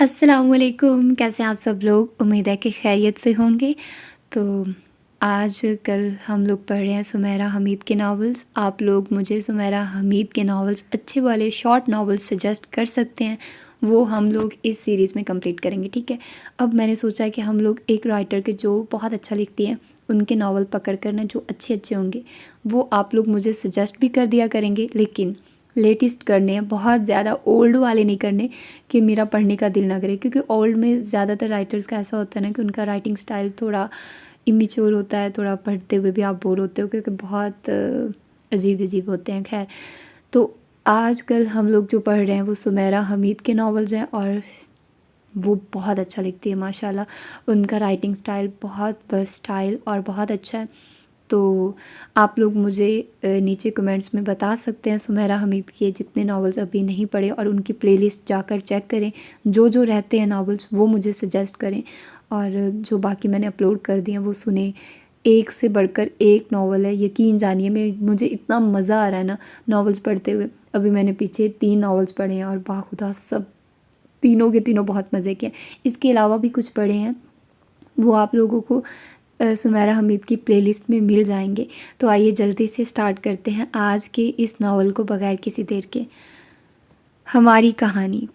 अस्सलामुअलैकुम, कैसे हैं आप सब लोग? उम्मीद है कि खैरियत से होंगे। तो आज कल हम लोग पढ़ रहे हैं सुमेरा हमीद के नॉवेल्स। आप लोग मुझे सुमेरा हमीद के नॉवेल्स अच्छे वाले शॉर्ट नॉवेल्स सजेस्ट कर सकते हैं, वो हम लोग इस सीरीज़ में कंप्लीट करेंगे, ठीक है? अब मैंने सोचा है कि हम लोग एक राइटर के जो बहुत अच्छा लिखती हैं, उनके नॉवल पकड़ कर ना जो अच्छे-अच्छे होंगे, वो आप लोग मुझे सजेस्ट भी कर दिया करेंगे, लेकिन लेटेस्ट करने हैं, बहुत ज़्यादा ओल्ड वाले नहीं करने कि मेरा पढ़ने का दिल ना करे। क्योंकि ओल्ड में ज़्यादातर राइटर्स का ऐसा होता है ना कि उनका राइटिंग स्टाइल थोड़ा इमेच्योर होता है, थोड़ा पढ़ते हुए भी आप बोर होते हो क्योंकि बहुत अजीब-अजीब होते हैं। ख़ैर, तो आजकल हम लोग जो पढ़ रहे हैं वो सुमेरा हमीद के नॉवेल्स हैं और वो बहुत अच्छा लिखती है माशाल्लाह। उनका राइटिंग स्टाइल बहुत वर्सटाइल और बहुत अच्छा है। तो आप लोग मुझे नीचे कमेंट्स में बता सकते हैं सुमेरा हमीद के जितने नॉवेल्स अभी नहीं पढ़े, और उनकी प्लेलिस्ट जाकर चेक करें, जो जो रहते हैं नॉवेल्स वो मुझे सजेस्ट करें, और जो बाकी मैंने अपलोड कर दिए हैं वो सुने। एक से बढ़कर एक नॉवल है, यकीन जानिए। मुझे इतना मज़ा आ रहा है ना नॉवेल्स पढ़ते हुए। अभी मैंने पीछे 3 नॉवेल्स पढ़े हैं और बाखुदा सब तीनों के तीनों बहुत मज़े के हैं। इसके अलावा भी कुछ पढ़े हैं, वो आप लोगों को सुमेरा हमीद की प्लेलिस्ट में मिल जाएंगे। तो आइए जल्दी से स्टार्ट करते हैं आज के इस नावल को बगैर किसी देर के। हमारी कहानी।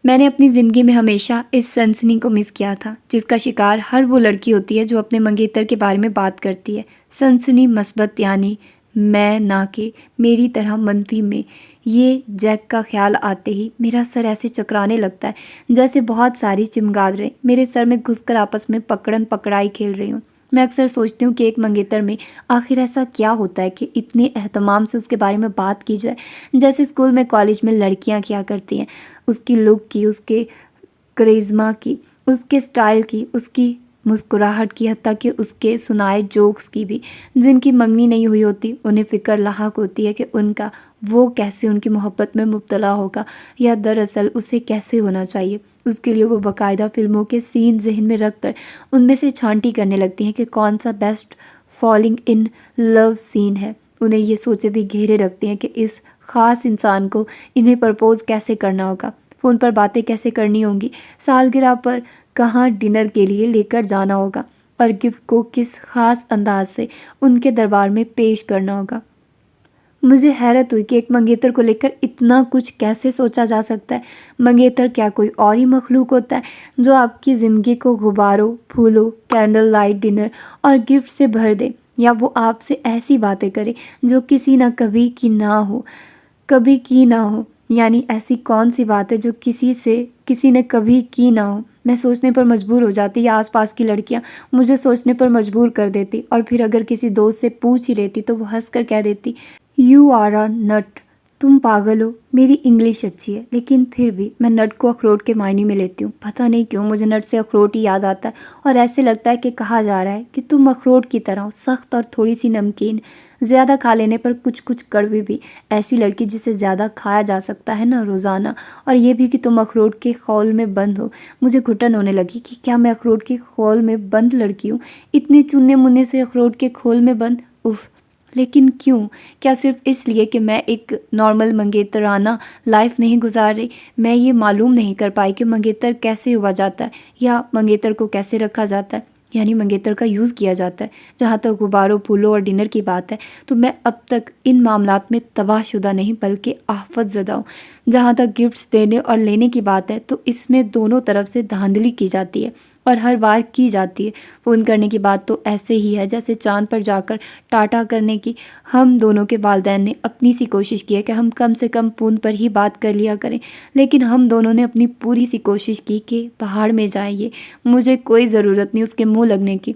मैंने अपनी ज़िंदगी में हमेशा इस सनसनी को मिस किया था जिसका शिकार हर वो लड़की होती है जो अपने मंगेतर के बारे में बात करती है। सनसनी मस्बत, यानी मैं ना कि मेरी तरह मनफी में। ये जैक का ख्याल आते ही मेरा सर ऐसे चकराने लगता है जैसे बहुत सारी चिमगादड़ें मेरे सर में घुसकर आपस में पकड़न पकड़ाई खेल रही हूँ। मैं अक्सर सोचती हूँ कि एक मंगेतर में आखिर ऐसा क्या होता है कि इतने एहतमाम से उसके बारे में बात की जाए, जैसे स्कूल में कॉलेज में लड़कियाँ किया करती हैं। उसकी लुक की, उसके करिश्मा की, उसके स्टाइल की, उसकी मुस्कुराहट की, हत्ता कि उसके सुनाए जोक्स की भी। जिनकी मंगनी नहीं हुई होती उन्हें फ़िक्र लाहक होती है कि उनका वो कैसे उनकी मोहब्बत में मुब्तला होगा, या दरअसल उसे कैसे होना चाहिए। उसके लिए वो बाकायदा फ़िल्मों के सीन जहन में रख कर उनमें से छांटी करने लगती हैं कि कौन सा best falling in love scene है। उन्हें ये सोचे भी घेरे रखती हैं कि इस ख़ास इंसान को इन्हें प्रपोज़ कैसे करना होगा, फ़ोन पर बातें कैसे करनी होंगी, सालगिरह पर कहाँ डिनर के लिए लेकर जाना होगा, और गिफ्ट को किस ख़ास अंदाज से उनके दरबार में पेश करना होगा। मुझे हैरत हुई कि एक मंगेतर को लेकर इतना कुछ कैसे सोचा जा सकता है। मंगेतर क्या कोई और ही मखलूक होता है जो आपकी ज़िंदगी को गुब्बारों, फूलों, कैंडल लाइट डिनर और गिफ्ट से भर दे, या वो आपसे ऐसी बातें करे जो किसी ना कभी की ना हो, कभी की ना हो। यानी ऐसी कौन सी बात है जो किसी ने कभी की ना हो। मैं सोचने पर मजबूर हो जाती, या आसपास की लड़कियां मुझे सोचने पर मजबूर कर देती, और फिर अगर किसी दोस्त से पूछ ही लेती तो वो हंस कर कह देती, यू आर अ नट। तुम पागल हो। मेरी इंग्लिश अच्छी है लेकिन फिर भी मैं नट को अखरोट के मायने में लेती हूँ। पता नहीं क्यों मुझे नट से अखरोट ही याद आता है, और ऐसे लगता है कि कहा जा रहा है कि तुम अखरोट की तरह हो, सख्त और थोड़ी सी नमकीन, ज़्यादा खा लेने पर कुछ कुछ कड़वी भी। ऐसी लड़की जिसे ज़्यादा खाया जा सकता है ना रोज़ाना, और ये भी कि तुम अखरोट के खोल में बंद हो। मुझे घुटन होने लगी कि क्या मैं अखरोट के खोल में बंद लड़की हूँ, इतने चुनने मुन्ने से अखरोट के खोल में बंद। उफ़, लेकिन क्यों? क्या सिर्फ इसलिए कि मैं एक नॉर्मल मंगेतराना लाइफ नहीं गुजार रही? मैं ये मालूम नहीं कर पाई कि मंगेतर कैसे हुआ जाता है, या मंगेतर को कैसे रखा जाता है, यानी मंगेतर का यूज़ किया जाता है। जहाँ तक गुब्बारों, फूलों और डिनर की बात है तो मैं अब तक इन मामलात में तबाहशुदा नहीं बल्कि आफत ज़दा हूँ। जहाँ तक गिफ्ट्स देने और लेने की बात है तो इसमें दोनों तरफ से धांधली की जाती है, और हर बार की जाती है। फ़ोन करने की बात तो ऐसे ही है जैसे चाँद पर जाकर टाटा करने की। हम दोनों के वालिदैन ने अपनी सी कोशिश की है कि हम कम से कम फ़ोन पर ही बात कर लिया करें, लेकिन हम दोनों ने अपनी पूरी सी कोशिश की कि पहाड़ में जाए ये। मुझे कोई ज़रूरत नहीं उसके मुँह लगने की।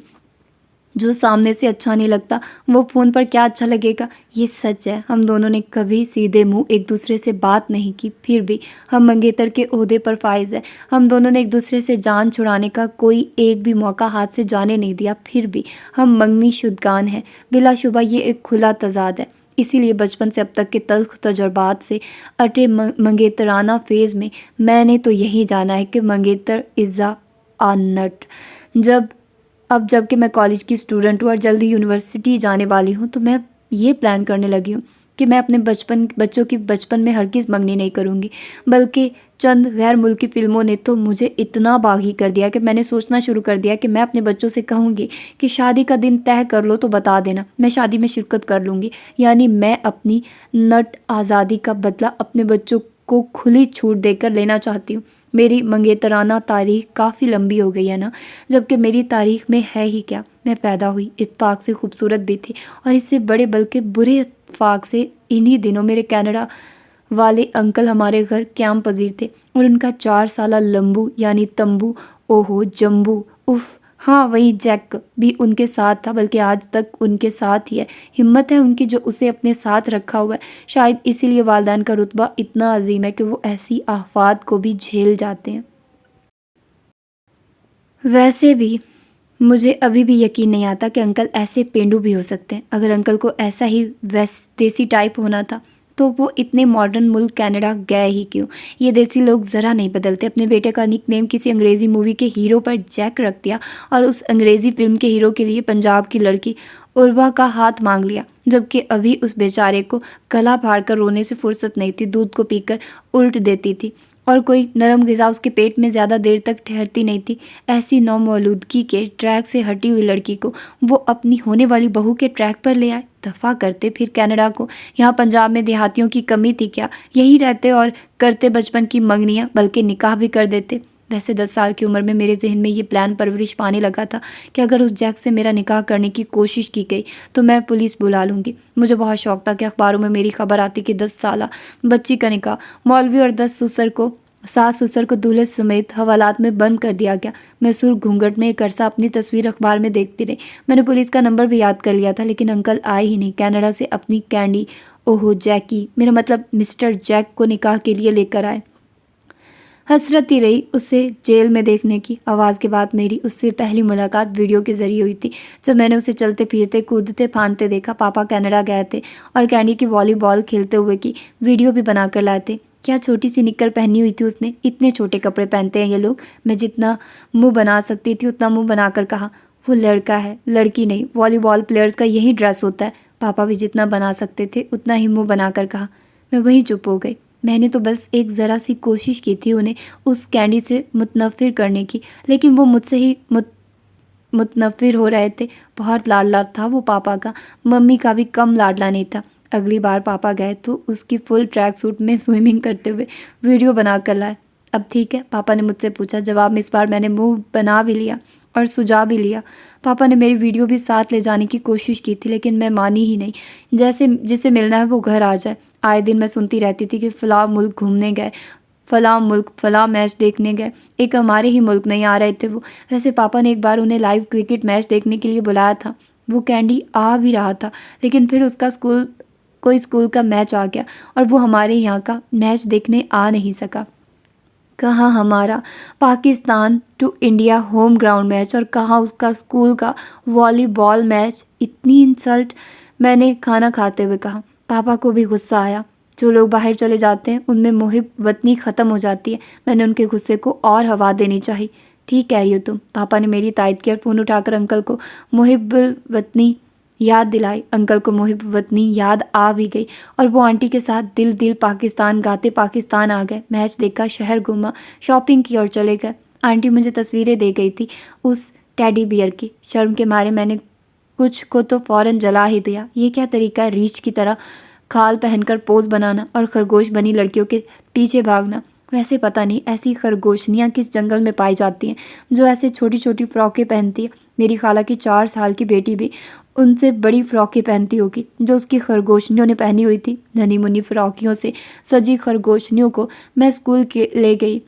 जो सामने से अच्छा नहीं लगता वो फ़ोन पर क्या अच्छा लगेगा। ये सच है, हम दोनों ने कभी सीधे मुंह एक दूसरे से बात नहीं की, फिर भी हम मंगेतर के ओहदे पर फाइज है। हम दोनों ने एक दूसरे से जान छुड़ाने का कोई एक भी मौका हाथ से जाने नहीं दिया, फिर भी हम मंगनी शुदगान हैं। बिलाशुबा ये एक खुला तजाद है। इसीलिए बचपन से अब तक के तल्ख तजुर्बात से अटे मंगेतराना फेज़ में मैंने तो यही जाना है कि मंगेतर इज़्ज़ा आ नट। जबकि मैं कॉलेज की स्टूडेंट हूँ और जल्द ही यूनिवर्सिटी जाने वाली हूँ, तो मैं ये प्लान करने लगी हूँ कि मैं अपने बच्चों की बचपन में हरगिज़ मंगनी नहीं करूँगी, बल्कि चंद गैर मुल्की फ़िल्मों ने तो मुझे इतना बागी कर दिया कि मैंने सोचना शुरू कर दिया कि मैं अपने बच्चों से कहूँगी कि शादी का दिन तय कर लो तो बता देना, मैं शादी में शिरकत कर लूँगी। यानी मैं अपनी नट आज़ादी का बदला अपने बच्चों को खुली छूट देकर लेना चाहती हूँ। मेरी मंगेतराना तारीख काफ़ी लंबी हो गई है ना, जबकि मेरी तारीख में है ही क्या। मैं पैदा हुई इत्तेफाक से खूबसूरत भी थी, और इससे बड़े बल्कि बुरे इत्तेफाक से इन्हीं दिनों मेरे कनाडा वाले अंकल हमारे घर क्याम पजीर थे, और उनका 4 साला लंबू यानी तंबू, ओहो जम्बू, उफ हाँ वही जैक भी उनके साथ था, बल्कि आज तक उनके साथ ही है। हिम्मत है उनकी जो उसे अपने साथ रखा हुआ है। शायद इसीलिए वालिदैन का रुतबा इतना अजीम है कि वो ऐसी आफात को भी झेल जाते हैं। वैसे भी मुझे अभी भी यकीन नहीं आता कि अंकल ऐसे पेंडू भी हो सकते हैं। अगर अंकल को ऐसा ही देसी टाइप होना था तो वो इतने मॉडर्न मुल्क कनाडा गए ही क्यों। ये देसी लोग ज़रा नहीं बदलते। अपने बेटे का निक नेम किसी अंग्रेज़ी मूवी के हीरो पर जैक रख दिया, और उस अंग्रेज़ी फिल्म के हीरो के लिए पंजाब की लड़की उर्वा का हाथ मांग लिया, जबकि अभी उस बेचारे को गला फाड़ कर रोने से फुर्सत नहीं थी। दूध को पीकर उल्ट देती थी, और कोई नरम ग़िज़ा उसके पेट में ज़्यादा देर तक ठहरती नहीं थी। ऐसी नौमौलूदगी के ट्रैक से हटी हुई लड़की को वो अपनी होने वाली बहू के ट्रैक पर ले आए। दफ़ा करते फिर कनाडा को। यहाँ पंजाब में देहातियों की कमी थी क्या? यहीं रहते और करते बचपन की मंगनियाँ, बल्कि निकाह भी कर देते। वैसे 10 साल की उम्र में मेरे जहन में ये प्लान परवरिश पाने लगा था कि अगर उस जैक से मेरा निकाह करने की कोशिश की गई तो मैं पुलिस बुला लूँगी। मुझे बहुत शौक था कि अखबारों में मेरी खबर आती कि 10 साला बच्ची का निकाह मौलवी और 10 ससुर को सास ससुर को दूल्हे समेत हवालात में बंद कर दिया गया। मैं सुर घूंघट में एक अरसा अपनी तस्वीर अखबार में देखती रही। मैंने पुलिस का नंबर भी याद कर लिया था, लेकिन अंकल आए ही नहीं। कनाडा से अपनी कैंडी, ओहो जैकी, मेरा मतलब मिस्टर जैक को निकाह के लिए लेकर आए। हसरत ही रही उसे जेल में देखने की। आवाज़ के बाद मेरी उससे पहली मुलाकात वीडियो के ज़रिए हुई थी, जब मैंने उसे चलते फिरते कूदते फांदते देखा। पापा कनाडा गए थे और कैंडी की वॉलीबॉल खेलते हुए की वीडियो भी बना कर लाए थे। क्या छोटी सी निक्कर पहनी हुई थी उसने। इतने छोटे कपड़े पहनते हैं ये लोग। मैं जितना मुंह बना सकती थी उतना मुंह बनाकर कहा, वो लड़का है, लड़की नहीं। वॉलीबॉल प्लेयर्स का यही ड्रेस होता है। पापा भी जितना बना सकते थे उतना ही मुंह बनाकर कहा। मैं वहीं चुप हो गई। मैंने तो बस एक ज़रा सी कोशिश की थी उन्हें उस कैंडी से मुतनफ़िर करने की, लेकिन वो मुझसे ही मुतनफ़िर हो रहे थे। बहुत लाडला था वो पापा का, मम्मी का भी कम लाडला नहीं था। अगली बार पापा गए तो उसकी फुल ट्रैक सूट में स्विमिंग करते हुए वीडियो बना कर लाए। अब ठीक है, पापा ने मुझसे पूछा। जवाब में इस बार मैंने मुंह बना भी लिया और सुझा भी लिया। पापा ने मेरी वीडियो भी साथ ले जाने की कोशिश की थी, लेकिन मैं मानी ही नहीं। जैसे जिसे मिलना है वो घर आ जाए। आए दिन मैं सुनती रहती थी कि फ़लाँ मुल्क घूमने गए, फ़लाँ मुल्क फ़लाँ मैच देखने गए। एक हमारे ही मुल्क नहीं आ रहे थे वो। वैसे पापा ने एक बार उन्हें लाइव क्रिकेट मैच देखने के लिए बुलाया था। वो कैंडी आ भी रहा था, लेकिन फिर उसका कोई स्कूल का मैच आ गया और वो हमारे यहाँ का मैच देखने आ नहीं सका। कहाँ हमारा Pakistan to India home ground match और कहाँ उसका स्कूल का वॉलीबॉल मैच। इतनी इंसल्ट मैंने खाना खाते हुए कहा। पापा को भी गुस्सा आया। जो लोग बाहर चले जाते हैं उनमें मुहिब वतनी ख़त्म हो जाती है। मैंने उनके गुस्से को और हवा देनी चाहिए। ठीक कह रही हो तुम, पापा ने मेरी तायद की और फ़ोन उठाकर अंकल को मुहिब्बुल वतनी याद दिलाई। अंकल को मुहिब वतनी याद आ भी गई और वो आंटी के साथ दिल दिल पाकिस्तान गाते पाकिस्तान आ गए। मैच देखा, शहर घूमा, शॉपिंग की और चले गए। आंटी मुझे तस्वीरें दे गई थी उस टेडी बियर की। शर्म के मारे मैंने कुछ को तो फ़ौरन जला ही दिया। ये क्या तरीका है रीछ की तरह खाल पहनकर पोज बनाना और खरगोश बनी लड़कियों के पीछे भागना। वैसे पता नहीं ऐसी खरगोशनियाँ किस जंगल में पाई जाती हैं जो ऐसे छोटी छोटी फ़्रॉकें पहनती है। मेरी खाला की 4 साल की बेटी भी उनसे बड़ी फ़्रॉकें पहनती होगी जो उसकी खरगोशनियों ने पहनी हुई थी। धनी मुनी फ़्रॉकियों से सजी खरगोशनियों को मैं स्कूल के ले गई।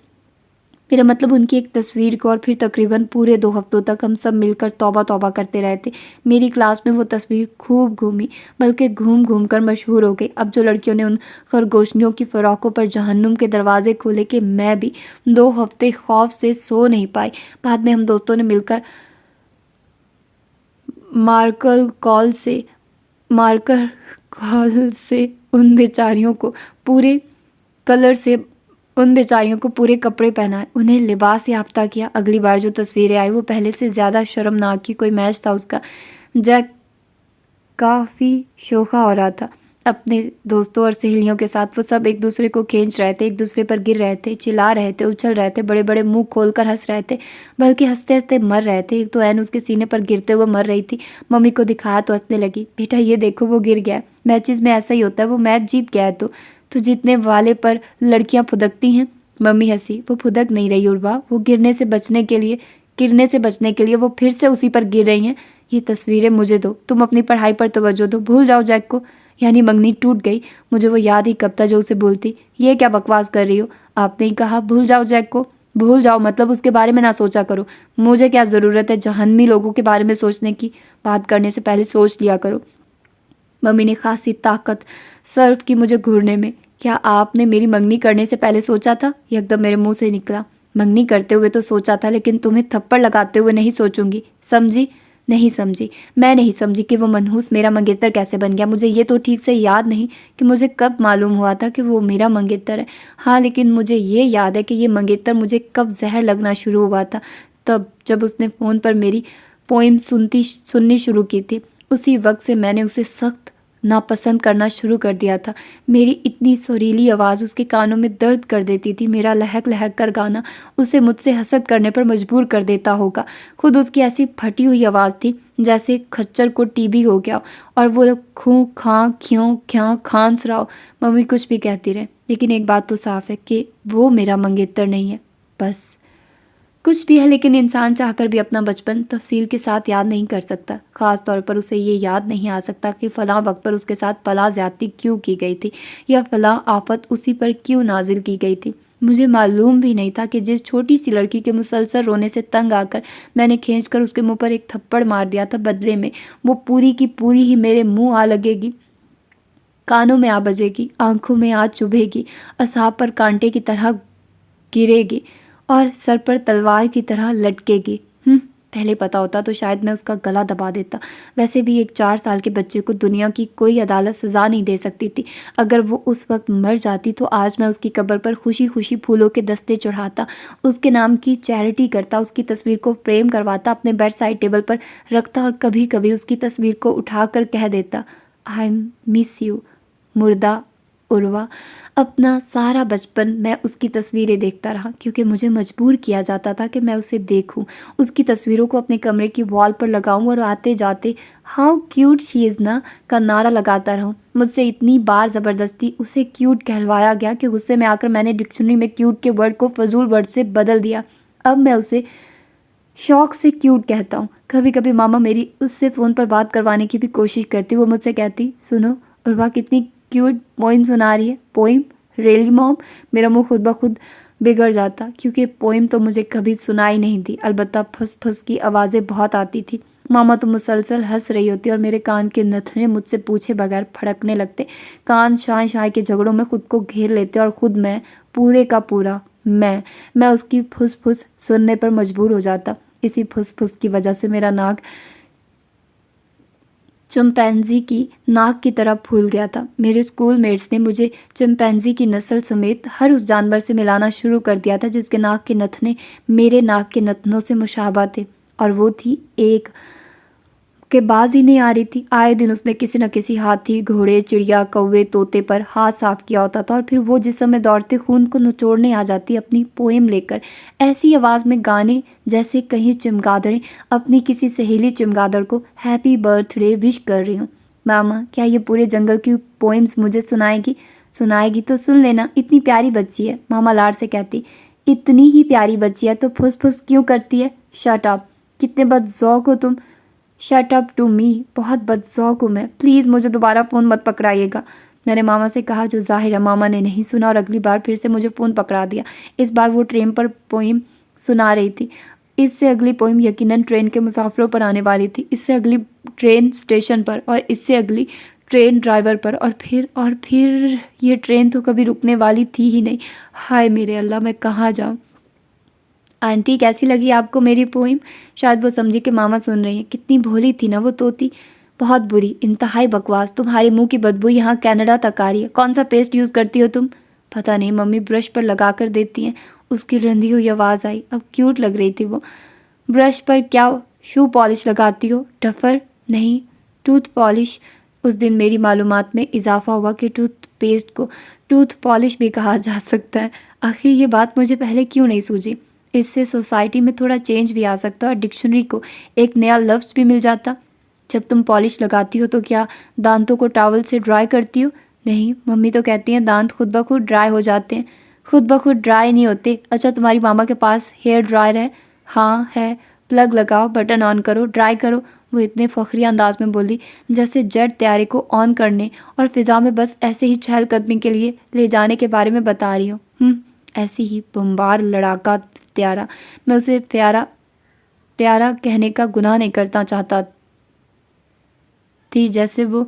मेरा मतलब उनकी एक तस्वीर को, और फिर तकरीबन पूरे 2 हफ्तों तक हम सब मिलकर तौबा तौबा करते रहे थे। मेरी क्लास में वो तस्वीर खूब घूमी, बल्कि घूम घूम कर मशहूर हो गई। अब जो लड़कियों ने उन खरगोशनियों की फ़्रॉकों पर जहन्नुम के दरवाजे खोले कि मैं भी 2 हफ्ते खौफ से सो नहीं पाई। बाद में हम दोस्तों ने मिलकर मार्कर कॉल से उन बेचारियों को पूरे कलर से उन बेचारियों को पूरे कपड़े पहनाए, उन्हें लिबास याफ्ता किया। अगली बार जो तस्वीरें आई वो पहले से ज़्यादा शर्मनाक की। कोई मैच था उसका। जैक काफ़ी शोखा हो रहा था। अपने दोस्तों और सहेलियों के साथ वो सब एक दूसरे को खींच रहे थे, एक दूसरे पर गिर रहे थे, चिल्ला रहे थे, उछल रहे थे, बड़े बड़े मुंह खोलकर हंस रहे थे, बल्कि हंसते हंसते मर रहे थे। एक तो ऐन उसके सीने पर गिरते हुए मर रही थी। मम्मी को दिखाया तो हंसने लगी, बेटा ये देखो वो गिर गया। मैचेस में ऐसा ही होता है, वो मैच जीत गया है तो जीतने वाले पर लड़कियां फुदकती हैं। मम्मी हंसी, वो फुदक नहीं रही उर्वा, वो गिरने से बचने के लिए वो फिर से उसी पर गिर रही हैं। ये तस्वीरें मुझे दो, तुम अपनी पढ़ाई पर तवज्जो दो, भूल जाओ जैक को। यानी मंगनी टूट गई। मुझे वो याद ही कब था जो उसे बोलती, ये क्या बकवास कर रही हो, आपने ही कहा भूल जाओ जैक को। भूल जाओ मतलब उसके बारे में ना सोचा करो। मुझे क्या ज़रूरत है जहन्नमी लोगों के बारे में सोचने की, बात करने से पहले सोच लिया करो। मम्मी ने खासी ताकत सर्व की मुझे घूरने में। क्या आपने मेरी मंगनी करने से पहले सोचा था, एकदम मेरे मुंह से निकला। मंगनी करते हुए तो सोचा था, लेकिन तुम्हें थप्पड़ लगाते हुए नहीं सोचूंगी, समझी। नहीं समझी, मैं नहीं समझी कि वो मनहूस मेरा मंगेतर कैसे बन गया। मुझे ये तो ठीक से याद नहीं कि मुझे कब मालूम हुआ था कि वो मेरा मंगेतर है। हाँ, लेकिन मुझे ये याद है कि ये मंगेतर मुझे कब जहर लगना शुरू हुआ था, तब जब उसने फ़ोन पर मेरी पोइम सुननी शुरू की थी। उसी वक्त से मैंने उसे सख्त नापसंद करना शुरू कर दिया था। मेरी इतनी सुरीली आवाज़ उसके कानों में दर्द कर देती थी। मेरा लहक लहक कर गाना उसे मुझसे हसद करने पर मजबूर कर देता होगा। खुद उसकी ऐसी फटी हुई आवाज़ थी जैसे खच्चर को टीबी हो गया और वो खूं खां क्यों क्यों खांस रहा हो। मम्मी कुछ भी कहती रहे, लेकिन एक बात तो साफ है कि वो मेरा मंगेतर नहीं है। बस कुछ भी है, लेकिन इंसान चाहकर भी अपना बचपन तफसील के साथ याद नहीं कर सकता। ख़ास तौर पर उसे ये याद नहीं आ सकता कि फ़लाँ वक्त पर उसके साथ फ़लाँ ज़्यादती क्यों की गई थी या फ़लाँ आफत उसी पर क्यों नाजिल की गई थी। मुझे मालूम भी नहीं था कि जिस छोटी सी लड़की के मुसलसल रोने से तंग आकर मैंने खींचकर उसके मुंह पर एक थप्पड़ मार दिया था, बदले में वो पूरी की पूरी ही मेरे मुंह आ लगेगी, कानों में आ बजेगी, आंखों में आ चुभेगी, असाब पर कांटे की तरह गिरेगी और सर पर तलवार की तरह लटकेगी। पहले पता होता तो शायद मैं उसका गला दबा देता। वैसे भी एक 4 साल के बच्चे को दुनिया की कोई अदालत सज़ा नहीं दे सकती थी। अगर वो उस वक्त मर जाती तो आज मैं उसकी कब्र पर खुशी खुशी फूलों के दस्ते चढ़ाता, उसके नाम की चैरिटी करता, उसकी तस्वीर को फ्रेम करवाता, अपने बेड साइड टेबल पर रखता और कभी कभी उसकी तस्वीर को उठाकर कह देता, आई मिस यू मुर्दा उर्वा। अपना सारा बचपन मैं उसकी तस्वीरें देखता रहा, क्योंकि मुझे मजबूर किया जाता था कि मैं उसे देखूं, उसकी तस्वीरों को अपने कमरे की वॉल पर लगाऊं और आते जाते हाउ क्यूट शी इज़ ना का नारा लगाता रहूं। मुझसे इतनी बार ज़बरदस्ती उसे क्यूट कहलवाया गया कि गुस्से में आकर मैंने डिक्शनरी में क्यूट के वर्ड को फजूल वर्ड से बदल दिया। अब मैं उसे शौक से क्यूट कहता हूँ। कभी कभी मामा मेरी उससे फ़ोन पर बात करवाने की भी कोशिश करती। वो मुझसे कहती, सुनो उर्वा कितनी क्यूट पोइम सुना रही है। पोइम? Really mom? मेरा मुंह खुद ब खुद बिगड़ जाता, क्योंकि पोइम तो मुझे कभी सुनाई नहीं थी। अलबत्ता फस फस की आवाज़ें बहुत आती थी। मामा तो मुसलसल हंस रही होती और मेरे कान के नथने मुझसे पूछे बगैर फड़कने लगते। कान शाय शाय के झगड़ों में खुद को घेर लेते और खुद मैं, पूरे का पूरा मैं उसकी फुस फुस सुनने पर मजबूर हो जाता। इसी फुस फुस की वजह से मेरा नाक चिंपैंजी की नाक की तरह फूल गया था। मेरे स्कूल मेट्स ने मुझे चिंपैंजी की नस्ल समेत हर उस जानवर से मिलाना शुरू कर दिया था जिसके नाक के नथने मेरे नाक के नथनों से मुशाबा थे, और वो थी एक के बाज ही नहीं आ रही थी। आए दिन उसने किसी न किसी हाथी, घोड़े, चिड़िया, कौवे, तोते पर हाथ साफ किया होता था, और फिर वो जिस समय दौड़ते खून को निचोड़ने आ जाती अपनी पोएम लेकर, ऐसी आवाज़ में गाने जैसे कहीं चमगादड़ें अपनी किसी सहेली चमगादड़ को हैप्पी बर्थडे विश कर रही हूँ। मामा, क्या ये पूरे जंगल की पोएम्स मुझे सुनाएगी? सुनाएगी तो सुन लेना, इतनी प्यारी बच्ची है। मामा लाड से कहती, इतनी ही प्यारी बच्ची है तो फुस फुस क्यों करती है? शट अप, कितने बदज़ौक़ हो तुम। शट अप टू मी, बहुत बदज़ौक़ हूँ मैं। प्लीज़ मुझे दोबारा फ़ोन मत पकड़ाइएगा, मैंने मामा से कहा, जो ज़ाहिर है मामा ने नहीं सुना और अगली बार फिर से मुझे फ़ोन पकड़ा दिया। इस बार वो ट्रेन पर पोइम सुना रही थी। इससे अगली पोइम यकीनन ट्रेन के मुसाफिरों पर आने वाली थी, इससे अगली ट्रेन स्टेशन पर, और इससे अगली ट्रेन ड्राइवर पर, और फिर ये ट्रेन तो कभी रुकने वाली थी ही नहीं। हाय मेरे अल्लाह, मैं कहाँ जाऊँ। आंटी, कैसी लगी आपको मेरी पोइम? शायद वो समझी कि मामा सुन रही हैं। कितनी भोली थी ना वो तोती। बहुत बुरी, इंतहाई बकवास। तुम्हारे मुंह की बदबू यहाँ कनाडा तक आ रही है। कौन सा पेस्ट यूज़ करती हो तुम? पता नहीं, मम्मी ब्रश पर लगा कर देती हैं। उसकी रंधी हुई आवाज़ आई। अब क्यूट लग रही थी वो। ब्रश पर क्या शू पॉलिश लगाती हो? टफर? नहीं, टूथ पॉलिश। उस दिन मेरी मालूमात में इजाफा हुआ कि टूथपेस्ट को टूथ पॉलिश भी कहा जा सकता है। आखिर ये बात मुझे पहले क्यों नहीं सूझी? इससे सोसाइटी में थोड़ा चेंज भी आ सकता और डिक्शनरी को एक नया लफ्ज़ भी मिल जाता। जब तुम पॉलिश लगाती हो तो क्या दांतों को टॉवल से ड्राई करती हो? नहीं, मम्मी तो कहती हैं दांत खुद ब खुद ड्राई हो जाते हैं। खुद ब खुद ड्राई नहीं होते। अच्छा, तुम्हारी मामा के पास हेयर ड्रायर है? हाँ है। प्लग लगाओ, बटन ऑन करो, ड्राई करो। वो इतने फ़ख्री अंदाज में बोली जैसे जेट तैयारी को ऑन करने और फ़िज़ा में बस ऐसे ही चहलकदमी के लिए ले जाने के बारे में बता रही हो। ऐसी ही बम्बार लड़ाका प्यारा। मैं उसे प्यारा प्यारा कहने का गुनाह नहीं करना चाहता थी। जैसे वो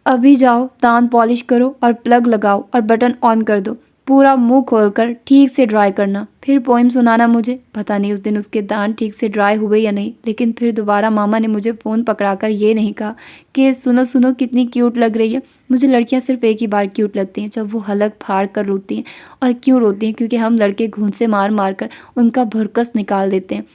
अभी जाओ, दांत पॉलिश करो और प्लग लगाओ और बटन ऑन कर दो। पूरा मुंह खोलकर ठीक से ड्राई करना, फिर पोइम सुनाना मुझे। पता नहीं उस दिन उसके दांत ठीक से ड्राई हुए या नहीं, लेकिन फिर दोबारा मामा ने मुझे फ़ोन पकड़ाकर ये नहीं कहा कि सुनो सुनो कितनी क्यूट लग रही है। मुझे लड़कियां सिर्फ एक ही बार क्यूट लगती हैं, जब वो हलक फाड़ कर रोती हैं। और क्यों रोती हैं? क्योंकि हम लड़के घूंसे मार मार कर उनका भरकस निकाल देते हैं।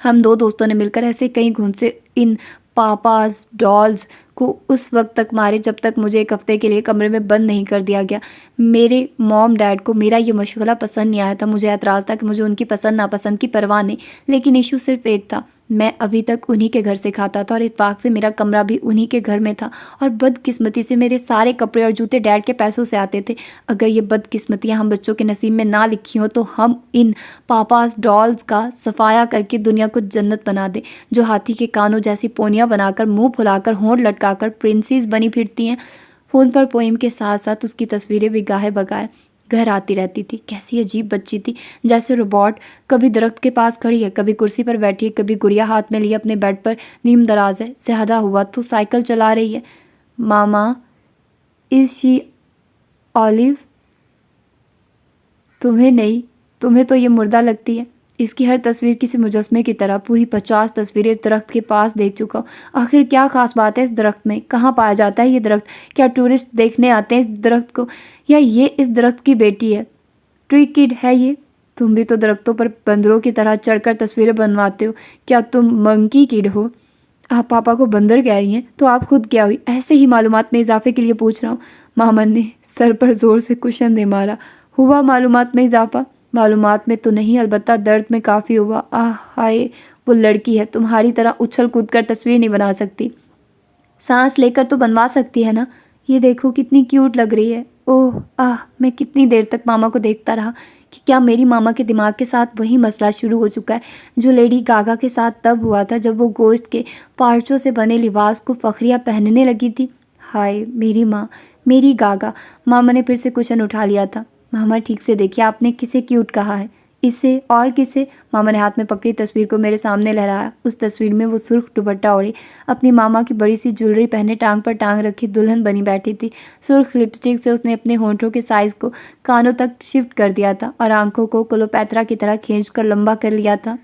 हम दो दोस्तों ने मिलकर ऐसे कई घूंसे इन पापाज डॉल्स को उस वक्त तक मारे जब तक मुझे एक हफ्ते के लिए कमरे में बंद नहीं कर दिया गया। मेरे मॉम डैड को मेरा ये मशगला पसंद नहीं आया था। मुझे एतराज़ था कि मुझे उनकी पसंद नापसंद की परवाह नहीं, लेकिन इशू सिर्फ एक था, मैं अभी तक उन्हीं के घर से खाता था और इत्तेफाक से मेरा कमरा भी उन्हीं के घर में था। और बदकिस्मती से मेरे सारे कपड़े और जूते डैड के पैसों से आते थे। अगर ये बदकिस्मतियाँ हम बच्चों के नसीब में ना लिखी हों तो हम इन पापास डॉल्स का सफाया करके दुनिया को जन्नत बना दें, जो हाथी के कानों जैसी पोनियाँ बनाकर, मुंह फुलाकर, होंठ लटकाकर प्रिंसेस बनी फिरती हैं। फ़ोन पर पोइम के साथ साथ उसकी तस्वीरें भी गाहे बगाए घर आती रहती थी। कैसी अजीब बच्ची थी, जैसे रोबोट। कभी दरख्त के पास खड़ी है, कभी कुर्सी पर बैठी है, कभी गुड़िया हाथ में लिए अपने बेड पर नीम दराज है। ज़्यादा हुआ तो साइकिल चला रही है। मामा, इज शी ऑलिव? तुम्हें नहीं, तुम्हें तो ये मुर्दा लगती है। इसकी हर तस्वीर किसी मुजस्मे की तरह। पूरी 50 तस्वीरें इस दरख्त के पास देख चुका हूँ। आखिर क्या खास बात है इस दरख्त में? कहाँ पाया जाता है ये दरख्त? क्या टूरिस्ट देखने आते हैं इस दरख्त को, या ये इस दरख्त की बेटी है? ट्री किड है ये? तुम भी तो दरख्तों पर बंदरों की तरह चढ़कर तस्वीरें बनवाते हो। क्या तुम मंकी किड हो? आप पापा को बंदर कह रही हैं, तो आप खुद क्या हुई? ऐसे ही मालूमात में इजाफे के लिए पूछ रहा हूँ। मामन ने सर पर जोर से कुशन दे मारा। हुआ मालूमात में इजाफा? मालूमात में तो नहीं, अलबत्ता दर्द में काफ़ी हुआ। आह हाय, वो लड़की है, तुम्हारी तरह उछल कूद कर तस्वीर नहीं बना सकती। सांस लेकर तो बनवा सकती है ना। ये देखो कितनी क्यूट लग रही है। ओह आह, मैं कितनी देर तक मामा को देखता रहा कि क्या मेरी मामा के दिमाग के साथ वही मसला शुरू हो चुका है जो लेडी गागा के साथ तब हुआ था, जब वो गोश्त के पार्चों से बने लिबास को फखरिया पहनने लगी थी। हाय मेरी माँ, मेरी गागा। मामा ने फिर से कुशन उठा लिया था। मामा ठीक से देखिए, आपने किसे क्यूट कहा है? इसे और किसे? मामा ने हाथ में पकड़ी तस्वीर को मेरे सामने लहराया। उस तस्वीर में वो सुर्ख दुपट्टा ओढ़े, अपनी मामा की बड़ी सी ज्वेलरी पहने, टांग पर टांग रखी दुल्हन बनी बैठी थी। सुर्ख लिपस्टिक से उसने अपने होंठों के साइज़ को कानों तक शिफ्ट कर दिया था और आंखों को क्लोपैत्रा की तरह खींचकर लंबा कर लिया था।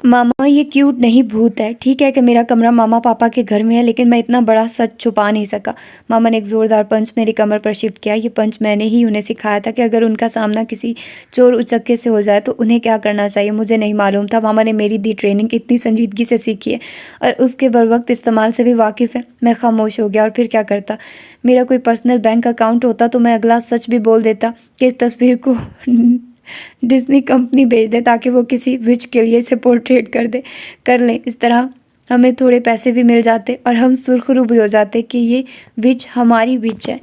मामा, ये क्यूट नहीं, भूत है। ठीक है कि मेरा कमरा मामा पापा के घर में है, लेकिन मैं इतना बड़ा सच छुपा नहीं सका। मामा ने एक ज़ोरदार पंच मेरी कमर पर शिफ्ट किया। ये पंच मैंने ही उन्हें सिखाया था कि अगर उनका सामना किसी चोर उचक्के से हो जाए तो उन्हें क्या करना चाहिए। मुझे नहीं मालूम था। मामा ने मेरी दी ट्रेनिंग इतनी संजीदगी से सीखी है और उसके बरवक्त इस्तेमाल से भी वाकिफ़ है। मैं खामोश हो गया। और फिर क्या करता? मेरा कोई पर्सनल बैंक अकाउंट होता तो मैं अगला सच भी बोल देता कि इस तस्वीर को डिज्नी कंपनी भेज दे ताकि वो किसी विच के लिए इसे पोर्ट्रेट कर ले। इस तरह हमें थोड़े पैसे भी मिल जाते और हम सुरखरू भी हो जाते कि ये विच हमारी विच है।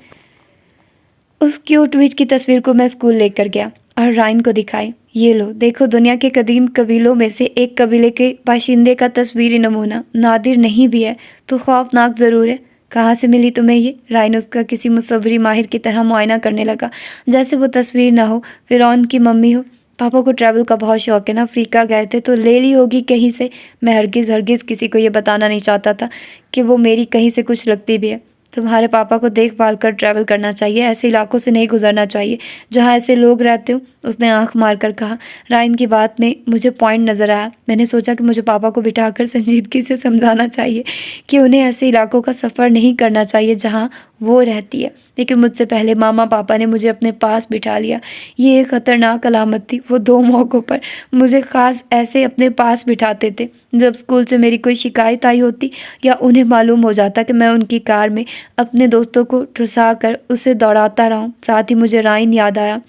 उस क्यूट विच की तस्वीर को मैं स्कूल लेकर गया और राइन को दिखाई। ये लो देखो, दुनिया के कदीम कबीलों में से एक कबीले के बाशिंदे का तस्वीरी नमूना। नादिर नहीं भी है तो खौफनाक ज़रूर है। कहाँ से मिली तुम्हें ये? राइन उसका किसी मुसव्वरी माहिर की तरह मुआयना करने लगा, जैसे वो तस्वीर ना हो, फ़िरौन की मम्मी हो। पापा को ट्रैवल का बहुत शौक है ना, अफ्रीका गए थे तो ले ली होगी कहीं से। मैं हरगिज़ किसी को ये बताना नहीं चाहता था कि वो मेरी कहीं से कुछ लगती भी है। तुम्हारे पापा को देखभाल कर ट्रैवल करना चाहिए, ऐसे इलाकों से नहीं गुजरना चाहिए जहाँ ऐसे लोग रहते हो, उसने आंख मारकर कहा। राइन की बात में मुझे पॉइंट नज़र आया। मैंने सोचा कि मुझे पापा को बिठाकर संजीदगी से समझाना चाहिए कि उन्हें ऐसे इलाकों का सफ़र नहीं करना चाहिए जहाँ वो रहती है, लेकिन मुझसे पहले मामा पापा ने मुझे अपने पास बिठा लिया। ये एक ख़तरनाक अलामत थी। वो 2 मौक़ों पर मुझे ख़ास ऐसे अपने पास बिठाते थे। जब स्कूल से मेरी कोई शिकायत आई होती या उन्हें मालूम हो जाता कि मैं उनकी कार में अपने दोस्तों को ठुसा कर उसे दौड़ाता रहा हूँ। साथ ही मुझे रायन याद आया,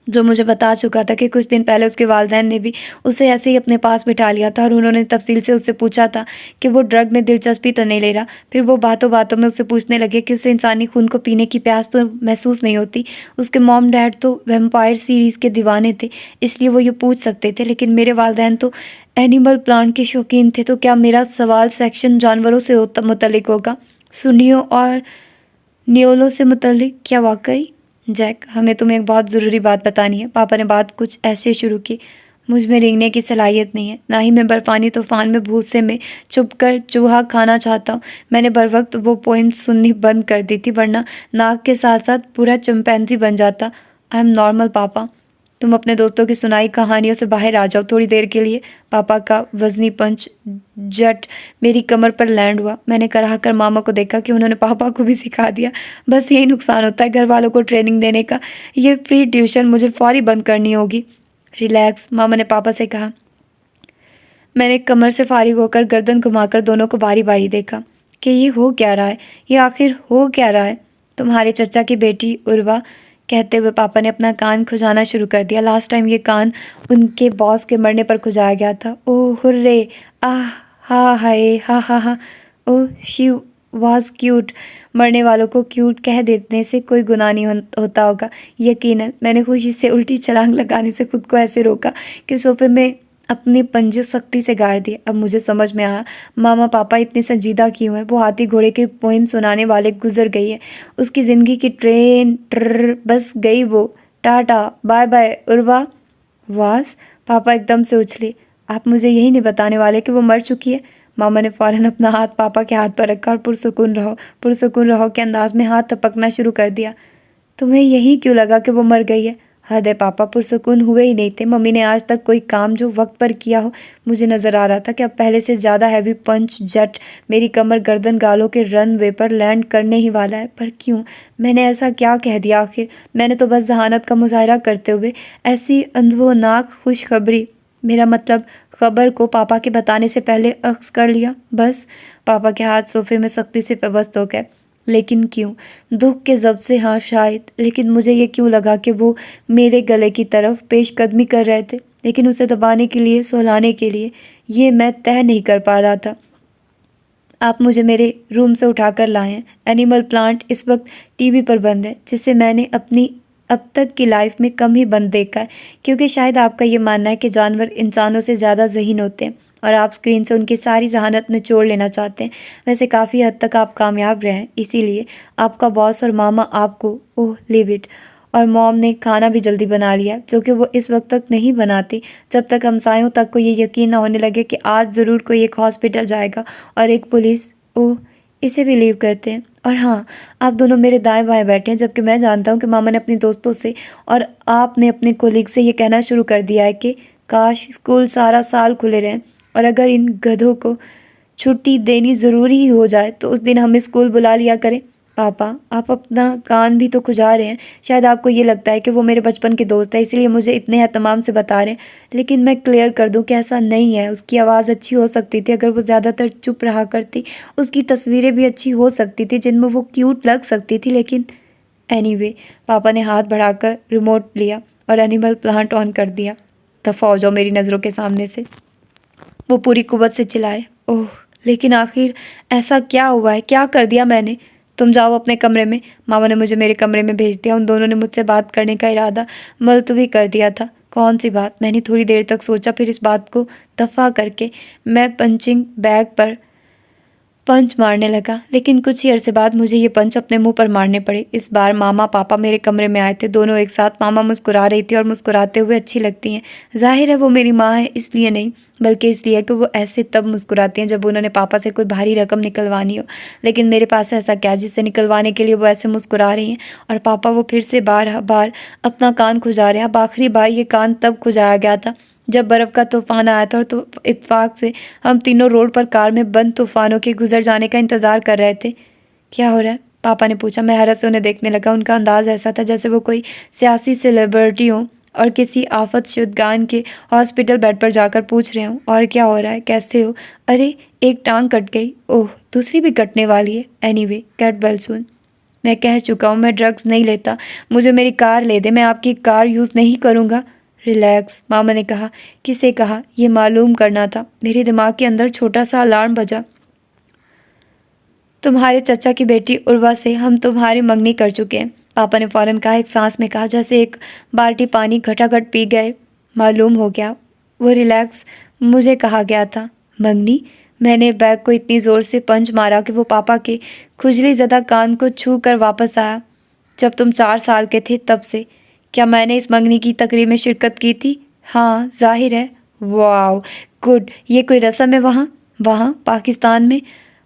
जो मुझे बता चुका था कि कुछ दिन पहले उसके वालिदैन ने भी उसे ऐसे ही अपने पास बिठा लिया था और उन्होंने तफसील से उससे पूछा था कि वो ड्रग में दिलचस्पी तो नहीं ले रहा। फिर वो बातों बातों में उससे पूछने लगे कि उसे इंसानी खून को पीने की प्यास तो महसूस नहीं होती। उसके मॉम डैड तो वैम्पायर सीरीज़ के दीवाने थे, इसलिए वो ये पूछ सकते थे, लेकिन मेरे वालिदैन तो एनिमल प्लांट के शौकीन थे। तो क्या मेरा सवाल सेक्शन जानवरों से मुतल्लिक होगा, सुनियों और न्योलों से मुतल्लिक? क्या वाकई? जैक, हमें तुम्हें एक बहुत ज़रूरी बात बतानी है। पापा ने बात कुछ ऐसे शुरू की। मुझ में रेंगने की सलाहियत नहीं है, ना ही मैं बर्फ़ानी तूफ़ान में भूसे में छुपकर चूहा खाना चाहता हूँ। मैंने बर वक्त वो पोइम सुननी बंद कर दी थी, वरना नाक के साथ साथ पूरा चिंपैंजी बन जाता। आई एम नॉर्मल पापा। तुम अपने दोस्तों की सुनाई कहानियों से बाहर आ जाओ थोड़ी देर के लिए। पापा का वज़नी पंच जट मेरी कमर पर लैंड हुआ। मैंने कराह कर मामा को देखा कि उन्होंने पापा को भी सिखा दिया। बस यही नुकसान होता है घर वालों को ट्रेनिंग देने का। ये फ्री ट्यूशन मुझे फौरी बंद करनी होगी। रिलैक्स, मामा ने पापा से कहा। मैंने कमर से फारिग होकर गर्दन घुमाकर दोनों को बारी बारी देखा कि ये हो क्या रहा है, ये आखिर हो क्या रहा है। तुम्हारे चचा की बेटी उर्वा, कहते हुए पापा ने अपना कान खुजाना शुरू कर दिया। लास्ट टाइम ये कान उनके बॉस के मरने पर खुजाया गया था। ओह हुर्रे, आह, हा हाय, हा हा हा। ओह शी वाज क्यूट। मरने वालों को क्यूट कह देने से कोई गुनाह नहीं होता होगा यकीनन। मैंने खुशी से उल्टी छलांग लगाने से खुद को ऐसे रोका कि सोफे में अपने पंजे सख्ती से गाड़ दिए। अब मुझे समझ में आया मामा पापा इतने संजीदा क्यों हैं। वो हाथी घोड़े के पोइम सुनाने वाले गुजर गई है, उसकी ज़िंदगी की ट्रेन ट्र बस गई वो। Tata bye bye Urwa. वास, पापा एकदम से उछले। आप मुझे यही नहीं बताने वाले कि वो मर चुकी है? मामा ने फ़ौरन अपना हाथ पापा के हाथ पर रखा और पुरसुकून रहो के अंदाज में हाथ थपकना शुरू कर दिया। तुम्हें यही क्यों लगा कि वो मर गई है? हद है पापा, पुरसुकून हुए ही नहीं थे। मम्मी ने आज तक कोई काम जो वक्त पर किया हो? मुझे नज़र आ रहा था कि अब पहले से ज़्यादा हैवी पंच जेट मेरी कमर गर्दन गालों के रनवे पर लैंड करने ही वाला है। पर क्यों? मैंने ऐसा क्या कह दिया आखिर? मैंने तो बस जहानत का मुजाहरा करते हुए ऐसी अंधोनाक खुशखबरी, मेरा मतलब खबर को पापा के बताने से पहले अक्स कर लिया। बस। पापा के हाथ सोफे में सख्ती से पेवस्त हो गए। लेकिन क्यों? दुख के ज़ब्त से हाँ शायद, लेकिन मुझे ये क्यों लगा कि वो मेरे गले की तरफ पेशकदमी कर रहे थे, लेकिन उसे दबाने के लिए, सहलाने के लिए? ये मैं तय नहीं कर पा रहा था। आप मुझे मेरे रूम से उठाकर लाए हैं। एनिमल प्लांट इस वक्त टीवी पर बंद है, जिसे मैंने अपनी अब तक की लाइफ में कम ही बंद देखा है, क्योंकि शायद आपका ये मानना है कि जानवर इंसानों से ज़्यादा ज़हीन होते हैं और आप स्क्रीन से उनकी सारी जहानत निचोड़ लेना चाहते हैं। वैसे काफ़ी हद तक आप कामयाब रहे हैं, इसीलिए आपका बॉस और मामा आपको, ओह लीव इट, और मॉम ने खाना भी जल्दी बना लिया, जो कि वो इस वक्त तक नहीं बनाती जब तक हमसायों तक को ये यकीन ना होने लगे कि आज ज़रूर कोई एक हॉस्पिटल जाएगा और एक पुलिस। ओह, इसे भी लीव करते हैं। और हाँ, आप दोनों मेरे दाएं बाएं बैठे हैं, जबकि मैं जानता हूँ कि मामा ने अपने दोस्तों से और आपने अपने कोलीग से ये कहना शुरू कर दिया है कि काश स्कूल सारा साल खुले रहें, और अगर इन गधों को छुट्टी देनी ज़रूरी ही हो जाए तो उस दिन हमें स्कूल बुला लिया करें। पापा, आप अपना कान भी तो खुजा रहे हैं। शायद आपको ये लगता है कि वो मेरे बचपन के दोस्त है, इसलिए मुझे इतने एहतमाम से बता रहे हैं, लेकिन मैं क्लियर कर दूं कि ऐसा नहीं है। उसकी आवाज़ अच्छी हो सकती थी अगर वो ज़्यादातर चुप रहा करती। उसकी तस्वीरें भी अच्छी हो सकती थी जिनमें वो क्यूट लग सकती थी, लेकिन एनीवे। पापा ने हाथ बढ़ाकर रिमोट लिया और एनिमल प्लांट ऑन कर दिया। दफ़ा हो जाओ मेरी नज़रों के सामने से, वो पूरी कुव्वत से चिल्लाए। ओह, लेकिन आखिर ऐसा क्या हुआ है? क्या कर दिया मैंने? तुम जाओ अपने कमरे में। मामा ने मुझे मेरे कमरे में भेज दिया। उन दोनों ने मुझसे बात करने का इरादा मुलतवी कर दिया था। कौन सी बात? मैंने थोड़ी देर तक सोचा, फिर इस बात को दफ़ा करके मैं पंचिंग बैग पर पंच मारने लगा, लेकिन कुछ ही अरसे बाद मुझे ये पंच अपने मुंह पर मारने पड़े। इस बार मामा पापा मेरे कमरे में आए थे, दोनों एक साथ। मामा मुस्कुरा रही थी और मुस्कुराते हुए अच्छी लगती हैं। जाहिर है वो मेरी माँ है, इसलिए नहीं, बल्कि इसलिए कि वो ऐसे तब मुस्कुराती हैं जब उन्होंने पापा से कोई भारी रकम निकलवानी हो। लेकिन मेरे पास ऐसा क्या जिससे निकलवाने के लिए वो ऐसे मुस्कुरा रही हैं? और पापा, वो फिर से बार बार अपना कान खुजा रहे हैं। अब आखिरी बार ये कान तब खुजाया गया था जब बर्फ़ का तूफ़ान आया था और तो इत्तेफाक से हम तीनों रोड पर कार में बंद तूफ़ानों के गुजर जाने का इंतज़ार कर रहे थे। क्या हो रहा है? पापा ने पूछा। मैं हैरत से उन्हें देखने लगा। उनका अंदाज़ ऐसा था जैसे वो कोई सियासी सेलिब्रिटी हो और किसी आफत शुदगान के हॉस्पिटल बेड पर जाकर पूछ रहे हूँ और क्या हो रहा है, कैसे हो? अरे एक टांग कट गई, ओह दूसरी भी कटने वाली है। Anyway get well soon. मैं कह चुका हूँ मैं ड्रग्स नहीं लेता, मुझे मेरी कार ले दे, मैं आपकी कार यूज़ नहीं करूँगा। रिलैक्स, मामा ने कहा। किसे कहा? ये मालूम करना था। मेरे दिमाग के अंदर छोटा सा अलार्म बजा। तुम्हारे चचा की बेटी उर्वा से हम तुम्हारी मंगनी कर चुके हैं, पापा ने फ़ौरन कहा, एक सांस में कहा, जैसे एक बाल्टी पानी घटाघट पी गए। मालूम हो गया। वो रिलैक्स, मुझे कहा गया था। मंगनी? मैंने बैग को इतनी ज़ोर से पंच मारा कि वो पापा के खुजली ज़दा कान को छू कर वापस आया। जब तुम 4 साल के थे तब से। क्या मैंने इस मंगनी की तकरीब में शिरकत की थी? हाँ, जाहिर है। Wow, good. ये कोई रस्म है वहाँ? वहाँ पाकिस्तान में?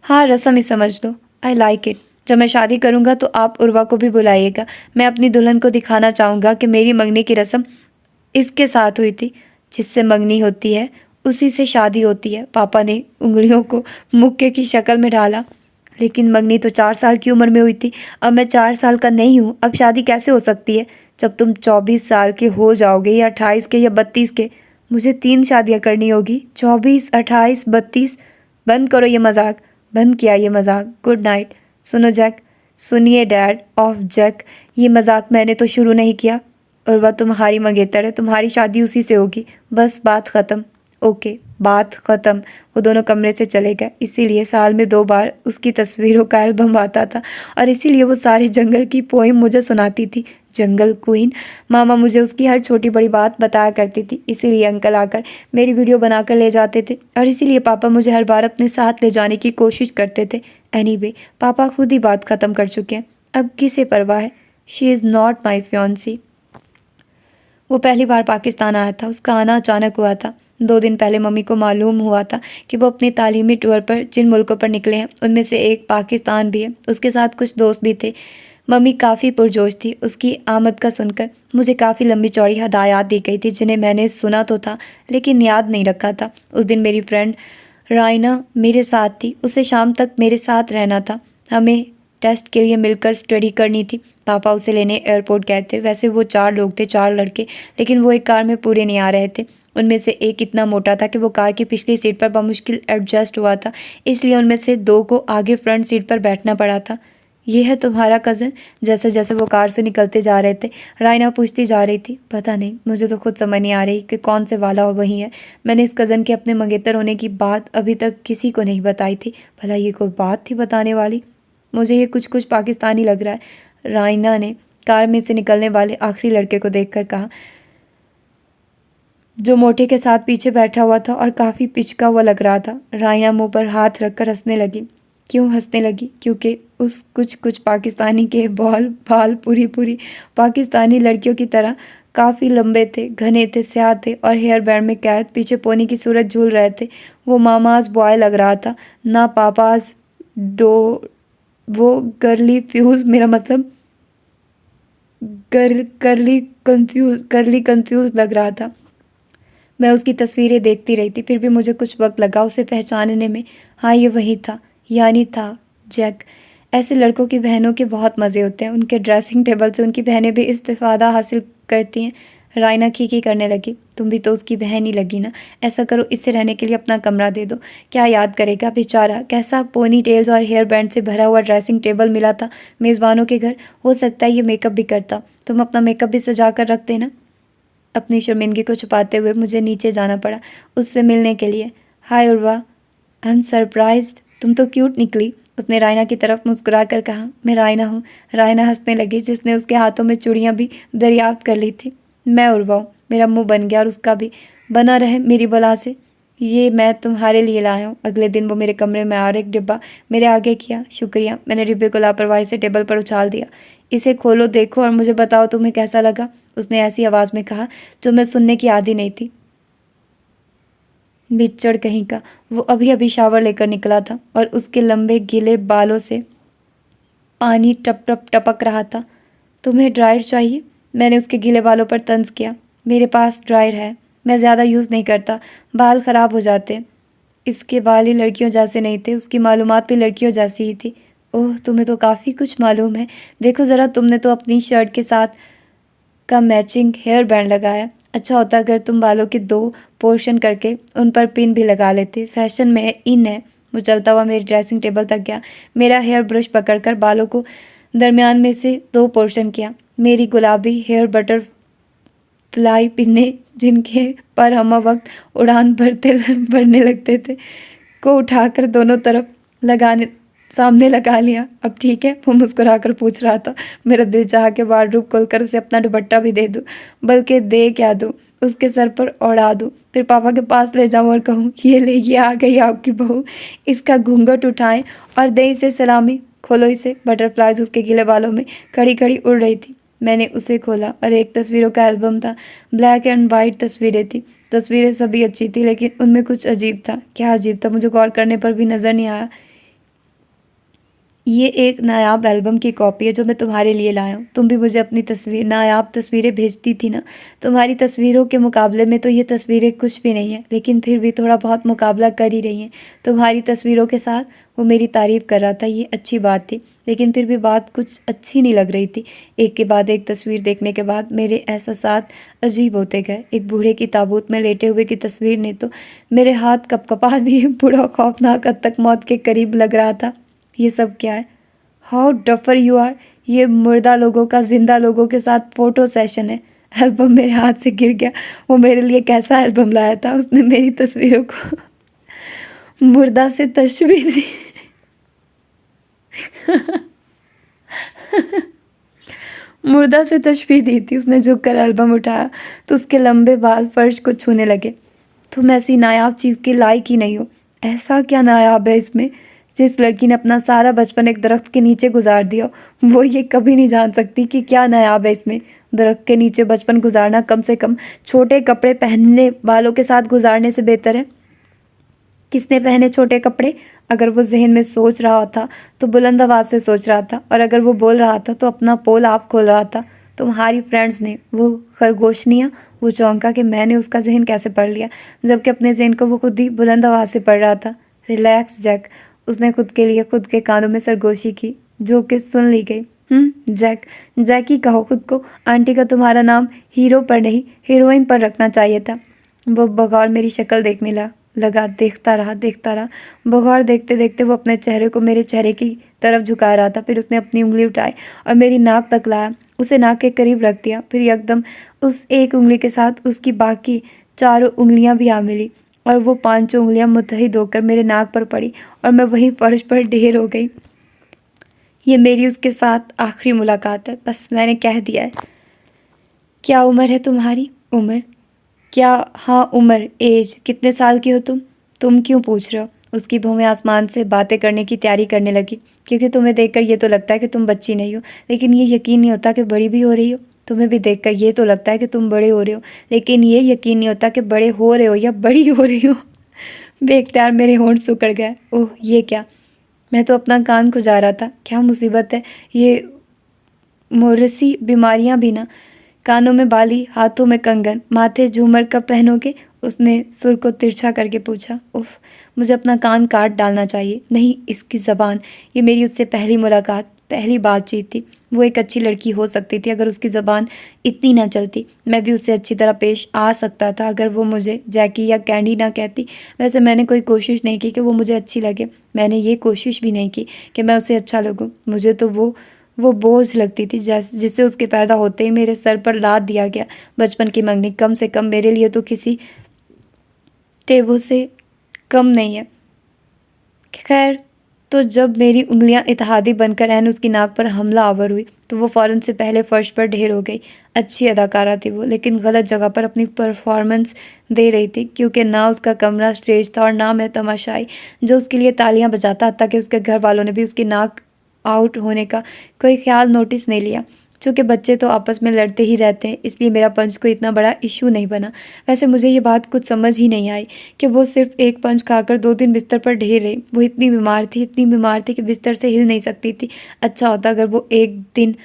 हाँ, रस्म ही समझ लो। I like it. जब मैं शादी करूँगा तो आप उर्वा को भी बुलाइएगा। मैं अपनी दुल्हन को दिखाना चाहूँगा कि मेरी मंगनी की रस्म इसके साथ हुई थी। जिससे मंगनी होती है उसी से शादी होती है। पापा ने उंगलियों को मुक्के की शक्ल में ढाला। लेकिन मंगनी तो 4 साल की उम्र में हुई थी। अब मैं 4 साल का नहीं हूँ, अब शादी कैसे हो सकती है? जब तुम 24 साल के हो जाओगे, या 28 के या 32 के। मुझे 3 शादियाँ करनी होगी। 24, 28, 32। बंद करो ये मजाक। बंद किया ये मजाक। Good night. सुनो जैक। सुनिए डैड ऑफ जैक, ये मजाक मैंने तो शुरू नहीं किया। और वह तुम्हारी मंगेतर है, तुम्हारी शादी उसी से होगी। बस बात ख़त्म। ओके, बात ख़त्म। वो दोनों कमरे से चले गए। इसीलिए साल में 2 बार उसकी तस्वीरों का एल्बम आता था और इसीलिए वो सारे जंगल की पोइम मुझे सुनाती थी। जंगल क्वीन। मामा मुझे उसकी हर छोटी बड़ी बात बताया करती थी। इसीलिए अंकल आकर मेरी वीडियो बनाकर ले जाते थे और इसीलिए पापा मुझे हर बार अपने साथ ले जाने की कोशिश करते थे। एनीवे, पापा खुद ही बात ख़त्म कर चुके हैं। अब किसे परवाह है? She is not my fiancée. वो पहली बार पाकिस्तान आया था। उसका आना अचानक हुआ था। 2 दिन पहले मम्मी को मालूम हुआ था कि वो अपनी तालीमी टूर पर जिन मुल्कों पर निकले हैं उनमें से एक पाकिस्तान भी है। उसके साथ कुछ दोस्त भी थे। मम्मी काफ़ी पुरजोश थी उसकी आमद का सुनकर। मुझे काफ़ी लंबी चौड़ी हदायत दी गई थी जिन्हें मैंने सुना तो था लेकिन याद नहीं रखा था। उस दिन मेरी फ्रेंड रायना मेरे साथ थी। उसे शाम तक मेरे साथ रहना था। हमें टेस्ट के लिए मिलकर स्टडी करनी थी। पापा उसे लेने एयरपोर्ट गए थे। वैसे वो 4 लोग थे, 4 लड़के, लेकिन वो एक कार में पूरे नहीं आ रहे थे। उनमें से एक इतना मोटा था कि वो कार की पिछली सीट पर बमुश्किल एडजस्ट हुआ था, इसलिए उनमें से 2 को आगे फ्रंट सीट पर बैठना पड़ा था। ये है तुम्हारा कज़न? जैसे जैसे वो कार से निकलते जा रहे थे रायना पूछती जा रही थी। पता नहीं, मुझे तो खुद समझ नहीं आ रही कि कौन से वाला वही है। मैंने इस कज़न के अपने मंगेतर होने की बात अभी तक किसी को नहीं बताई थी। भला ये कोई बात थी बताने वाली? मुझे ये कुछ कुछ पाकिस्तानी लग रहा है, रायना ने कार में से निकलने वाले आखिरी लड़के को देखकर कहा, जो मोटे के साथ पीछे बैठा हुआ था और काफ़ी पिचका हुआ लग रहा था। रायना मुंह पर हाथ रखकर हंसने लगी। क्यों हंसने लगी? क्योंकि उस कुछ कुछ पाकिस्तानी के बाल पूरी पूरी पाकिस्तानी लड़कियों की तरह काफ़ी लंबे थे, घने थे, स्याह थे और हेयर बैंड में कैद पीछे पोनी की सूरत झूल रहे थे। वो मामाज बॉय लग रहा था, ना पापाज डो। वो गर्ली फ्यूज़, मेरा मतलब करली कंफ्यूज लग रहा था। मैं उसकी तस्वीरें देखती रही थी, फिर भी मुझे कुछ वक्त लगा उसे पहचानने में। हाँ, ये वही था, यानी था जैक। ऐसे लड़कों की बहनों के बहुत मज़े होते हैं। उनके ड्रेसिंग टेबल से उनकी बहनें भी इस्तिफ़ादा हासिल करती हैं। रायना खीखी करने लगी। तुम भी तो उसकी बहन ही लगी ना। ऐसा करो, इससे रहने के लिए अपना कमरा दे दो। क्या याद करेगा बेचारा? कैसा पोनी टेल्स और हेयर बैंड से भरा हुआ ड्रेसिंग टेबल मिला था मेज़बानों के घर। हो सकता है ये मेकअप भी करता। तुम अपना मेकअप भी सजा कर रख देना। अपनी शर्मिंदगी को छुपाते हुए मुझे नीचे जाना पड़ा उससे मिलने के लिए। हाय उर्वा, आई एम सरप्राइज्ड, तुम तो क्यूट निकली। उसने रायना की तरफ मुस्कुरा कर कहा। मैं रायना हूँ। रायना हंसने लगी, जिसने उसके हाथों में चूड़ियाँ भी दरियाफ्त कर ली थी। मैं उर्वा हूँ। मेरा मुंह बन गया और उसका भी बना रहे मेरी बला से। ये मैं तुम्हारे लिए लाया हूँ। अगले दिन वो मेरे कमरे में और एक डिब्बा मेरे आगे किया। शुक्रिया। मैंने डिब्बे को लापरवाही से टेबल पर उछाल दिया। इसे खोलो, देखो और मुझे बताओ तुम्हें कैसा लगा, उसने ऐसी आवाज़ में कहा जो मैं सुनने की आदी नहीं थी। बिच्चड़ कहीं का। वो अभी अभी शावर लेकर निकला था और उसके लंबे गीले बालों से पानी टप टप टपक रहा था। तुम्हें ड्रायर चाहिए? मैंने उसके गीले बालों पर तंज किया। मेरे पास ड्रायर है, मैं ज़्यादा यूज़ नहीं करता, बाल ख़राब हो जाते। इसके बाल ही लड़कियों जैसे नहीं थे, उसकी मालूमात भी लड़कियों जैसी ही थी। ओह, तुम्हें तो काफ़ी कुछ मालूम है। देखो ज़रा, तुमने तो अपनी शर्ट के साथ का मैचिंग हेयर बैंड लगाया। अच्छा होता अगर तुम बालों के 2 पोर्शन करके उन पर पिन भी लगा लेते। फैशन में इन है। वो चलता हुआ मेरी ड्रेसिंग टेबल तक गया, मेरा हेयर ब्रश पकड़कर बालों को दरमियान में से 2 पोर्शन किया। मेरी गुलाबी हेयर बटरफ्लाई पिने, जिनके पर हम वक्त उड़ान भरने लगते थे, को उठाकर दोनों तरफ लगाने सामने लगा लिया। अब ठीक है, वो मुस्कुराकर पूछ रहा था। मेरा दिल चाहा कि वार्डरोब खोलकर उसे अपना दुपट्टा भी दे दूँ, बल्कि दे क्या दूँ, उसके सर पर उड़ा दूँ, फिर पापा के पास ले जाऊँ और कहूँ, ये आ गई आपकी बहू, इसका घूंघट उठाएं और दें इसे सलामी, खोलो इसे। बटरफ्लाइज उसके गीले बालों में खड़ी खड़ी उड़ रही थी। मैंने उसे खोला और एक तस्वीरों का एल्बम था। ब्लैक एंड वाइट तस्वीरें थी। तस्वीरें सभी अच्छी थी, लेकिन उनमें कुछ अजीब था। क्या अजीब था, मुझे गौर करने पर भी नज़र नहीं आया। ये एक नायाब एल्बम की कॉपी है जो मैं तुम्हारे लिए लाया हूँ। तुम भी मुझे अपनी नायाब तस्वीरें भेजती थी ना। तुम्हारी तस्वीरों के मुकाबले में तो ये तस्वीरें कुछ भी नहीं है, लेकिन फिर भी थोड़ा बहुत मुकाबला कर ही रही हैं। तुम्हारी तस्वीरों के साथ वो मेरी तारीफ़ कर रहा था, ये अच्छी बात थी, लेकिन फिर भी बात कुछ अच्छी नहीं लग रही थी। एक के बाद एक तस्वीर देखने के बाद मेरे एहसासात अजीब होते गए। एक बूढ़े की ताबूत में लेटे हुए की तस्वीर ने तो मेरे हाथ कपकपा दिए। बूढ़ा खौफनाक हद तक मौत के करीब लग रहा था। ये सब क्या है? How duffer you are. ये मुर्दा लोगों का जिंदा लोगों के साथ फ़ोटो सेशन है। एल्बम मेरे हाथ से गिर गया। वो मेरे लिए कैसा एल्बम लाया था? उसने मेरी तस्वीरों को मुर्दा से तशबीह दी। मुर्दा से तशबीह दी थी। उसने झुककर एल्बम उठाया तो उसके लंबे बाल फर्श को छूने लगे। तुम ऐसी नायाब चीज़ के लायक ही नहीं हो। ऐसा क्या नायाब है इसमें? जिस लड़की ने अपना सारा बचपन एक दरख्त के नीचे गुजार दिया, वो ये कभी नहीं जान सकती कि क्या नायाब है इसमें। दरख्त के नीचे बचपन गुजारना कम से कम छोटे कपड़े पहनने वालों के साथ गुजारने से बेहतर है। किसने पहने छोटे कपड़े? अगर वो जहन में सोच रहा था तो बुलंद आवाज़ से सोच रहा था, और अगर वो बोल रहा था तो अपना पोल आप खोल रहा था। तुम्हारी फ्रेंड्स ने, वो खरगोशनियाँ। वो चौंका कि मैंने उसका जहन कैसे पढ़ लिया, जबकि अपने जहन को वो खुद ही बुलंद आवाज़ से पढ़ रहा था। Relax Jack. उसने खुद के लिए खुद के कानों में सरगोशी की, जो कि सुन ली गई। जैक। जैकी कहो खुद को। आंटी का तुम्हारा नाम हीरो पर नहीं, हीरोइन पर रखना चाहिए था। वो बगौर मेरी शक्ल देखने लगा। देखता रहा। बगौर देखते देखते वो अपने चेहरे को मेरे चेहरे की तरफ झुका रहा था। फिर उसने अपनी उंगली उठाई और मेरी नाक तक लाया, उसे नाक के करीब रख दिया। फिर एकदम उस एक उंगली के साथ उसकी बाकी 4 उंगलियां भी आ मिली, और वो 5 उंगलियां मुत्तहिद होकर मेरे नाक पर पड़ी, और मैं वहीं फर्श पर ढेर हो गई। ये मेरी उसके साथ आखिरी मुलाकात है। बस मैंने कह दिया है। क्या उम्र है तुम्हारी? उम्र? क्या? हाँ उम्र, एज। कितने साल की हो तुम? तुम क्यों पूछ रहे हो? उसकी भौहें आसमान से बातें करने की तैयारी करने लगी। क्योंकि तुम्हें देखकर ये तो लगता है कि तुम बच्ची नहीं हो, लेकिन ये यकीन नहीं होता कि बड़ी भी हो रही हो। तुम्हें भी देखकर ये तो लगता है कि तुम बड़े हो रहे हो, लेकिन ये यकीन नहीं होता कि बड़े हो रहे हो या बड़ी हो रही हो। बेख्तियार मेरे होंठ सिकुड़ गए। ओह ये क्या! मैं तो अपना कान खुजा रहा था। क्या मुसीबत है ये मोरसी बीमारियां भी ना। कानों में बाली, हाथों में कंगन, माथे झूमर कब पहनोगे? उसने सुर को तिरछा करके पूछा। उफ, मुझे अपना कान काट डालना चाहिए। नहीं, इसकी ज़बान। ये मेरी उससे पहली मुलाकात, पहली बातचीत थी। वो एक अच्छी लड़की हो सकती थी अगर उसकी ज़बान इतनी ना चलती। मैं भी उससे अच्छी तरह पेश आ सकता था अगर वो मुझे जैकी या कैंडी ना कहती। वैसे मैंने कोई कोशिश नहीं की कि वो मुझे अच्छी लगे। मैंने ये कोशिश भी नहीं की कि मैं उसे अच्छा लगूं। मुझे तो वो बोझ लगती थी जिसे उसके पैदा होते ही मेरे सर पर लाद दिया गया। बचपन की मंगनी कम से कम मेरे लिए तो किसी टेबू से कम नहीं है। खैर, तो जब मेरी उंगलियां इत्तेहादी बनकर एन उसकी नाक पर हमला आवर हुई तो वो फ़ौरन से पहले फ़र्श पर ढेर हो गई। अच्छी अदाकारा थी वो, लेकिन गलत जगह पर अपनी परफॉर्मेंस दे रही थी, क्योंकि ना उसका कमरा स्टेज था और ना मैं तमाशाई जो उसके लिए तालियां बजाता, ताकि उसके घर वालों ने भी उसकी नाक आउट होने का कोई ख्याल नोटिस नहीं लिया। चूँकि बच्चे तो आपस में लड़ते ही रहते हैं, इसलिए मेरा पंच को इतना बड़ा इशू नहीं बना। वैसे मुझे ये बात कुछ समझ ही नहीं आई कि वो सिर्फ एक पंच खाकर 2 दिन बिस्तर पर ढेर रही। वो इतनी बीमार थी कि बिस्तर से हिल नहीं सकती थी। अच्छा होता अगर वो एक दिन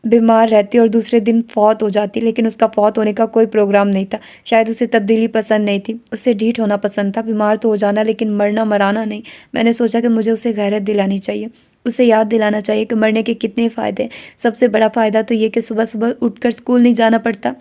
बीमार रहती और दूसरे दिन फौत हो जाती, लेकिन उसका फौत होने का कोई प्रोग्राम नहीं था। शायद उसे तब्दीली पसंद नहीं थी। उसे ढीठ होना पसंद था, बीमार तो हो जाना, लेकिन मरना मराना नहीं। मैंने सोचा कि मुझे उसे गैरत दिलानी चाहिए। उसे याद दिलाना चाहिए कि मरने के कितने फ़ायदे हैं। सबसे बड़ा फ़ायदा तो ये कि सुबह सुबह उठकर स्कूल नहीं जाना पड़ता।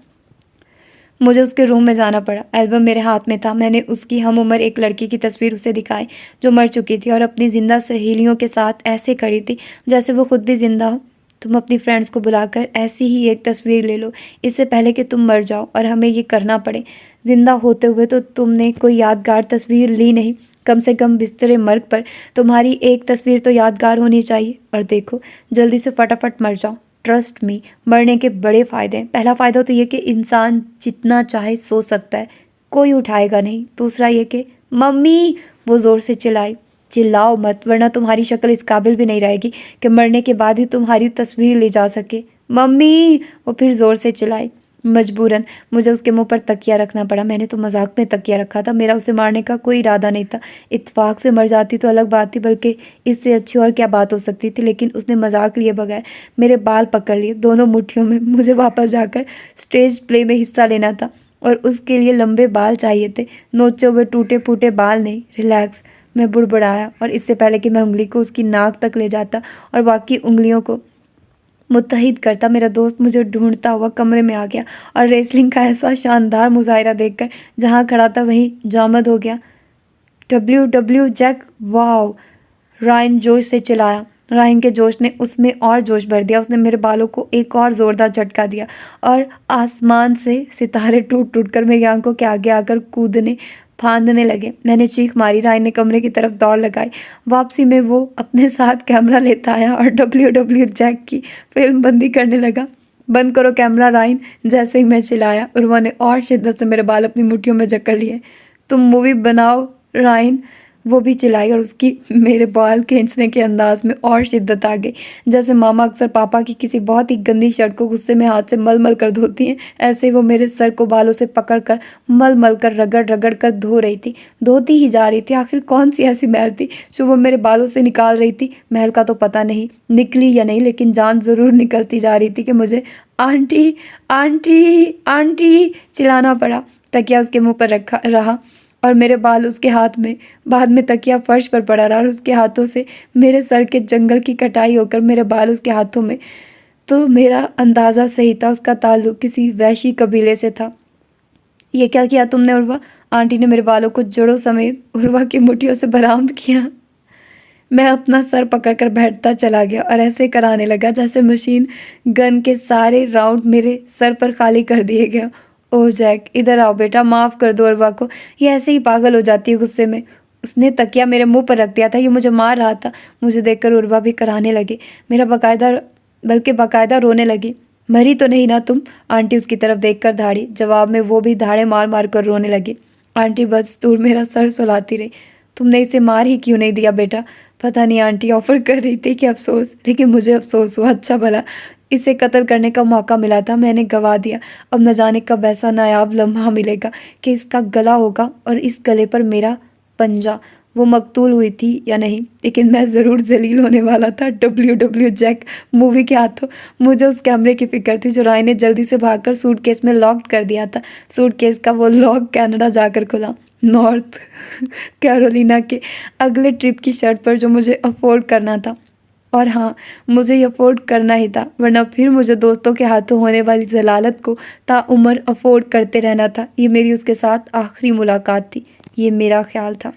मुझे उसके रूम में जाना पड़ा। एल्बम मेरे हाथ में था। मैंने उसकी हम उम्र एक लड़की की तस्वीर उसे दिखाई जो मर चुकी थी और अपनी ज़िंदा सहेलियों के साथ ऐसे खड़ी थी जैसे वो खुद भी ज़िंदा हो। तुम अपनी फ्रेंड्स को बुलाकर ऐसी ही एक तस्वीर ले लो, इससे पहले कि तुम मर जाओ और हमें ये करना पड़े। ज़िंदा होते हुए तो तुमने कोई यादगार तस्वीर ली नहीं, कम से कम बिस्तरे मर्ग पर तुम्हारी एक तस्वीर तो यादगार होनी चाहिए। और देखो, जल्दी से फटाफट मर जाओ। ट्रस्ट मी, मरने के बड़े फ़ायदे हैं। पहला फ़ायदा तो ये कि इंसान जितना चाहे सो सकता है, कोई उठाएगा नहीं। दूसरा ये कि मम्मी, वो ज़ोर से चिल्लाई। चिल्लाओ मत, वरना तुम्हारी शक्ल इस काबिल भी नहीं रहेगी कि मरने के बाद ही तुम्हारी तस्वीर ली जा सके। मम्मी, वो फिर ज़ोर से चिल्लाई। मजबूरन मुझे उसके मुंह पर तकिया रखना पड़ा। मैंने तो मजाक में तकिया रखा था, मेरा उसे मारने का कोई इरादा नहीं था। इत्तेफाक से मर जाती तो अलग बात थी, बल्कि इससे अच्छी और क्या बात हो सकती थी। लेकिन उसने मजाक लिए बगैर मेरे बाल पकड़ लिए दोनों मुट्ठियों में। मुझे वापस जाकर स्टेज प्ले में हिस्सा लेना था और उसके लिए लंबे बाल चाहिए थे, नोचे हुए टूटे फूटे बाल नहीं। रिलैक्स, मैं बुड़बुड़ाया और इससे पहले कि मैं उंगली को उसकी नाक तक ले जाता और बाकी उंगलियों को मुत्तहिद करता, मेरा दोस्त मुझे ढूंढता हुआ कमरे में आ गया और रेसलिंग का ऐसा शानदार मुजाहिरा देखकर जहाँ खड़ा था वहीं जामद हो गया। W Jack, wow! रायन जोश से चिल्लाया। रायन के जोश ने उसमें और जोश भर दिया। उसने मेरे बालों को एक और ज़ोरदार झटका दिया और आसमान से सितारे टूट टूट कर मेरी आंखों के आगे आकर कूदने फांदने लगे। मैंने चीख मारी। रायन ने कमरे की तरफ दौड़ लगाई। वापसी में वो अपने साथ कैमरा लेता आया और डब्ल्यू जैक की फिल्म बंदी करने लगा। बंद करो कैमरा रायन, जैसे ही मैं चिल्लाया उर्वा ने और शिद्दत से मेरे बाल अपनी मुट्ठियों में जकड़ लिए। तुम मूवी बनाओ रायन, वो भी चिल्लाई और उसकी मेरे बाल खींचने के अंदाज में और शिद्दत आ गई। जैसे मामा अक्सर पापा की किसी बहुत ही गंदी शर्ट को गुस्से में हाथ से मल मल कर धोती हैं, ऐसे वो मेरे सर को बालों से पकड़ कर मल मल कर रगड़ रगड़ कर धो रही थी। धोती ही जा रही थी। आखिर कौन सी ऐसी मैल थी जो वो मेरे बालों से निकाल रही थी। मैल का तो पता नहीं निकली या नहीं, लेकिन जान ज़रूर निकलती जा रही थी कि मुझे आंटी आंटी आंटी चिल्लाना पड़ा। तकिया उसके मुंह पर रखा रहा और मेरे बाल उसके हाथ में। बाद में तकिया फर्श पर पड़ा रहा और उसके हाथों से मेरे सर के जंगल की कटाई होकर मेरे बाल उसके हाथों में। तो मेरा अंदाज़ा सही था, उसका ताल्लुक किसी वैशी कबीले से था। ये क्या किया तुमने उर्वा? आंटी ने मेरे बालों को जड़ों समेत उर्वा की मुट्ठियों से बरामद किया। मैं अपना सर पकड़कर बैठता चला गया और ऐसे कराने लगा जैसे मशीन गन के सारे राउंड मेरे सर पर खाली कर दिए गया। ओह जैक, इधर आओ बेटा, माफ़ कर दो अरवा को, ये ऐसे ही पागल हो जाती है गुस्से में। उसने तकिया मेरे मुंह पर रख दिया था, ये मुझे मार रहा था। मुझे देखकर उर्वा भी कराने लगी, बल्कि बाकायदा रोने लगी। मरी तो नहीं ना तुम? आंटी उसकी तरफ देखकर धाड़ी। जवाब में वो भी धाड़े मार मार कर रोने लगी। आंटी बस दूर मेरा सर सुलाती रही। तुमने इसे मार ही क्यों नहीं दिया बेटा? पता नहीं, आंटी ऑफर कर रही थी कि अफसोस, लेकिन मुझे अफसोस हुआ। अच्छा भला इसे कत्ल करने का मौका मिला था, मैंने गवा दिया। अब न जाने कब ऐसा नायाब लम्हा मिलेगा कि इसका गला होगा और इस गले पर मेरा पंजा। वो मकतूल हुई थी या नहीं, लेकिन मैं ज़रूर जलील होने वाला था डब्ल्यू जैक मूवी के हाथों। मुझे उस कैमरे की फिक्र थी जो राय ने जल्दी से भागकर सूटकेस में लॉक कर दिया था। सूटकेस का वो लॉक कनाडा जाकर खुला, नॉर्थ कैरोलिना के अगले ट्रिप की शर्त पर जो मुझे अफोर्ड करना था। और हाँ, मुझे ये अफोर्ड करना ही था, वरना फिर मुझे दोस्तों के हाथों होने वाली जलालत को ताउम्र अफोर्ड करते रहना था। ये मेरी उसके साथ आखिरी मुलाकात थी, ये मेरा ख्याल था।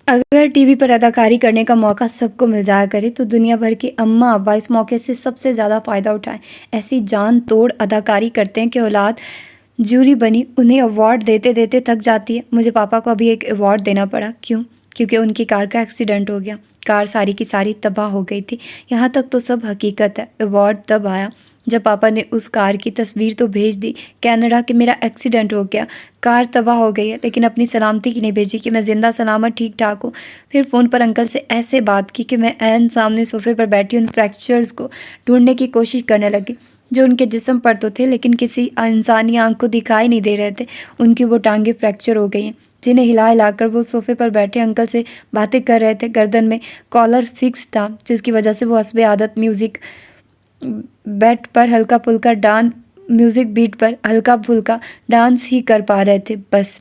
अगर टीवी पर अदाकारी करने का मौका सबको मिल जाया करे तो दुनिया भर के अम्मा अब्बा इस मौके से सबसे ज़्यादा फ़ायदा उठाएं। ऐसी जान तोड़ अदाकारी करते हैं कि औलाद जूरी बनी उन्हें अवार्ड देते देते थक जाती है। मुझे पापा को अभी एक अवार्ड देना पड़ा। क्यों? क्योंकि उनकी कार का एक्सीडेंट हो गया। कार सारी की सारी तबाह हो गई थी। यहाँ तक तो सब हकीकत है। अवार्ड तब आया जब पापा ने उस कार की तस्वीर तो भेज दी कनाडा कि मेरा एक्सीडेंट हो गया, कार तबाह हो गई है, लेकिन अपनी सलामती की नहीं भेजी कि मैं ज़िंदा सलामत ठीक ठाक हूँ। फिर फ़ोन पर अंकल से ऐसे बात की कि मैं ऐन सामने सोफे पर बैठी उन फ्रैक्चर्स को ढूंढने की कोशिश करने लगी जो उनके जिस्म पर तो थे लेकिन किसी इंसानी आंख को दिखाई नहीं दे रहे थे। उनकी वो टांगें फ्रैक्चर हो गई हैं जिन्हें हिला हिलाकर वो सोफे पर बैठे अंकल से बातें कर रहे थे। गर्दन में कॉलर फिक्स था जिसकी वजह से वो हस्बे आदत म्यूज़िक बीट पर हल्का फुल्का डांस ही कर पा रहे थे। बस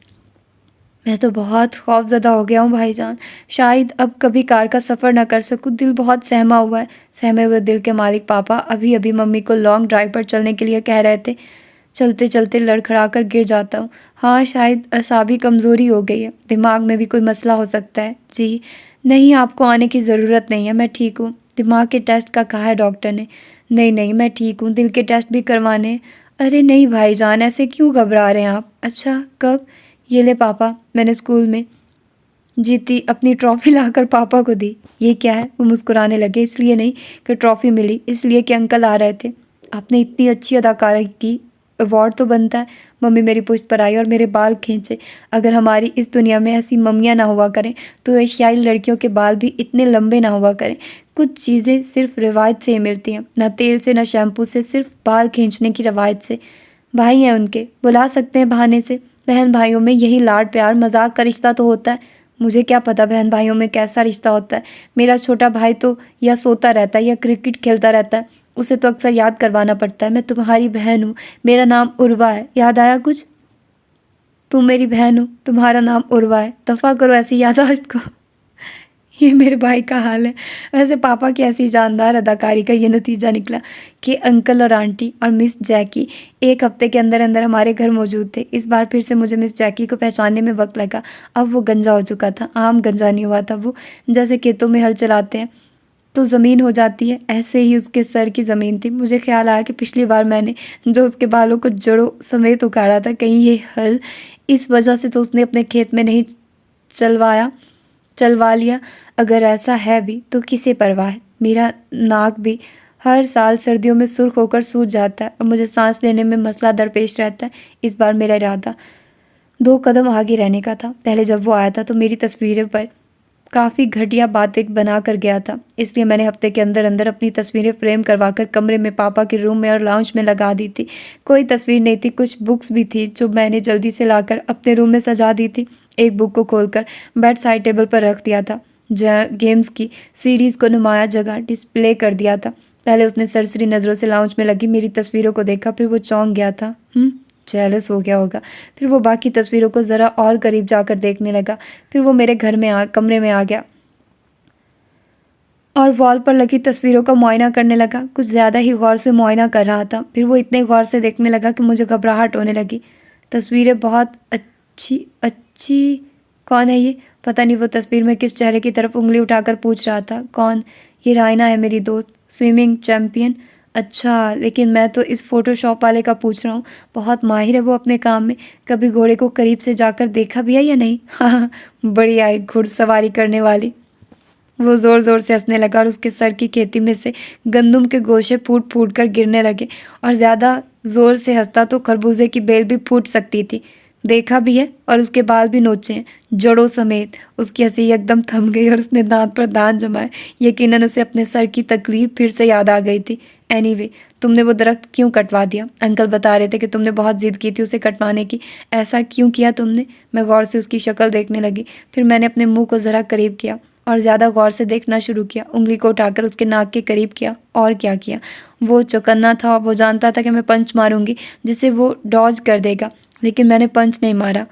मैं तो बहुत खौफ़ज़दा हो गया हूँ भाईजान। शायद अब कभी कार का सफ़र ना कर सकूँ। दिल बहुत सहमा हुआ है। सहमे हुए दिल के मालिक पापा अभी-अभी मम्मी को लॉन्ग ड्राइव पर चलने के लिए कह रहे थे। चलते-चलते लड़खड़ा कर गिर जाता हूँ। हाँ, शायद असाबी कमज़ोरी हो गई है। दिमाग में भी कोई मसला हो सकता है। जी, नहीं आपको आने की ज़रूरत नहीं है, मैं ठीक हूँ। दिमाग के टेस्ट का कहा है डॉक्टर ने। नहीं, मैं ठीक हूँ, दिल के टेस्ट भी करवाने हैं। अरे नहीं भाईजान, ऐसे क्यों घबरा रहे हैं आप? अच्छा, कब? ये ले पापा, मैंने स्कूल में जीती अपनी ट्रॉफ़ी लाकर पापा को दी। ये क्या है? वो मुस्कुराने लगे। इसलिए नहीं कि ट्रॉफ़ी मिली, इसलिए कि अंकल आ रहे थे। आपने इतनी अच्छी अदाकारी की, अवार्ड तो बनता है। मम्मी मेरी पुश्त पर आई और मेरे बाल खींचे। अगर हमारी इस दुनिया में ऐसी मम्मियाँ ना हुआ करें तो एशियाई लड़कियों के बाल भी इतने लंबे ना हुआ करें। कुछ चीज़ें सिर्फ रिवायत से ही मिलती हैं, ना तेल से, ना शैम्पू से, सिर्फ बाल खींचने की रवायत से। भाई हैं उनके, बुला सकते हैं बहाने से। बहन भाइयों में यही लाड प्यार मजाक का रिश्ता तो होता है। मुझे क्या पता बहन भाइयों में कैसा रिश्ता होता है। मेरा छोटा भाई तो या सोता रहता है या क्रिकेट खेलता रहता है। उसे तो अक्सर याद करवाना पड़ता है। मैं तुम्हारी बहन हूँ, मेरा नाम उर्वा है। याद आया कुछ? तुम मेरी बहन हो, तुम्हारा नाम उर्वा है। दफ़ा करो ऐसी याददाश्त को। ये मेरे भाई का हाल है। वैसे पापा की ऐसी जानदार अदाकारी का ये नतीजा निकला कि अंकल और आंटी और मिस जैकी एक हफ्ते के अंदर अंदर हमारे घर मौजूद थे। इस बार फिर से मुझे मिस जैकी को पहचानने में वक्त लगा। अब वो गंजा हो चुका था। आम गंजा नहीं हुआ था वो। जैसे खेतों में हल चलाते हैं तो ज़मीन हो जाती है, ऐसे ही उसके सर की ज़मीन थी। मुझे ख्याल आया कि पिछली बार मैंने जो उसके बालों को जड़ों समेत उखाड़ा था, कहीं ये हल इस वजह से तो उसने अपने खेत में नहीं चलवाया चलवा लिया। अगर ऐसा है भी तो किसे परवाह है। मेरा नाक भी हर साल सर्दियों में सुर्ख होकर सूज जाता है और मुझे सांस लेने में मसला दरपेश रहता है। इस बार मेरा इरादा 2 कदम आगे रहने का था। पहले जब वो आया था तो मेरी तस्वीरें पर काफ़ी घटिया बातें बना कर गया था, इसलिए मैंने हफ्ते के अंदर अंदर अपनी तस्वीरें फ्रेम करवा कर कमरे में, पापा के रूम में और लाउंज में लगा दी थी। कोई तस्वीर नहीं थी, कुछ बुक्स भी थी जो मैंने जल्दी से लाकर अपने रूम में सजा दी थी। एक बुक को खोलकर बेड साइड टेबल पर रख दिया था, जहाँ गेम्स की सीरीज़ को नुमाया जगह डिस्प्ले कर दिया था। पहले उसने सरसरी नज़रों से लाउंज में लगी मेरी तस्वीरों को देखा, फिर वो चौंक गया था। जेलस हो गया होगा। फिर वो बाकी तस्वीरों को ज़रा और करीब जाकर देखने लगा। फिर वो मेरे कमरे में आ गया और वॉल पर लगी तस्वीरों का मुआयना करने लगा। कुछ ज़्यादा ही गौर से मुआयना कर रहा था। फिर वो इतने गौर से देखने लगा कि मुझे घबराहट होने लगी। तस्वीरें बहुत अच्छी अच्छी। कौन है ये? पता नहीं वो तस्वीर में किस चेहरे की तरफ उंगली उठाकर पूछ रहा था। कौन? ये रायना है, मेरी दोस्त, स्विमिंग चैम्पियन। अच्छा, लेकिन मैं तो इस फ़ोटोशॉप वाले का पूछ रहा हूँ। बहुत माहिर है वो अपने काम में। कभी घोड़े को करीब से जाकर देखा भी है या नहीं? हाँ, बड़ी आई घुड़सवारी करने वाली। वो ज़ोर ज़ोर से हंसने लगा और उसके सर की खेती में से गंदुम के गोशे फूट फूट कर गिरने लगे। और ज़्यादा ज़ोर से हंसता तो खरबूजे की बेल भी फूट सकती थी। देखा भी है और उसके बाल भी नोचे हैं, जड़ों समेत। उसकी हंसी एकदम थम गई और उसने दांत पर दांत जमाए। यकीनन उसे अपने सर की तकलीफ फिर से याद आ गई थी। एनीवे, तुमने वो दरख्त क्यों कटवा दिया? अंकल बता रहे थे कि तुमने बहुत ज़िद की थी उसे कटवाने की। ऐसा क्यों किया तुमने? मैं गौर से उसकी शक्ल देखने लगी। फिर मैंने अपने मुंह को ज़रा करीब किया और ज़्यादा गौर से देखना शुरू किया। उंगली को उठाकर उसके नाक के करीब किया। और क्या किया? वो चौकन्ना था। वो जानता था कि मैं पंच मारूंगी जिससे वो डॉज कर देगा, लेकिन मैंने पंच नहीं मारा,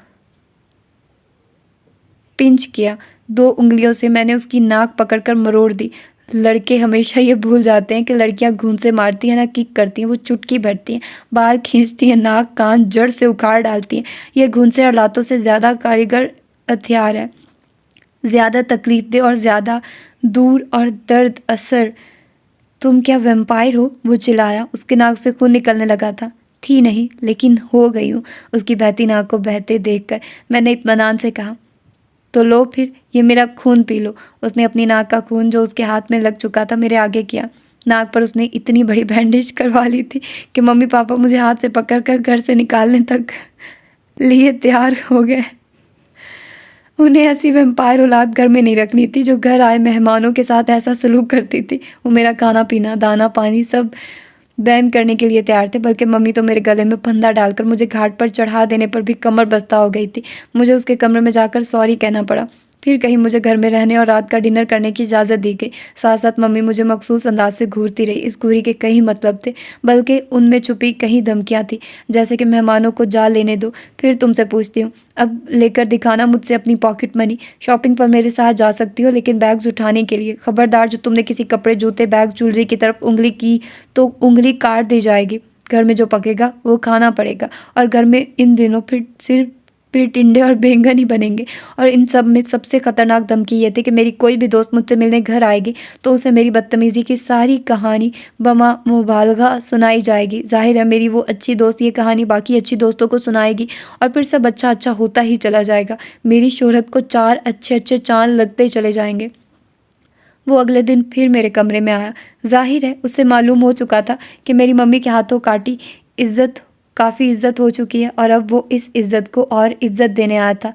पिंच किया। 2 उंगलियों से मैंने उसकी नाक पकड़कर मरोड़ दी। लड़के हमेशा ये भूल जाते हैं कि लड़कियां घूंसे से मारती हैं ना किक करती हैं। वो चुटकी भरती हैं, बाल खींचती हैं, नाक कान जड़ से उखाड़ डालती हैं। ये घूंसे और लातों से ज़्यादा कारीगर हथियार है, ज़्यादा तकलीफ दे और ज़्यादा दूर और दर्द असर। तुम क्या वैम्पायर हो? वो चिल्लाया। उसके नाक से खून निकलने लगा था। थी नहीं, लेकिन हो गई हूँ। उसकी बहती नाक को बहते देखकर मैंने इत्मीनान से कहा, तो लो फिर, ये मेरा खून पी लो। उसने अपनी नाक का खून जो उसके हाथ में लग चुका था मेरे आगे किया। नाक पर उसने इतनी बड़ी बैंडेज करवा ली थी कि मम्मी पापा मुझे हाथ से पकड़कर घर से निकालने तक लिए तैयार हो गए। उन्हें ऐसी वैम्पायर औलाद घर में नहीं रखनी थी जो घर आए मेहमानों के साथ ऐसा सलूक करती थी। वो मेरा खाना पीना, दाना पानी सब बैन करने के लिए तैयार थे, बल्कि मम्मी तो मेरे गले में फंदा डालकर मुझे घाट पर चढ़ा देने पर भी कमर बस्ता हो गई थी। मुझे उसके कमरे में जाकर सॉरी कहना पड़ा। फिर कहीं मुझे घर में रहने और रात का डिनर करने की इजाज़त दी गई। साथ साथ मम्मी मुझे मखसूस अंदाज से घूरती रही। इस घूरी के कई मतलब थे, बल्कि उनमें छुपी कहीं धमकियाँ थी, जैसे कि मेहमानों को जा लेने दो, फिर तुमसे पूछती हूँ, अब लेकर दिखाना मुझसे अपनी पॉकेट मनी। शॉपिंग पर मेरे साथ जा सकती हो, लेकिन बैग्स उठाने के लिए खबरदार, जो तुमने किसी कपड़े, जूते, बैग, ज्वेलरी की तरफ उंगली की तो उंगली काट दी जाएगी। घर में जो पकेगा वो खाना पड़ेगा, और घर में इन दिनों फिर सिर्फ टिंडे और बैंगन ही बनेंगे। और इन सब में सबसे खतरनाक धमकी ये थी कि मेरी कोई भी दोस्त मुझसे मिलने घर आएगी तो उसे मेरी बदतमीज़ी की सारी कहानी बमा मुबालगा सुनाई जाएगी। जाहिर है मेरी वो अच्छी दोस्त ये कहानी बाकी अच्छी दोस्तों को सुनाएगी, और फिर सब अच्छा अच्छा होता ही चला जाएगा। मेरी शोहरत को 4 अच्छे अच्छे चांद लगते ही चले जाएंगे। वो अगले दिन फिर मेरे कमरे में आया। जाहिर है उसे मालूम हो चुका था कि मेरी मम्मी के हाथों काटी काफ़ी इज्जत हो चुकी है, और अब वो इस इज्जत को और इज्जत देने आया था।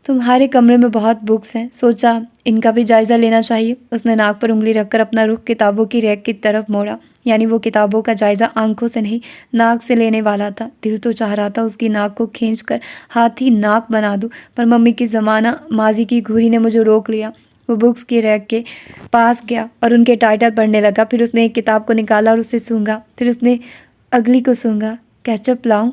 तुम्हारे कमरे में बहुत बुक्स हैं, सोचा इनका भी जायज़ा लेना चाहिए। उसने नाक पर उंगली रखकर अपना रुख किताबों की रैक की तरफ मोड़ा। यानी वो किताबों का जायज़ा आंखों से नहीं, नाक से लेने वाला था। दिल तो चाह रहा था उसकी नाक को खींचकर हाथ ही नाक बना दूं, पर मम्मी की ज़माना माजी की घुरी ने मुझे रोक लिया। वो बुक्स की रैक के पास गया और उनके टाइटल पढ़ने लगा। फिर उसने एक किताब को निकाला और उसे सूंघा। फिर उसने अगली को सूंघा। केचप लाऊं,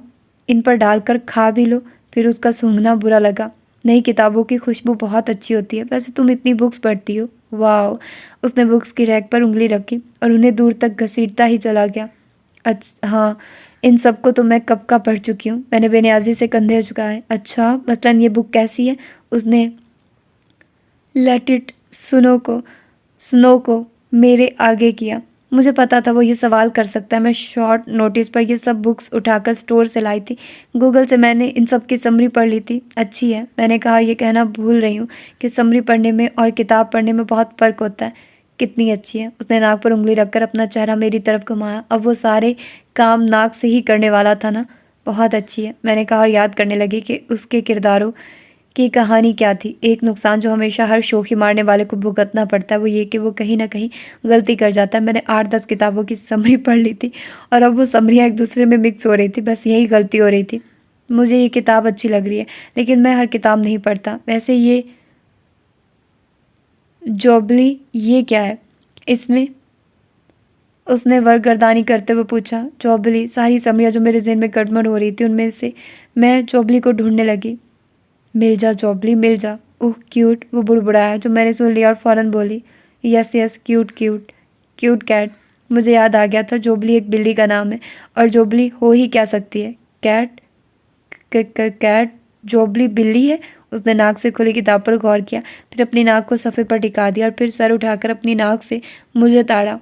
इन पर डालकर खा भी लो। फिर उसका सूंघना बुरा लगा। नई किताबों की खुशबू बहुत अच्छी होती है। वैसे तुम इतनी बुक्स पढ़ती हो, वाह। उसने बुक्स की रैक पर उंगली रखी और उन्हें दूर तक घसीटता ही चला गया। अच्छा हाँ, इन सब को तो मैं कब का पढ़ चुकी हूँ। मैंने बेनियाजी से कंधे झुकाए। अच्छा, मसलन ये बुक कैसी है? उसने लेट इट स्नो को मेरे आगे किया। मुझे पता था वो ये सवाल कर सकता है। मैं शॉर्ट नोटिस पर ये सब बुक्स उठाकर स्टोर से लाई थी। गूगल से मैंने इन सब की समरी पढ़ ली थी। अच्छी है। मैंने कहा, ये कहना भूल रही हूँ कि समरी पढ़ने में और किताब पढ़ने में बहुत फ़र्क होता है। कितनी अच्छी है? उसने नाक पर उंगली रखकर अपना चेहरा मेरी तरफ घुमाया। अब वो सारे काम नाक से ही करने वाला था ना। बहुत अच्छी है, मैंने कहा, और याद करने लगी कि उसके किरदारों की कहानी क्या थी। एक नुकसान जो हमेशा हर शोखी मारने वाले को भुगतना पड़ता है वो ये कि वो कहीं ना कहीं गलती कर जाता है। मैंने 8-10 किताबों की समरी पढ़ ली थी, और अब वो समरियाँ एक दूसरे में मिक्स हो रही थी। बस यही गलती हो रही थी। मुझे ये किताब अच्छी लग रही है, लेकिन मैं हर किताब नहीं पढ़ता। वैसे ये जॉबली ये क्या है इसमें? उसने वर्गर्दानी करते हुए पूछा। चौबली, सारी समरियाँ जो मेरे जहन में गड़बड़ हो रही थी उनमें से मैं चौबली को ढूंढने लगी। मिल जा चौबली, मिल जा। ओह क्यूट, वो बुड़बुड़ाया, जो मैंने सुन लिया और फ़ौरन बोली, yes yes, cute cute cute cat. मुझे याद आ गया था जोबली एक बिल्ली का नाम है, और जोबली हो ही क्या सकती है? कैट? कैट? जोबली बिल्ली है? उसने नाक से खुली किताब पर गौर किया, फिर अपनी नाक को सफ़े पर टिका दिया और फिर सर उठाकर अपनी नाक से मुझे ताड़ा।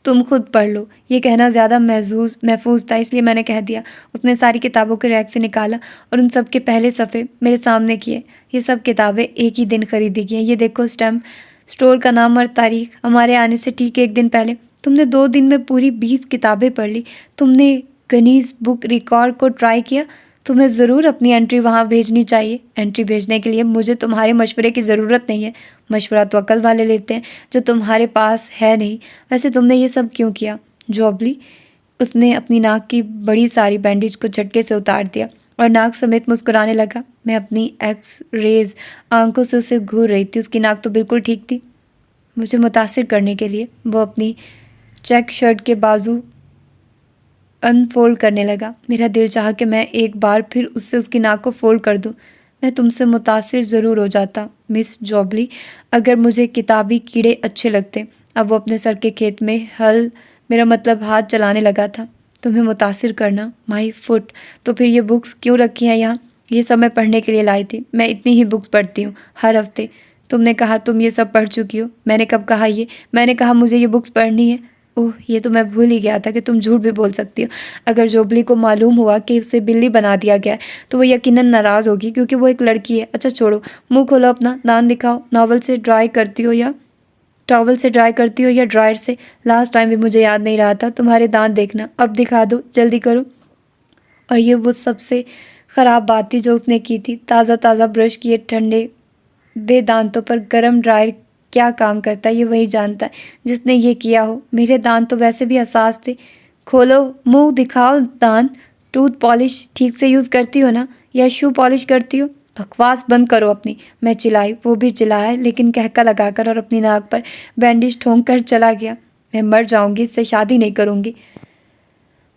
तुम खुद पढ़ लो, ये कहना ज़्यादा महफूज था, इसलिए मैंने कह दिया। उसने सारी किताबों के रैक से निकाला और उन सब के पहले सफ़े मेरे सामने किए। ये सब किताबें एक ही दिन खरीदी गई हैं। ये देखो स्टैम्प, स्टोर का नाम और तारीख, हमारे आने से ठीक 1 दिन पहले। तुमने 2 दिन में पूरी 20 किताबें पढ़ ली। तुमने गनीज बुक रिकॉर्ड को ट्राई किया? तुम्हें ज़रूर अपनी एंट्री वहाँ भेजनी चाहिए। एंट्री भेजने के लिए मुझे तुम्हारे मशवरे की ज़रूरत नहीं है। मशवरा तो अकल वाले लेते हैं, जो तुम्हारे पास है नहीं। वैसे तुमने ये सब क्यों किया जॉबली? उसने अपनी नाक की बड़ी सारी बैंडेज को झटके से उतार दिया और नाक समेत मुस्कुराने लगा। मैं अपनी एक्स रेज आंखों से उसे घूर रही थी। उसकी नाक तो बिल्कुल ठीक थी। मुझे मुतासिर करने के लिए वो अपनी चेक शर्ट के बाजू अनफोल्ड करने लगा। मेरा दिल चाहा कि मैं एक बार फिर उससे उसकी नाक को फोल्ड कर दूं। मैं तुमसे मुतासिर ज़रूर हो जाता मिस जॉबली, अगर मुझे किताबी कीड़े अच्छे लगते। अब वो अपने सर के खेत में हल, मेरा मतलब हाथ चलाने लगा था। तुम्हें मुतासिर करना, माई फुट। तो फिर ये बुक्स क्यों रखी हैं यहाँ? ये सब मैं पढ़ने के लिए लाई थी। मैं इतनी ही बुक्स पढ़ती हूँ हर हफ्ते। तुमने कहा तुम ये सब पढ़ चुकी हो। मैंने कब कहा ये? मैंने कहा मुझे ये बुक्स पढ़नी है। ओह, ये तो मैं भूल ही गया था कि तुम झूठ भी बोल सकती हो। अगर जोबली को मालूम हुआ कि उसे बिल्ली बना दिया गया है तो वो यकीनन नाराज़ होगी, क्योंकि वो एक लड़की है। अच्छा छोड़ो, मुंह खोलो अपना, दांत दिखाओ। टॉवल से ड्राई करती हो या ड्रायर से? लास्ट टाइम भी मुझे याद नहीं रहा था। तुम्हारे दांत देखना, अब दिखा दो, जल्दी करो। और ये वो सबसे ख़राब बात थी जो उसने की थी। ताज़ा ताज़ा ब्रश किए ठंडे बेदांतों पर गरम ड्रायर क्या काम करता है ये वही जानता है जिसने ये किया हो। मेरे दांत तो वैसे भी हसास थे। खोलो, मुंह दिखाओ दांत। टूथ पॉलिश ठीक से यूज़ करती हो ना, या शू पॉलिश करती हो? बकवास बंद करो अपनी, मैं चिल्लाई। वो भी चिल्लाया लेकिन कहका लगाकर और अपनी नाक पर बैंडेज ठोंक कर चला गया। मैं मर जाऊंगी, इससे शादी नहीं करूंगी।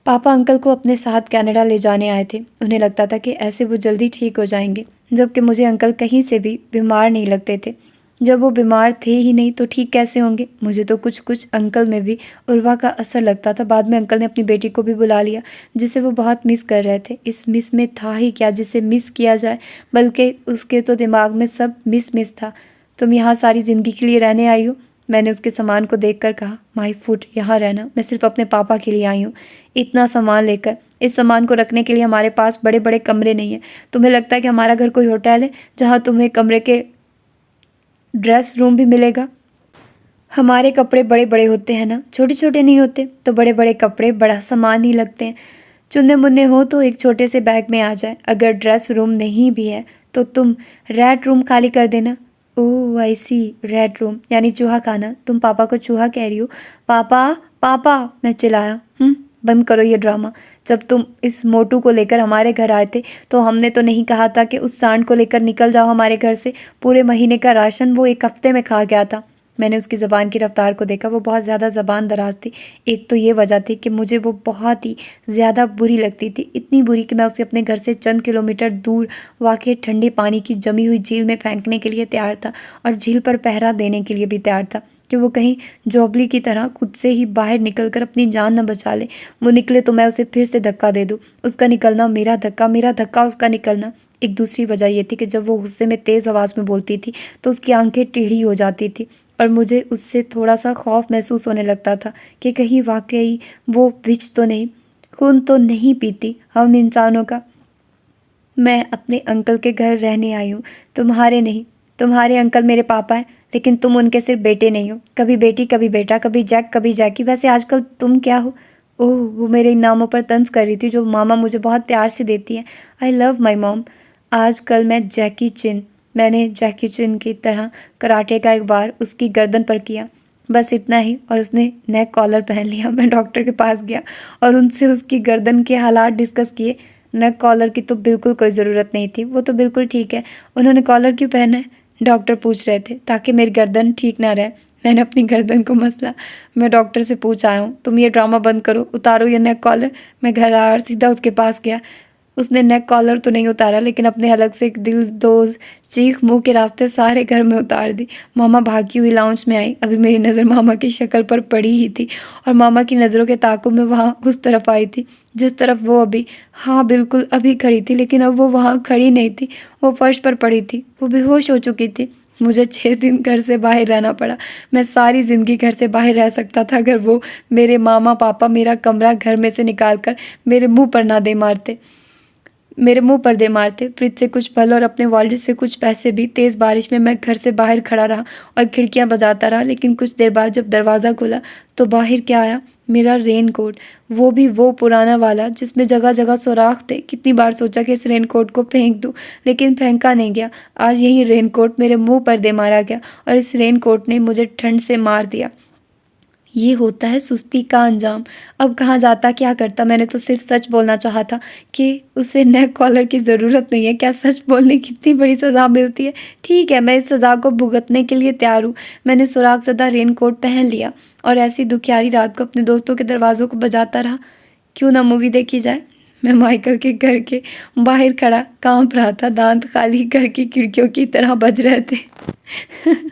पापा अंकल को अपने साथ कनाडा ले जाने आए थे। उन्हें लगता था कि ऐसे वो जल्दी ठीक हो जाएंगे, जबकि मुझे अंकल कहीं से भी बीमार नहीं लगते थे। जब वो बीमार थे ही नहीं तो ठीक कैसे होंगे? मुझे तो कुछ कुछ अंकल में भी उर्वा का असर लगता था। बाद में अंकल ने अपनी बेटी को भी बुला लिया, जिसे वो बहुत मिस कर रहे थे। इस मिस में था ही क्या जिसे मिस किया जाए, बल्कि उसके तो दिमाग में सब मिस मिस था। तुम यहाँ सारी ज़िंदगी के लिए रहने आई हो? मैंने उसके सामान को देखकर कहा। माई फुट, यहाँ रहना? मैं सिर्फ अपने पापा के लिए आई हूँ, इतना सामान लेकर। इस सामान को रखने के लिए हमारे पास बड़े बड़े कमरे नहीं हैं। तुम्हें लगता है कि हमारा घर कोई होटल है जहाँ तुम्हें कमरे के ड्रेस रूम भी मिलेगा? हमारे कपड़े बड़े बड़े होते हैं ना, छोटे छोटे नहीं होते। तो बड़े बड़े कपड़े बड़ा सामान ही लगते हैं। चुन्ने मुन्ने हो तो एक छोटे से बैग में आ जाए। अगर ड्रेस रूम नहीं भी है तो तुम रेड रूम खाली कर देना। ओह आई सी, रेड रूम यानी चूहा खाना। तुम पापा को चूहा कह रही हो? पापा पापा, मैं चिल्लाया। बंद करो ये ड्रामा। जब तुम इस मोटू को लेकर हमारे घर आए थे तो हमने तो नहीं कहा था कि उस सांड को लेकर निकल जाओ हमारे घर से? पूरे महीने का राशन वो एक हफ्ते में खा गया था। मैंने उसकी ज़बान की रफ्तार को देखा। वो बहुत ज़्यादा ज़बान दराज थी। एक तो ये वजह थी कि मुझे वो बहुत ही ज़्यादा बुरी लगती थी, इतनी बुरी कि मैं उसे अपने घर से चंद किलोमीटर दूर वाक़ई ठंडे पानी की जमी हुई झील में फेंकने के लिए तैयार था, और झील पर पहरा देने के लिए भी तैयार था कि वो कहीं जोबली की तरह खुद से ही बाहर निकलकर अपनी जान न बचा ले। वो निकले तो मैं उसे फिर से धक्का दे दूँ। उसका निकलना मेरा धक्का उसका निकलना। एक दूसरी वजह ये थी कि जब वो गुस्से में तेज़ आवाज़ में बोलती थी तो उसकी आंखें टेढ़ी हो जाती थी, और मुझे उससे थोड़ा सा खौफ महसूस होने लगता था कि कहीं वाकई वो विच तो नहीं, खून तो नहीं पीती हम इंसानों का। मैं अपने अंकल के घर रहने आई हूँ, तुम्हारे नहीं। तुम्हारे अंकल मेरे पापा हैं, लेकिन तुम उनके सिर्फ बेटे नहीं हो। कभी बेटी कभी बेटा, कभी जैक कभी जैकी। वैसे आजकल तुम क्या हो? ओह, वो मेरे इन नामों पर तंज कर रही थी जो मामा मुझे बहुत प्यार से देती है। I love my mom. आजकल मैं जैकी चिन। मैंने जैकी चिन की तरह कराटे का एक बार उसकी गर्दन पर किया, बस इतना ही, और उसने नेक कॉलर पहन लिया। मैं डॉक्टर के पास गया और उनसे उसकी गर्दन के हालात डिस्कस किए। नेक कॉलर की तो बिल्कुल कोई ज़रूरत नहीं थी, वो तो बिल्कुल ठीक है। उन्होंने कॉलर क्यों पहना है? डॉक्टर पूछ रहे थे। ताकि मेरी गर्दन ठीक ना रहे। मैंने अपनी गर्दन को मसला। मैं डॉक्टर से पूछ आया हूँ, तुम ये ड्रामा बंद करो, उतारो ये नेक कॉलर। मैं घर आया और सीधा उसके पास गया। उसने नेक कॉलर तो नहीं उतारा, लेकिन अपने हलक से एक दिलदोज चीख मुंह के रास्ते सारे घर में उतार दी। मामा भागी हुई लाउंज में आई। अभी मेरी नज़र मामा की शक्ल पर पड़ी ही थी, और मामा की नज़रों के ताक़ुब में वहाँ उस तरफ आई थी जिस तरफ वो अभी, हाँ बिल्कुल अभी खड़ी थी। लेकिन अब वो वहाँ खड़ी नहीं थी, वो फर्श पर पड़ी थी। वो बेहोश हो चुकी थी। मुझे 6 दिन घर से बाहर रहना पड़ा। मैं सारी ज़िंदगी घर से बाहर रह सकता था अगर वो मेरे मामा पापा मेरा कमरा घर में से निकाल कर मेरे मुंह पर ना दे मारते। मेरे मुंह पर दे मारते। फ्रिज से कुछ फल और अपने वॉलेट से कुछ पैसे भी। तेज़ बारिश में मैं घर से बाहर खड़ा रहा और खिड़कियां बजाता रहा, लेकिन कुछ देर बाद जब दरवाज़ा खुला तो बाहर क्या आया? मेरा रेन कोट। वो भी वो पुराना वाला जिसमें जगह जगह सुराख थे। कितनी बार सोचा कि इस रेन कोट को फेंक दूँ, लेकिन फेंका नहीं गया। आज यही रेन कोट मेरे मुँह पर दे मारा गया, और इस रेन कोट ने मुझे ठंड से मार दिया। ये होता है सुस्ती का अंजाम। अब कहाँ जाता, क्या करता? मैंने तो सिर्फ सच बोलना चाहा था कि उसे नेक कॉलर की ज़रूरत नहीं है। क्या सच बोलने की इतनी बड़ी सज़ा मिलती है? ठीक है, मैं इस सज़ा को भुगतने के लिए तैयार हूँ। मैंने सुराख ज़दा रेन कोट पहन लिया और ऐसी दुखियारी रात को अपने दोस्तों के दरवाज़ों को बजाता रहा। क्यों ना मूवी देखी जाए? मैं माइकल के घर के बाहर खड़ा काँप रहा था। दांत खाली घर की खिड़कियों की तरह बज रहे थे।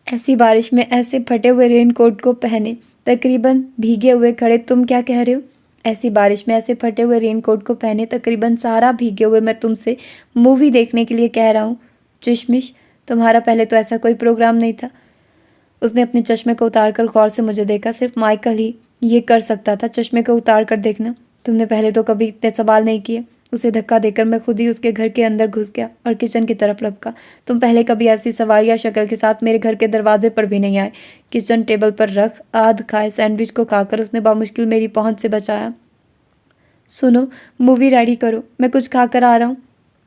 ऐसी बारिश में ऐसे फटे हुए रेनकोट को पहने तकरीबन भीगे हुए खड़े, तुम क्या कह रहे हो? ऐसी बारिश में ऐसे फटे हुए रेनकोट को पहने तकरीबन सारा भीगे हुए मैं तुमसे मूवी देखने के लिए कह रहा हूँ। चिशमिश, तुम्हारा पहले तो ऐसा कोई प्रोग्राम नहीं था। उसने अपने चश्मे को उतार कर गौर से मुझे देखा। सिर्फ माइकल ही ये कर सकता था, चश्मे को उतार कर देखना। तुमने पहले तो कभी इतने सवाल नहीं किए। उसे धक्का देकर मैं खुद ही उसके घर के अंदर घुस गया और किचन की तरफ लपका। तुम पहले कभी ऐसी सवालिया शक्ल के साथ मेरे घर के दरवाजे पर भी नहीं आए। किचन टेबल पर रख आध खाए सैंडविच को खाकर उसने बामुश्किल मेरी पहुंच से बचाया। सुनो, मूवी रेडी करो, मैं कुछ खा कर आ रहा हूँ।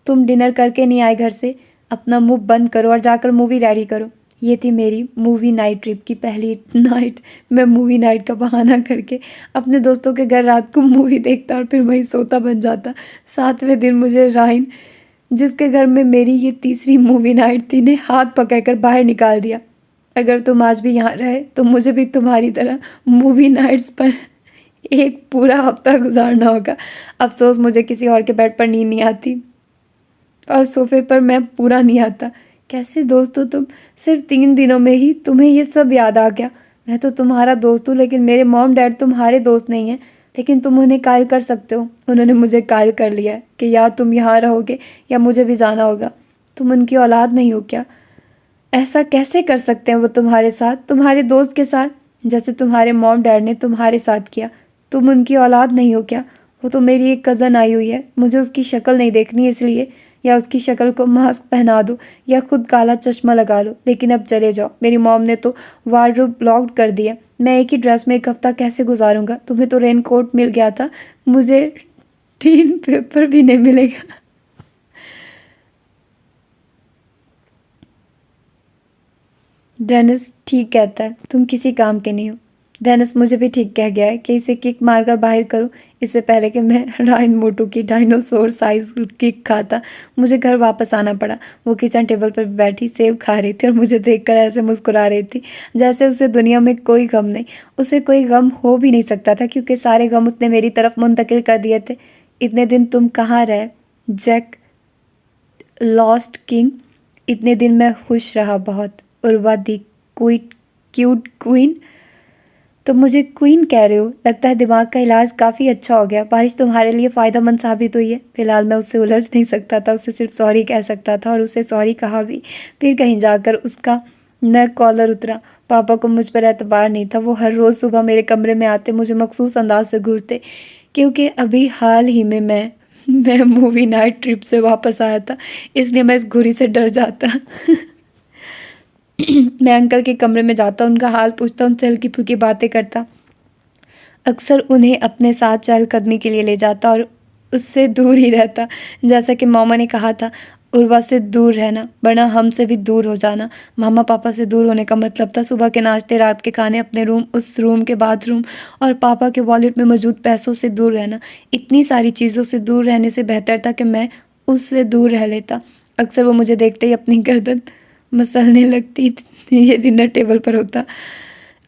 तुम डिनर करके नहीं आए घर से? अपना मुंह बंद करो और जाकर मूवी रेडी करो। ये थी मेरी मूवी नाइट ट्रिप की पहली नाइट। मैं मूवी नाइट का बहाना करके अपने दोस्तों के घर रात को मूवी देखता और फिर वहीं सोता बन जाता। 7वें दिन मुझे राइन जिसके घर में मेरी ये तीसरी मूवी नाइट थी, ने हाथ पकड़कर बाहर निकाल दिया। अगर तुम आज भी यहाँ रहे तो मुझे भी तुम्हारी तरह मूवी नाइट्स पर एक पूरा हफ्ता गुजारना होगा। अफसोस मुझे किसी और के बेड पर नींद नहीं आती और सोफे पर मैं पूरा नहीं आता। कैसे दोस्त हो तुम, सिर्फ 3 दिनों में ही तुम्हें ये सब याद आ गया। मैं तो तुम्हारा दोस्त हूँ, लेकिन मेरे मॉम डैड तुम्हारे दोस्त नहीं हैं। लेकिन तुम उन्हें कायल कर सकते हो। उन्होंने मुझे कायल कर लिया है कि या तुम यहाँ रहोगे या मुझे भी जाना होगा। तुम उनकी औलाद नहीं हो क्या? ऐसा कैसे कर सकते हैं वो तुम्हारे साथ, तुम्हारे दोस्त के साथ, जैसे तुम्हारे मॉम डैड ने तुम्हारे साथ किया? तुम उनकी औलाद नहीं हो क्या? वो तो मेरी एक कज़न आई हुई है, मुझे उसकी शक्ल नहीं देखनी इसलिए, या उसकी शक्ल को मास्क पहना दो या खुद काला चश्मा लगा लो। लेकिन अब चले जाओ, मेरी मॉम ने तो वार्डरोब ब्लॉक कर दिया। मैं एक ही ड्रेस में एक हफ्ता कैसे गुजारूंगा? तुम्हें तो रेन कोट मिल गया था, मुझे टीन पेपर भी नहीं मिलेगा। डेनिस ठीक कहता है, तुम किसी काम के नहीं हो। डेनिस मुझे भी ठीक कह गया है कि इसे किक मारकर बाहर करूं, इससे पहले कि मैं राइन मोटू की डायनासोर साइज किक खाता। मुझे घर वापस आना पड़ा। वो किचन टेबल पर बैठी सेब खा रही थी और मुझे देखकर ऐसे मुस्कुरा रही थी जैसे उसे दुनिया में कोई गम नहीं। उसे कोई गम हो भी नहीं सकता था, क्योंकि सारे गम उसने मेरी तरफ मुंतकिल कर दिए थे। इतने दिन तुम कहाँ रहे जैक लॉस्ट किंग? इतने दिन मैं खुश रहा बहुत। उर्वा दी क्यूट क्वीन। तुम मुझे क्वीन कह रहे हो? लगता है दिमाग का इलाज काफ़ी अच्छा हो गया। बारिश तुम्हारे लिए फ़ायदेमंद साबित हुई है। फिलहाल मैं उससे उलझ नहीं सकता था, उससे सिर्फ सॉरी कह सकता था, और उसे सॉरी कहा भी। फिर कहीं जाकर उसका नेक कॉलर उतरा। पापा को मुझ पर एतबार नहीं था। वो हर रोज़ सुबह मेरे कमरे में आते, मुझे मखसूस अंदाज से घूरते, क्योंकि अभी हाल ही में मैं मूवी नाइट ट्रिप से वापस आया था, इसलिए मैं इस घुरी से डर जाता। मैं अंकल के कमरे में जाता, उनका हाल पूछता, उनसे हल्की फुल्की बातें करता, अक्सर उन्हें अपने साथ चहलकदमी के लिए ले जाता और उससे दूर ही रहता। जैसा कि मामा ने कहा था, उर्वा से दूर रहना वरना हमसे भी दूर हो जाना। मामा पापा से दूर होने का मतलब था सुबह के नाश्ते, रात के खाने, अपने रूम, उस रूम के बाथरूम और पापा के वॉलेट में मौजूद पैसों से दूर रहना। इतनी सारी चीज़ों से दूर रहने से बेहतर था कि मैं उससे दूर रह लेता। अक्सर वो मुझे देखते ही अपनी गर्दन मसलने लगती थी। ये डिनर टेबल पर होता,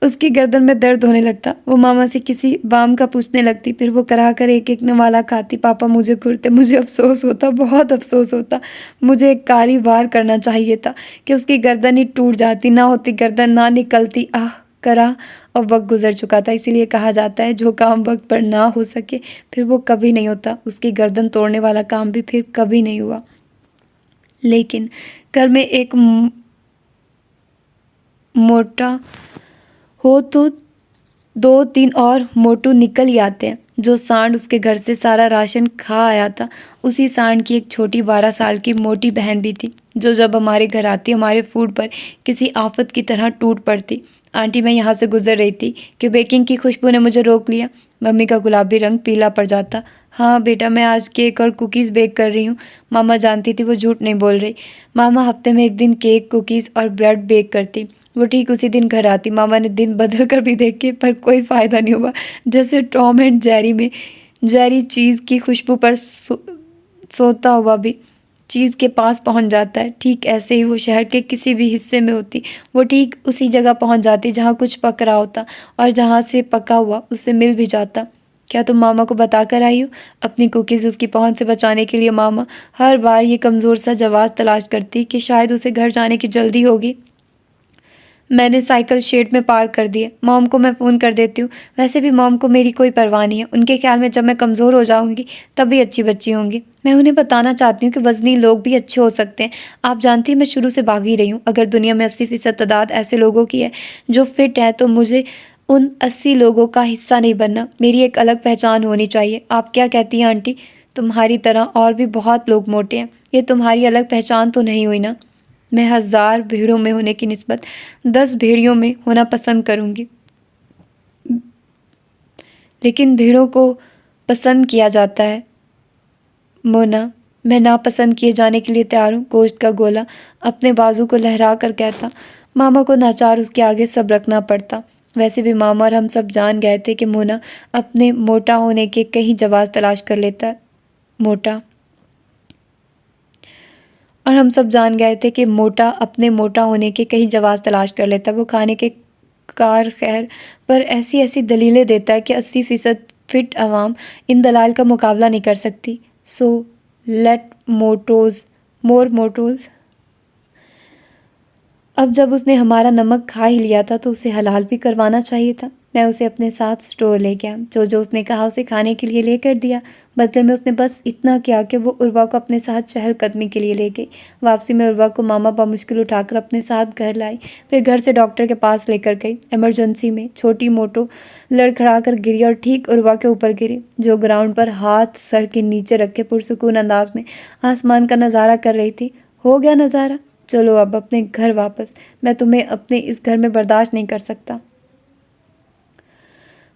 उसकी गर्दन में दर्द होने लगता। वो मामा से किसी बाम का पूछने लगती, फिर वो करा कर एक एक नवाला खाती। पापा मुझे घूरते। मुझे अफसोस होता, बहुत अफसोस होता। मुझे एक कारी वार करना चाहिए था कि उसकी गर्दन ही टूट जाती, ना होती गर्दन, ना निकलती। आह करा। और वक्त गुजर चुका था। इसीलिए कहा जाता है, जो काम वक्त पर ना हो सके फिर वो कभी नहीं होता। उसकी गर्दन तोड़ने वाला काम भी फिर कभी नहीं हुआ। लेकिन घर में एक मोटा हो तो 2-3 और मोटू निकल ही आते हैं। जो सांड उसके घर से सारा राशन खा आया था, उसी सांड की एक छोटी 12 साल की मोटी बहन भी थी, जो जब हमारे घर आती हमारे फूड पर किसी आफत की तरह टूट पड़ती। आंटी, मैं यहाँ से गुजर रही थी कि बेकिंग की खुशबू ने मुझे रोक लिया। मम्मी का गुलाबी रंग पीला पड़ जाता। हाँ बेटा, मैं आज केक और कुकीज़ बेक कर रही हूँ। मामा जानती थी वो झूठ नहीं बोल रही। मामा हफ्ते में एक दिन केक, कुकीज़ और ब्रेड बेक करती। वो ठीक उसी दिन घर आती। मामा ने दिन बदल कर भी देखे, पर कोई फ़ायदा नहीं हुआ। जैसे टॉम एंड जेरी में जेरी चीज़ की खुशबू पर सोता हुआ भी चीज़ के पास पहुंच जाता है, ठीक ऐसे ही वो शहर के किसी भी हिस्से में होती। वो ठीक उसी जगह पहुंच जाती जहाँ कुछ पक रहा होता, और जहाँ से पका हुआ उससे मिल भी जाता। क्या तुम मामा को बता कर आई हो? अपनी कुकीज़ उसकी पहुंच से बचाने के लिए मामा हर बार ये कमज़ोर सा जवाब तलाश करती कि शायद उसे घर जाने की जल्दी होगी। मैंने साइकिल शेड में पार्क कर दी है। मॉम को मैं फ़ोन कर देती हूँ। वैसे भी मॉम को मेरी कोई परवाह नहीं है। उनके ख्याल में जब मैं कमज़ोर हो जाऊँगी तब भी अच्छी बच्ची होंगी। मैं उन्हें बताना चाहती हूँ कि वज़नी लोग भी अच्छे हो सकते हैं। आप जानती हैं, मैं शुरू से भागी रही हूँ। अगर दुनिया में 80% तादाद ऐसे लोगों की है जो फिट है, तो मुझे उन 80 लोगों का हिस्सा नहीं बनना। मेरी एक अलग पहचान होनी चाहिए। आप क्या कहती हैं आंटी? तुम्हारी तरह और भी बहुत लोग मोटे हैं। ये तुम्हारी अलग पहचान तो नहीं हुई ना? मैं 1000 भेड़ों में होने की निस्बत 10 भेड़ियों में होना पसंद करूँगी। लेकिन भेड़ों को पसंद किया जाता है मोना। मैं नापसंद किए जाने के लिए तैयार हूँ। गोश्त का गोला अपने बाजू को लहरा कर कहता। मामा को नाचार उसके आगे सब रखना पड़ता। वैसे भी मामा और हम सब जान गए थे कि मोना अपने मोटा होने के कई जवाब तलाश कर लेता। मोटा और हम सब जान गए थे कि मोटा अपने मोटा होने के कई जवाब तलाश कर लेता है। वो खाने के कार खैर पर ऐसी ऐसी दलीलें देता है कि 80% फिट अवाम इन दलाल का मुकाबला नहीं कर सकती। सो लेट मोटोज मोर मोटोज। अब जब उसने हमारा नमक खा ही लिया था तो उसे हलाल भी करवाना चाहिए था। मैं उसे अपने साथ स्टोर ले गया। जो जो उसने कहा उसे खाने के लिए लेकर दिया। बदले में उसने बस इतना किया कि वो उर्वा को अपने साथ चहलकदमी के लिए ले गई। वापसी में उर्वा को मामा बमुश्किल उठाकर अपने साथ घर लाई। फिर घर से डॉक्टर के पास लेकर गई। इमरजेंसी में छोटी मोटो लड़खड़ा कर गिरी और ठीक उर्वा के ऊपर गिरी, जो ग्राउंड पर हाथ सर के नीचे रखे पुरसुकून अंदाज में आसमान का नज़ारा कर रही थी। हो गया नज़ारा, चलो अब अपने घर वापस। मैं तुम्हें अपने इस घर में बर्दाश्त नहीं कर सकता।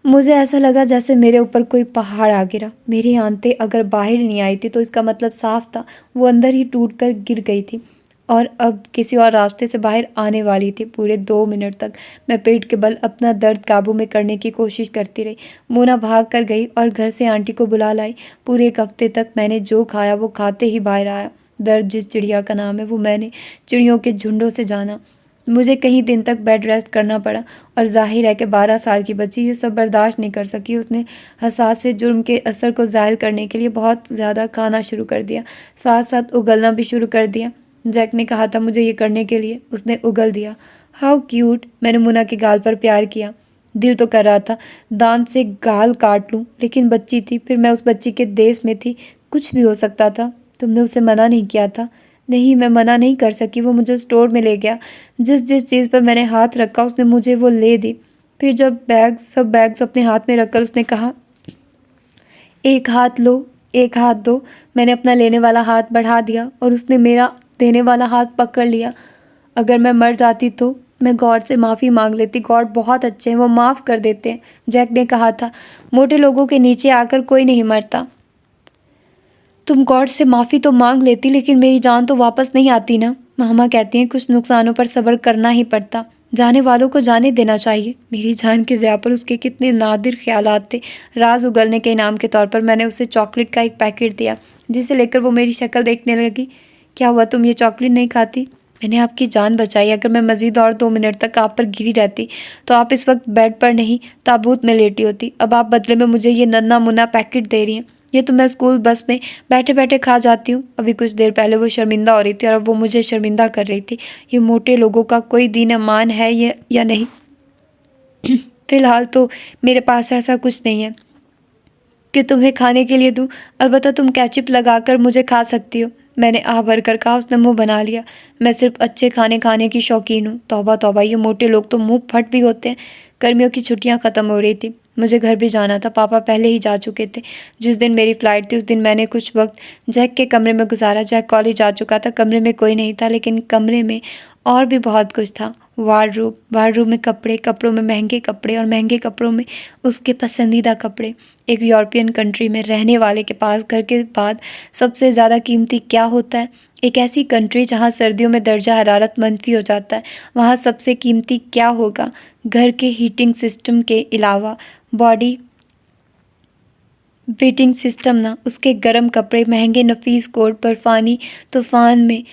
मुझे ऐसा लगा जैसे मेरे ऊपर कोई पहाड़ आ गिरा। मेरी आंतें अगर बाहर नहीं आई थी तो इसका मतलब साफ था, वो अंदर ही टूटकर गिर गई थी और अब किसी और रास्ते से बाहर आने वाली थी। पूरे 2 मिनट तक मैं पेट के बल अपना दर्द काबू में करने की कोशिश करती रही। मोना भाग कर गई और घर से आंटी को बुला लाई। पूरे 1 हफ्ते तक मैंने जो खाया वो खाते ही बाहर आया। दर्द जिस चिड़िया का नाम है वो मैंने चिड़ियों के झुंडों से जाना। मुझे कई दिन तक बेड रेस्ट करना पड़ा और जाहिर है कि 12 साल की बच्ची ये सब बर्दाश्त नहीं कर सकी। उसने हसास से जुर्म के असर को ज़ाहिर करने के लिए बहुत ज़्यादा खाना शुरू कर दिया, साथ साथ उगलना भी शुरू कर दिया। जैक ने कहा था मुझे ये करने के लिए, उसने उगल दिया। How cute. मैंने मुना के गाल पर प्यार किया। दिल तो कर रहा था दांत से गाल काट लूं, लेकिन बच्ची थी। फिर मैं उस बच्ची के देश में थी, कुछ भी हो सकता था। तुमने उसे मना नहीं किया था? नहीं, मैं मना नहीं कर सकी। वो मुझे स्टोर में ले गया। जिस जिस चीज़ पर मैंने हाथ रखा उसने मुझे वो ले दी। फिर जब सब बैग्स अपने हाथ में रखकर उसने कहा, एक हाथ लो, एक हाथ दो। मैंने अपना लेने वाला हाथ बढ़ा दिया और उसने मेरा देने वाला हाथ पकड़ लिया। अगर मैं मर जाती तो मैं गॉड से माफ़ी मांग लेती। गॉड बहुत अच्छे हैं, वो माफ़ कर देते हैं। जैक ने कहा था, मोटे लोगों के नीचे आकर कोई नहीं मरता। तुम गॉड से माफ़ी तो मांग लेती, लेकिन मेरी जान तो वापस नहीं आती ना। मामा कहती हैं कुछ नुकसानों पर सब्र करना ही पड़ता, जाने वालों को जाने देना चाहिए। मेरी जान के ज़िया पर उसके कितने नादिर ख्यालात थे। राज उगलने के इनाम के तौर पर मैंने उसे चॉकलेट का एक पैकेट दिया, जिसे लेकर वो मेरी शक्ल देखने लगी। क्या हुआ, तुम ये चॉकलेट नहीं खाती? मैंने आपकी जान बचाई। अगर मैं मज़ीद और 2 मिनट तक आप पर गिरी रहती तो आप इस वक्त बेड पर नहीं ताबूत में लेटी होती। अब आप बदले में मुझे ये नन्ना मुन्ना पैकेट दे रही हैं। ये तो मैं स्कूल बस में बैठे बैठे खा जाती हूँ। अभी कुछ देर पहले वो शर्मिंदा हो रही थी और अब वो मुझे शर्मिंदा कर रही थी। ये मोटे लोगों का कोई दीन ईमान है ये या नहीं? फ़िलहाल तो मेरे पास ऐसा कुछ नहीं है कि तुम्हें खाने के लिए दूँ। अलबत्ता तुम केचप लगाकर मुझे खा सकती हो। मैंने आह भरकर कहा। उसने मुंह बना लिया। मैं सिर्फ अच्छे खाने खाने की शौकीन हूँ। तौबा तौबा, ये मोटे लोग तो मुंह फट भी होते हैं। गर्मियों की छुट्टियाँ ख़त्म हो रही थी, मुझे घर भी जाना था। पापा पहले ही जा चुके थे। जिस दिन मेरी फ़्लाइट थी उस दिन मैंने कुछ वक्त जैक के कमरे में गुजारा। जैक कॉलेज जा चुका था। कमरे में कोई नहीं था, लेकिन कमरे में और भी बहुत कुछ था। वार्डरोब में कपड़े, कपड़ों में महंगे कपड़े और महंगे कपड़ों में उसके पसंदीदा कपड़े। एक यूरोपियन कंट्री में रहने वाले के पास घर के बाद सबसे ज़्यादा कीमती क्या होता है? एक ऐसी कंट्री जहाँ सर्दियों में दर्जा हरारत मनफी हो जाता है, वहाँ सबसे कीमती क्या होगा? घर के हीटिंग सिस्टम के अलावा बॉडी ब्रीथिंग सिस्टम ना, उसके गर्म कपड़े, महंगे नफीस कोट, बर्फानी तूफ़ान में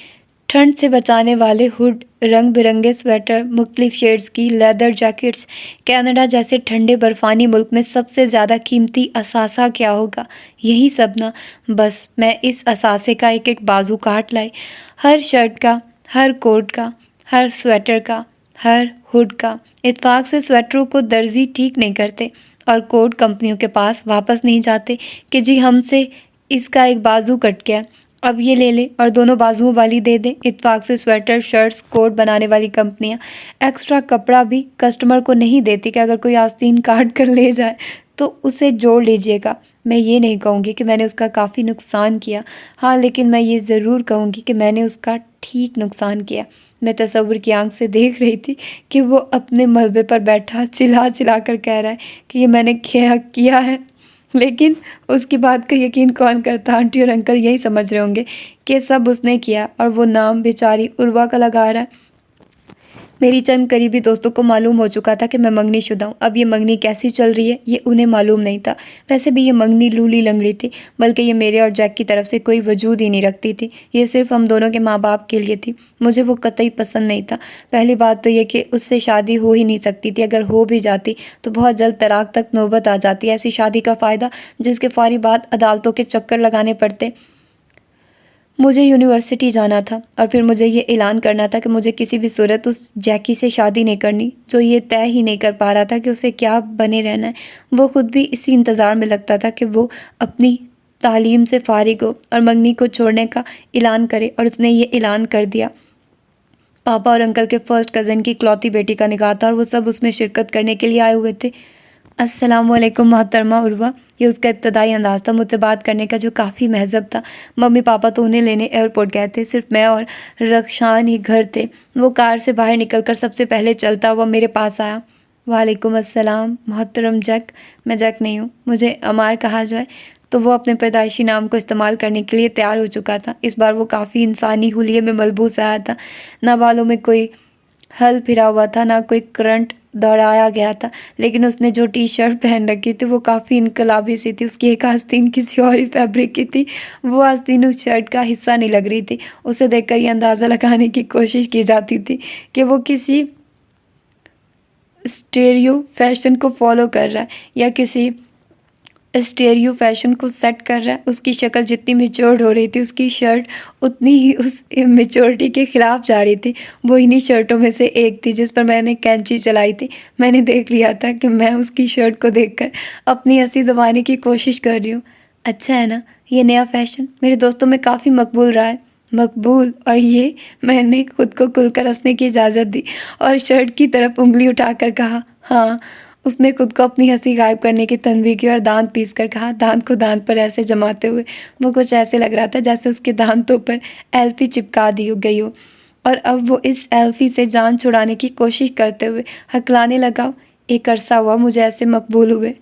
ठंड से बचाने वाले हुड, रंग बिरंगे स्वेटर, मुख्तलिफ शेड्स की लेदर जैकेट्स। कनाडा जैसे ठंडे बर्फानी मुल्क में सबसे ज़्यादा कीमती असासा क्या होगा? यही सब ना। बस मैं इस असासे का एक एक बाजू काट लाई। हर शर्ट का, हर कोट का, हर स्वेटर का, हर हुड का। इत्तेफाक से स्वेटरों को दर्जी ठीक नहीं करते और कोट कंपनियों के पास वापस नहीं जाते कि जी हमसे इसका एक बाजू कट गया, अब ये ले ले और दोनों बाजुओं वाली दे दें। इत्तेफाक से स्वेटर, शर्ट्स, कोट बनाने वाली कंपनियां एक्स्ट्रा कपड़ा भी कस्टमर को नहीं देती कि अगर कोई आस्तीन काट कर ले जाए तो उसे जोड़ लीजिएगा। मैं ये नहीं कहूँगी कि मैंने उसका काफ़ी नुकसान किया, हाँ, लेकिन मैं ये ज़रूर कहूँगी कि मैंने उसका ठीक नुकसान किया। मैं तसव्वुर की आंख से देख रही थी कि वो अपने मलबे पर बैठा चिल्ला चिल्ला कर कह रहा है कि ये मैंने क्या किया है। लेकिन उसकी बात का यकीन कौन करता? आंटी और अंकल यही समझ रहे होंगे कि सब उसने किया और वो नाम बेचारी उर्वा का लगा रहा है। मेरी चंद करीबी दोस्तों को मालूम हो चुका था कि मैं मंगनीशुदा हूँ। अब ये मंगनी कैसी चल रही है ये उन्हें मालूम नहीं था। वैसे भी ये मंगनी लूली लंगड़ी थी, बल्कि ये मेरे और जैक की तरफ से कोई वजूद ही नहीं रखती थी। ये सिर्फ हम दोनों के माँ बाप के लिए थी। मुझे वो कतई पसंद नहीं था। पहली बात तो ये कि उससे शादी हो ही नहीं सकती थी। अगर हो भी जाती तो बहुत जल्द तलाक तक नौबत आ जाती। ऐसी शादी का फ़ायदा जिसके फौरी बाद अदालतों के चक्कर लगाने पड़ते। मुझे यूनिवर्सिटी जाना था और फिर मुझे ये ऐलान करना था कि मुझे किसी भी सूरत उस जैकी से शादी नहीं करनी, जो ये तय ही नहीं कर पा रहा था कि उसे क्या बने रहना है। वो खुद भी इसी इंतज़ार में लगता था कि वो अपनी तालीम से फारिग हो और मंगनी को छोड़ने का ऐलान करे, और उसने ये ऐलान कर दिया। पापा और अंकल के फर्स्ट कज़न की इकलौती बेटी का निकाह था और वो सब उसमें शिरकत करने के लिए आए हुए थे। अस्सलामुअलैकुम मोहतरमा उर्वा। ये उसका इब्तदाई अंदाज़ था मुझसे बात करने का, जो काफ़ी महज़ब था। मम्मी पापा तो उन्हें लेने एयरपोर्ट गए थे। सिर्फ मैं और रक्षान ही घर थे। वो कार से बाहर निकलकर सबसे पहले चलता हुआ मेरे पास आया। वालेकुम अस्सलाम मोहतरम जैक। मैं जैक नहीं हूँ, मुझे अमार कहा जाए। तो वो अपने पैदाइशी नाम को इस्तेमाल करने के लिए तैयार हो चुका था। इस बार वो काफ़ी इंसानी हुलिये में मलबूस आया था। ना बालों में कोई हल फिरा हुआ था, ना कोई करंट दौड़ाया गया था, लेकिन उसने जो टी शर्ट पहन रखी थी वो काफ़ी इनकलाबी सी थी। उसकी एक आस्तीन किसी और ही फैब्रिक की थी। वो आस्तीन उस शर्ट का हिस्सा नहीं लग रही थी। उसे देखकर ये अंदाज़ा लगाने की कोशिश की जाती थी कि वो किसी स्टेरियो फैशन को फॉलो कर रहा है या किसी स्टेरियो फैशन को सेट कर रहा है। उसकी शक्ल जितनी मेच्योर्ड हो रही थी, उसकी शर्ट उतनी ही उस मेच्योरिटी के ख़िलाफ़ जा रही थी। वो इन्हीं शर्टों में से एक थी जिस पर मैंने कैंची चलाई थी। मैंने देख लिया था कि मैं उसकी शर्ट को देखकर अपनी हंसी दबाने की कोशिश कर रही हूँ। अच्छा है ना, ये नया फ़ैशन मेरे दोस्तों में काफ़ी मकबूल रहा है। मकबूल और ये, मैंने खुद को खुलकर हंसने की इजाज़त दी और शर्ट की तरफ उंगली उठाकर कहा हाँ। उसने खुद को अपनी हंसी गायब करने की तनबीह की और दांत पीस कर कहा, दांत को दांत पर ऐसे जमाते हुए। वो कुछ ऐसे लग रहा था जैसे उसके दांतों पर एल्फी चिपका दी गई हो और अब वो इस एल्फी से जान छुड़ाने की कोशिश करते हुए हकलाने लगा। एक अरसा हुआ मुझे ऐसे मकबूल हुए।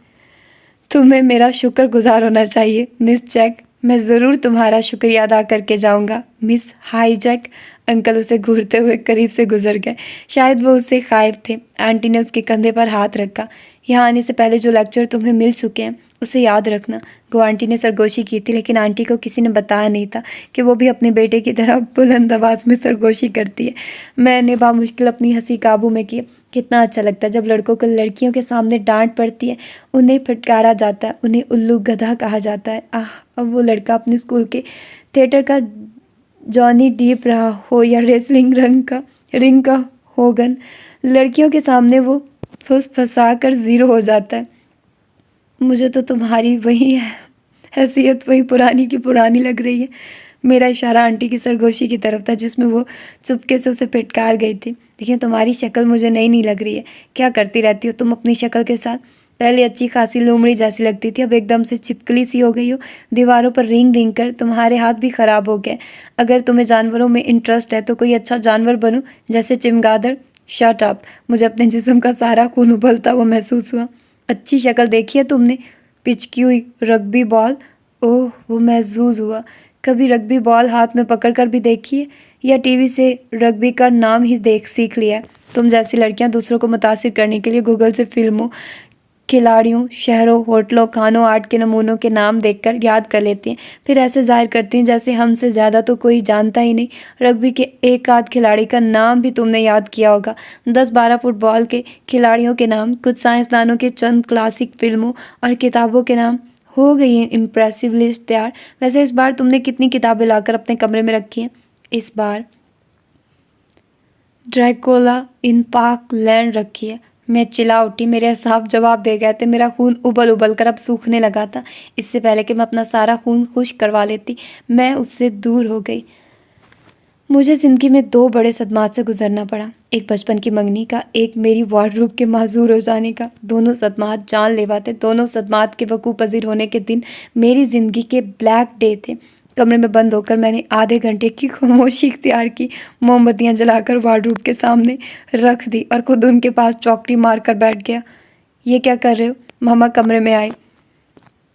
तुम्हें मेरा शुक्रगुजार होना चाहिए मिस जैक। मैं ज़रूर तुम्हारा शुक्रिया अदा करके जाऊंगा मिस हाई जैक। अंकल उसे घूरते हुए करीब से गुजर गए। शायद वो उससे खाइफ थे। आंटी ने उसके कंधे पर हाथ रखा। यहाँ आने से पहले जो लेक्चर तुम्हें मिल चुके हैं उसे याद रखना। गो आंटी ने सरगोशी की थी, लेकिन आंटी को किसी ने बताया नहीं था कि वो भी अपने बेटे की तरह बुलंद आवाज़ में सरगोशी करती है। मैंने बामुश्किल अपनी हंसी काबू में की। कितना अच्छा लगता है जब लड़कों को लड़कियों के सामने डांट पड़ती है, उन्हें फटकारा जाता है, उन्हें उल्लू गधा कहा जाता है। अब वो लड़का अपने स्कूल के थिएटर का जॉनी डीप रहा हो या रेसलिंग रिंग का होगन, लड़कियों के सामने वो फुस फंसा कर ज़ीरो हो जाता है। मुझे तो तुम्हारी वही हैसियत वही पुरानी की पुरानी लग रही है। मेरा इशारा आंटी की सरगोशी की तरफ था जिसमें वो चुपके से उसे फिटकार गई थी। देखिए, तुम्हारी शक्ल मुझे नई नहीं लग रही है। क्या करती रहती हो तुम अपनी शक्ल के साथ? पहले अच्छी खासी लोमड़ी जैसी लगती थी, अब एकदम से छिपकली सी हो गई हो। दीवारों पर रिंग कर तुम्हारे हाथ भी ख़राब हो गए। अगर तुम्हें जानवरों में इंटरेस्ट है तो कोई अच्छा जानवर बनो, जैसे चिमगादड़। Shut up. मुझे अपने जिस्म का सारा खून उबलता हुआ महसूस हुआ। अच्छी शक्ल देखी है तुमने? पिचकी हुई रग्बी बॉल। ओह, वो महसूस हुआ। कभी रग्बी बॉल हाथ में पकड़ कर भी देखी है या टीवी से रग्बी का नाम ही देख सीख लिया है? तुम जैसी लड़कियां दूसरों को मुतासिर करने के लिए गूगल से फिल्मों, खिलाड़ियों, शहरों, होटलों, खानों, आर्ट के नमूनों के नाम देखकर याद कर लेती हैं, फिर ऐसे जाहिर करती हैं जैसे हमसे ज़्यादा तो कोई जानता ही नहीं। रग्बी के एक आध खिलाड़ी का नाम भी तुमने याद किया होगा। 10-12 फुटबॉल के खिलाड़ियों के नाम, कुछ साइंसदानों के चंद क्लासिक फिल्मों और किताबों के नाम। हो गई इम्प्रेसिव लिस्ट तैयार। वैसे इस बार तुमने कितनी किताबें लाकर अपने कमरे में रखी हैं? इस बार ड्रैकुला इन पार्क लैंड रखी है। मैं चिल्ला उठी। मेरे असाब जवाब दे गए थे। मेरा खून उबल उबल कर अब सूखने लगा था। इससे पहले कि मैं अपना सारा खून खुश्क करवा लेती, मैं उससे दूर हो गई। मुझे ज़िंदगी में 2 बड़े सदमात से गुजरना पड़ा। एक बचपन की मंगनी का, एक मेरी वार्डरोब के माजूर हो जाने का। दोनों सदमात जानलेवा थे। दोनों सदमात के वकूफ़ पज़ीर होने के दिन मेरी ज़िंदगी के ब्लैक डे थे। कमरे में बंद होकर मैंने आधे घंटे की खामोशी इख्तियार की। मोमबत्तियाँ जलाकर वार्डरोब के सामने रख दी और खुद उनके पास चौकड़ी मार कर बैठ गया। ये क्या कर रहे हो? मामा कमरे में आए।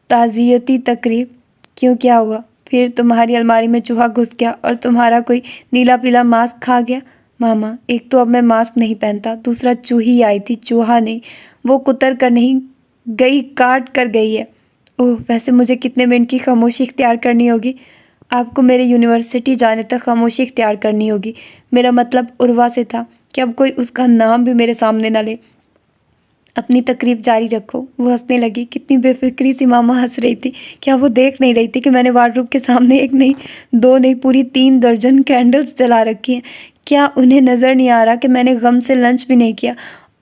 ताज़ियती तकरीब। क्यों, क्या हुआ? फिर तुम्हारी अलमारी में चूहा घुस गया और तुम्हारा कोई नीला पीला मास्क खा गया? मामा, एक तो अब मैं मास्क नहीं पहनता, दूसरा चूही आई थी, चूहा नहीं, वो कुतर कर नहीं गई, काट कर गई है। ओह, वैसे मुझे कितने मिनट की खामोशी इख्तियार करनी होगी? आपको मेरे यूनिवर्सिटी जाने तक खामोशी इख्तियार करनी होगी। मेरा मतलब उर्वा से था कि अब कोई उसका नाम भी मेरे सामने ना ले। अपनी तकरीब जारी रखो। वो हंसने लगी। कितनी बेफिक्री सी मामा हंस रही थी। क्या वो देख नहीं रही थी कि मैंने वार्डरोब के सामने एक नहीं, दो नहीं, पूरी 3 दर्जन कैंडल्स जला रखी हैं? क्या उन्हें नज़र नहीं आ रहा कि मैंने गम से लंच भी नहीं किया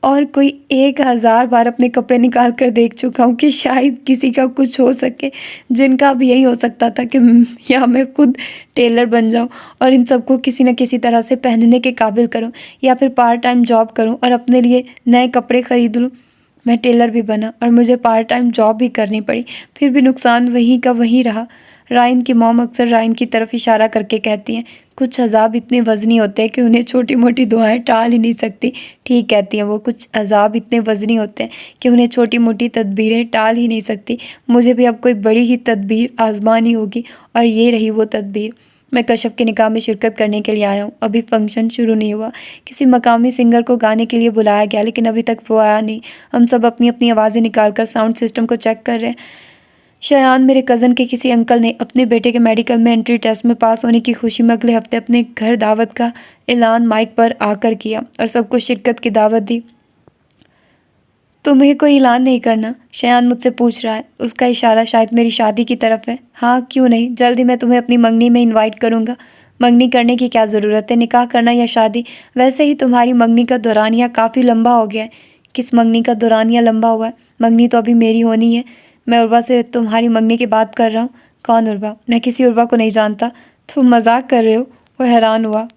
और कोई 1000 बार अपने कपड़े निकाल कर देख चुका हूँ कि शायद किसी का कुछ हो सके, जिनका अब यही हो सकता था कि या मैं खुद टेलर बन जाऊँ और इन सबको किसी न किसी तरह से पहनने के काबिल करूँ, या फिर पार्ट टाइम जॉब करूँ और अपने लिए नए कपड़े खरीद लूँ। मैं टेलर भी बना और मुझे पार्ट टाइम जॉब भी करनी पड़ी, फिर भी नुकसान वहीं का वहीं रहा। रायन की मॉम अक्सर रायन की तरफ इशारा करके कहती हैं, कुछ अज़ाब इतने वज़नी होते हैं कि उन्हें छोटी मोटी दुआएं टाल ही नहीं सकती। ठीक कहती हैं वो, कुछ अज़ाब इतने वज़नी होते हैं कि उन्हें छोटी मोटी तदबीरें टाल ही नहीं सकती। मुझे भी अब कोई बड़ी ही तदबीर आजमानी होगी और ये रही वो तदबीर। मैं कश्यप के निकाह में शिरकत करने के लिए आया हूँ। अभी फंक्शन शुरू नहीं हुआ। किसी मकामी सिंगर को गाने के लिए बुलाया गया, लेकिन अभी तक वो आया नहीं। हम सब अपनी अपनी आवाज़ें निकाल कर साउंड सिस्टम को चेक कर रहे हैं। शयान, मेरे कज़न के किसी अंकल ने अपने बेटे के मेडिकल में एंट्री टेस्ट में पास होने की खुशी में अगले हफ्ते अपने घर दावत का ऐलान माइक पर आकर किया और सबको शिरकत की दावत दी। तुम्हें कोई ऐलान नहीं करना? शयान मुझसे पूछ रहा है। उसका इशारा शायद मेरी शादी की तरफ है। हाँ, क्यों नहीं, जल्दी मैं तुम्हें अपनी मंगनी में इनवाइट करूँगा। मंगनी करने की क्या ज़रूरत है, निकाह करना या शादी? वैसे ही तुम्हारी मंगनी का दौरानिया काफ़ी लंबा हो गया है। किस मंगनी का दौरानिया लंबा हुआ है? मंगनी तो अभी मेरी होनी है। मैं उर्वा से तुम्हारी मंगनी की बात कर रहा हूँ। कौन उर्वा? मैं किसी उर्वा को नहीं जानता। तुम मजाक कर रहे हो? वो हैरान हुआ।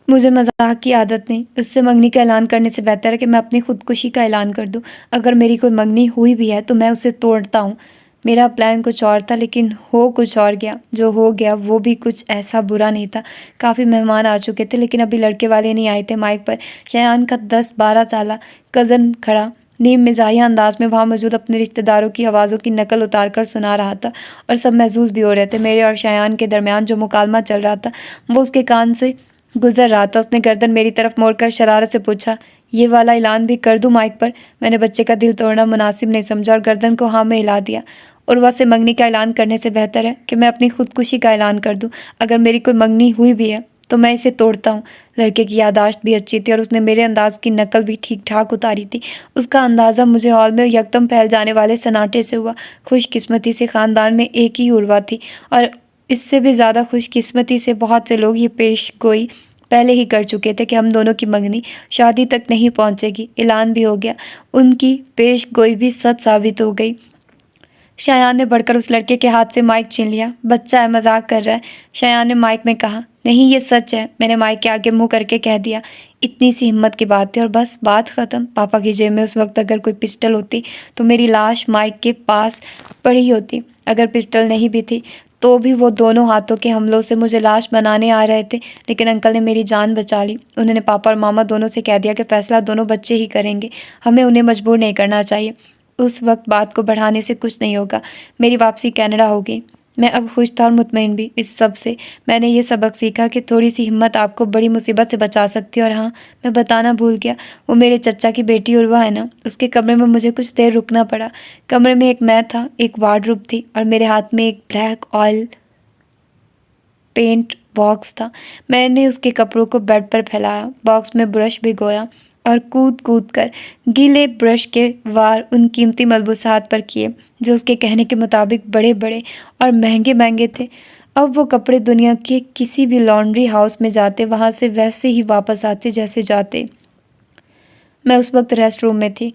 मुझे मजाक की आदत नहीं। इससे मंगनी का ऐलान करने से बेहतर है कि मैं अपनी खुदकुशी का ऐलान कर दूं। अगर मेरी कोई मंगनी हुई भी है तो मैं उसे तोड़ता हूँ। मेरा प्लान कुछ और था, लेकिन हो कुछ और गया। जो हो गया वो भी कुछ ऐसा बुरा नहीं था। काफ़ी मेहमान आ चुके थे, लेकिन अभी लड़के वाले नहीं आए थे। माइक पर शयान का 10-12 साल कज़न खड़ा नीम मिजाहिया अंदाज में वहाँ मौजूद अपने रिश्तेदारों की आवाज़ों की नकल उतार कर सुना रहा था, और सब महसूस भी हो रहे थे। मेरे और शयान के दरमियान जो मुकालमा चल रहा था वो उसके कान से गुजर रहा था। उसने गर्दन मेरी तरफ मोड़कर शरारत से पूछा, ये वाला ऐलान भी कर दूं माइक पर? मैंने बच्चे का दिल तोड़ना मुनासिब नहीं समझा और गर्दन को हाँ में हिला दिया। उर्वा से मंगनी का ऐलान करने से बेहतर है कि मैं अपनी खुदकुशी का ऐलान कर दूं। अगर मेरी कोई मंगनी हुई भी है तो मैं इसे तोड़ता हूँ। लड़के की यादाश्त भी अच्छी थी और उसने मेरे अंदाज की नकल भी ठीक ठाक उतारी थी। उसका अंदाज़ा मुझे हॉल में यकदम फैल जाने वाले सन्नाटे से हुआ। खुशकिस्मती से ख़ानदान में एक ही उर्वा थी, और इससे भी ज़्यादा खुशकिस्मती से बहुत से लोग ये पेश गोई पहले ही कर चुके थे कि हम दोनों की मंगनी शादी तक नहीं पहुंचेगी। ऐलान भी हो गया। उनकी पेश गोई भी सच साबित हो गई। शयान ने बढ़कर उस लड़के के हाथ से माइक छीन लिया। बच्चा है, मजाक कर रहा है, शयान ने माइक में कहा। नहीं, ये सच है, मैंने माइक के आगे मुंह करके कह दिया। इतनी सी हिम्मत की बात थी और बस बात ख़त्म। पापा की जेब में उस वक्त अगर कोई पिस्टल होती तो मेरी लाश माइक के पास पड़ी होती। अगर पिस्टल नहीं भी थी तो भी वो दोनों हाथों के हमलों से मुझे लाश बनाने आ रहे थे, लेकिन अंकल ने मेरी जान बचा ली। उन्होंने पापा और मामा दोनों से कह दिया कि फ़ैसला दोनों बच्चे ही करेंगे, हमें उन्हें मजबूर नहीं करना चाहिए। उस वक्त बात को बढ़ाने से कुछ नहीं होगा। मेरी वापसी कनाडा होगी। मैं अब खुश था और मुतमईन भी। इस सब से मैंने ये सबक सीखा कि थोड़ी सी हिम्मत आपको बड़ी मुसीबत से बचा सकती है। और हाँ, मैं बताना भूल गया, वो मेरे चचा की बेटी उर्वा है ना, उसके कमरे में मुझे कुछ देर रुकना पड़ा। कमरे में एक मैं था, एक वार्डरोब थी और मेरे हाथ में एक ब्लैक ऑयल पेंट बॉक्स था। मैंने उसके कपड़ों को बेड पर फैलाया, बॉक्स में ब्रश भिगोया और कूद कूद कर गीले ब्रश के वार उन कीमती मलबूसात पर किए जो उसके कहने के मुताबिक बड़े बड़े और महंगे महंगे थे। अब वो कपड़े दुनिया के किसी भी लॉन्ड्री हाउस में जाते वहाँ से वैसे ही वापस आते जैसे जाते। मैं उस वक्त रेस्ट रूम में थी।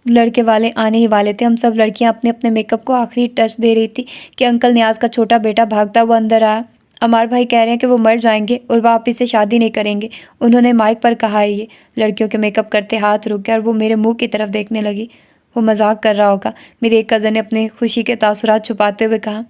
लड़के वाले आने ही वाले थे। हम सब लड़कियां अपने अपने मेकअप को आखिरी टच दे रही थी कि अंकल न्याज का छोटा बेटा भागता हुआ अंदर आया। अमार भाई कह रहे हैं कि वो मर जाएंगे और वह आप इससे शादी नहीं करेंगे, उन्होंने माइक पर कहा है। ये लड़कियों के मेकअप करते हाथ रुक गया और वो मेरे मुंह की तरफ देखने लगी। वो मजाक कर रहा होगा, मेरे एक कज़न ने अपने खुशी के तासुरात छुपाते हुए कहा।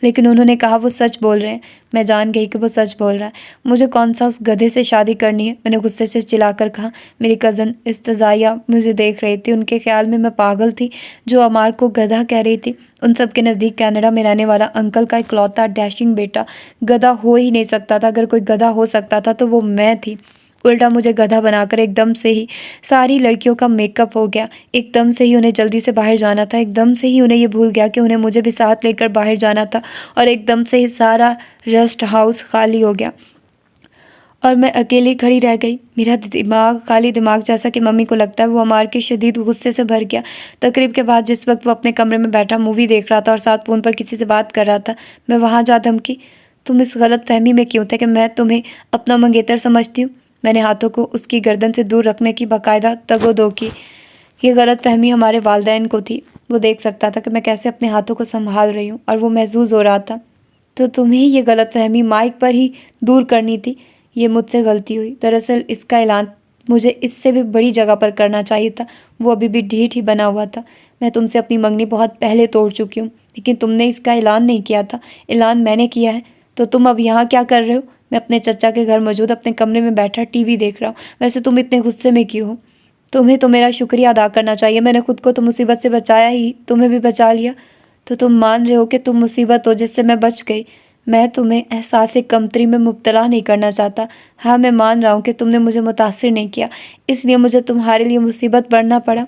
लेकिन उन्होंने कहा वो सच बोल रहे हैं। मैं जान गई कि वो सच बोल रहा है। मुझे कौन सा उस गधे से शादी करनी है, मैंने गुस्से से चिल्लाकर कहा। मेरी कज़न इस्तज़ाया मुझे देख रही थी। उनके ख्याल में मैं पागल थी जो अमार को गधा कह रही थी। उन सब के नज़दीक कनाडा में रहने वाला अंकल का इकलौता डैशिंग बेटा गधा हो ही नहीं सकता था। अगर कोई गधा हो सकता था तो वो मैं थी। उल्टा मुझे गधा बनाकर एकदम से ही सारी लड़कियों का मेकअप हो गया। एकदम से ही उन्हें जल्दी से बाहर जाना था। एकदम से ही उन्हें ये भूल गया कि उन्हें मुझे भी साथ लेकर बाहर जाना था। और एकदम से ही सारा रेस्ट हाउस खाली हो गया और मैं अकेली खड़ी रह गई। मेरा दिमाग खाली दिमाग, जैसा कि मम्मी को लगता है, वो अमार के शदीद गुस्से से भर गया। तकरीब के बाद जिस वक्त वो अपने कमरे में बैठा मूवी देख रहा था और साथ फ़ोन पर किसी से बात कर रहा था, मैं वहाँ जा धमकी। तुम इस गलत फहमी में क्यों थे कि मैं तुम्हें अपना मंगेतर समझती हूँ? मैंने हाथों को उसकी गर्दन से दूर रखने की बाकायदा तगो-दो की। ये गलत फहमी हमारे वालिदैन को थी। वो देख सकता था कि मैं कैसे अपने हाथों को संभाल रही हूँ और वो महसूस हो रहा था। तो तुम्हें ये गलत फहमी माइक पर ही दूर करनी थी। ये मुझसे गलती हुई। दरअसल इसका ऐलान मुझे इससे भी बड़ी जगह पर करना चाहिए था। वो अभी भी ढीठ ही बना हुआ था। मैं तुमसे अपनी मंगनी बहुत पहले तोड़ चुकी हूँ, लेकिन तुमने इसका ऐलान नहीं किया था। ऐलान मैंने किया है। तो तुम अब यहाँ क्या कर रहे हो? मैं अपने चचा के घर मौजूद अपने कमरे में बैठा टीवी देख रहा हूँ। वैसे तुम इतने गुस्से में क्यों हो? तुम्हें तो मेरा शुक्रिया अदा करना चाहिए। मैंने खुद को तो मुसीबत से बचाया ही, तुम्हें भी बचा लिया। तो तुम मान रहे हो कि तुम मुसीबत हो जिससे मैं बच गई। मैं तुम्हें एहसास कमतरी में मुब्तला नहीं करना चाहता। हाँ, मैं मान रहा हूँ कि तुमने मुझे मुतासिर नहीं किया, इसलिए मुझे तुम्हारे लिए मुसीबत बढ़ना पड़ा।